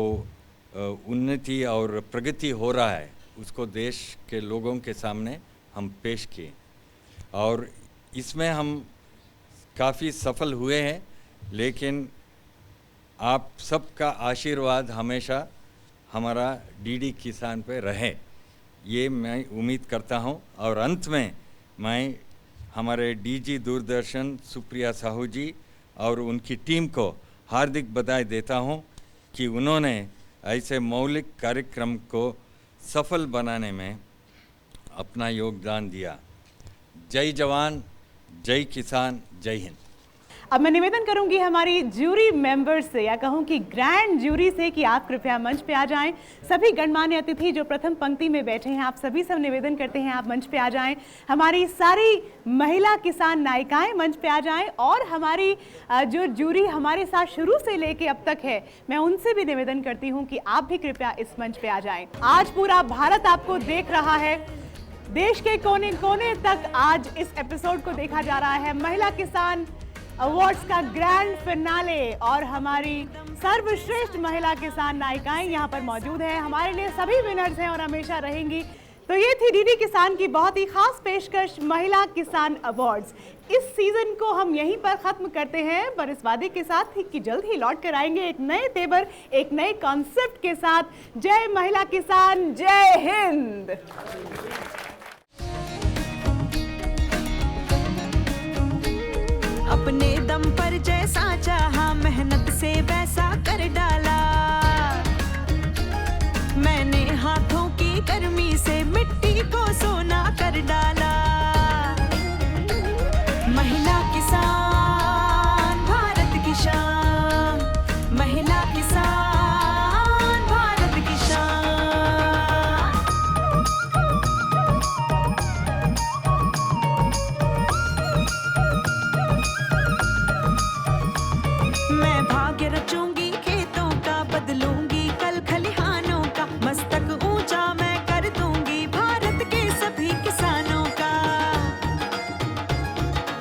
उन्नति और प्रगति हो रहा है उसको देश के लोगों के सामने हम पेश किए और इसमें हम काफ़ी सफल हुए हैं। लेकिन आप सबका आशीर्वाद हमेशा हमारा डीडी किसान पे रहे, ये मैं उम्मीद करता हूं। और अंत में मैं हमारे डीजी दूरदर्शन सुप्रिया साहू जी और उनकी टीम को हार्दिक बधाई देता हूं कि उन्होंने ऐसे मौलिक कार्यक्रम को सफल बनाने में अपना योगदान दिया। जय जवान, जय किसान, जय हिंद। अब मैं निवेदन करूंगी हमारी ज्यूरी मेंबर्स से, या कहूं कि ग्रैंड ज्यूरी से, कि आप कृपया मंच पे आ जाएं। सभी गणमान्य अतिथि जो प्रथम पंक्ति में बैठे हैं, आप सभी सब निवेदन करते हैं आप मंच पे आ जाएं। हमारी सारी महिला किसान नायिकाएं मंच पे आ जाएं और हमारी जो ज्यूरी हमारे साथ शुरू से लेके अब तक है, मैं उनसे भी निवेदन करती हूँ कि आप भी कृपया इस मंच पे आ जाएं। आज पूरा भारत आपको देख रहा है, देश के कोने कोने तक आज इस एपिसोड को देखा जा रहा है। महिला किसान अवार्ड्स का ग्रैंड फिनाले और हमारी सर्वश्रेष्ठ महिला किसान नायिकाएं यहाँ पर मौजूद हैं, हमारे लिए सभी विनर्स हैं और हमेशा रहेंगी। तो ये थी डीडी किसान की बहुत ही खास पेशकश महिला किसान अवार्ड्स। इस सीजन को हम यहीं पर खत्म करते हैं, पर इस वादे के साथ ही कि जल्द ही लौट कर आएंगे एक नए तेवर, एक नए कॉन्सेप्ट के साथ। जय महिला किसान, जय हिंद। अपने दम पर जैसा चाहा मेहनत से वैसा कर डाला, मैंने हाथों की गर्मी से मिट्टी को सोना कर डाला। महिला किसान भारत की शान, महिला किसान भारत की शान। मैं भाग्य रचूंगी खेतों का, बदलूंगी कल खलिहानों का, मस्तक ऊंचा मैं कर दूंगी भारत के सभी किसानों का।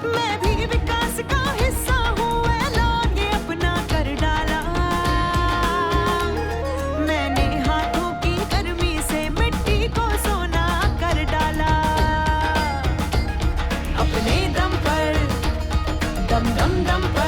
मैं भी विकास का हिस्सा हूँ, ऐलान ये अपना कर डाला। मैंने हाथों की गर्मी से मिट्टी को सोना कर डाला। अपने दम पर, दम दम दम पर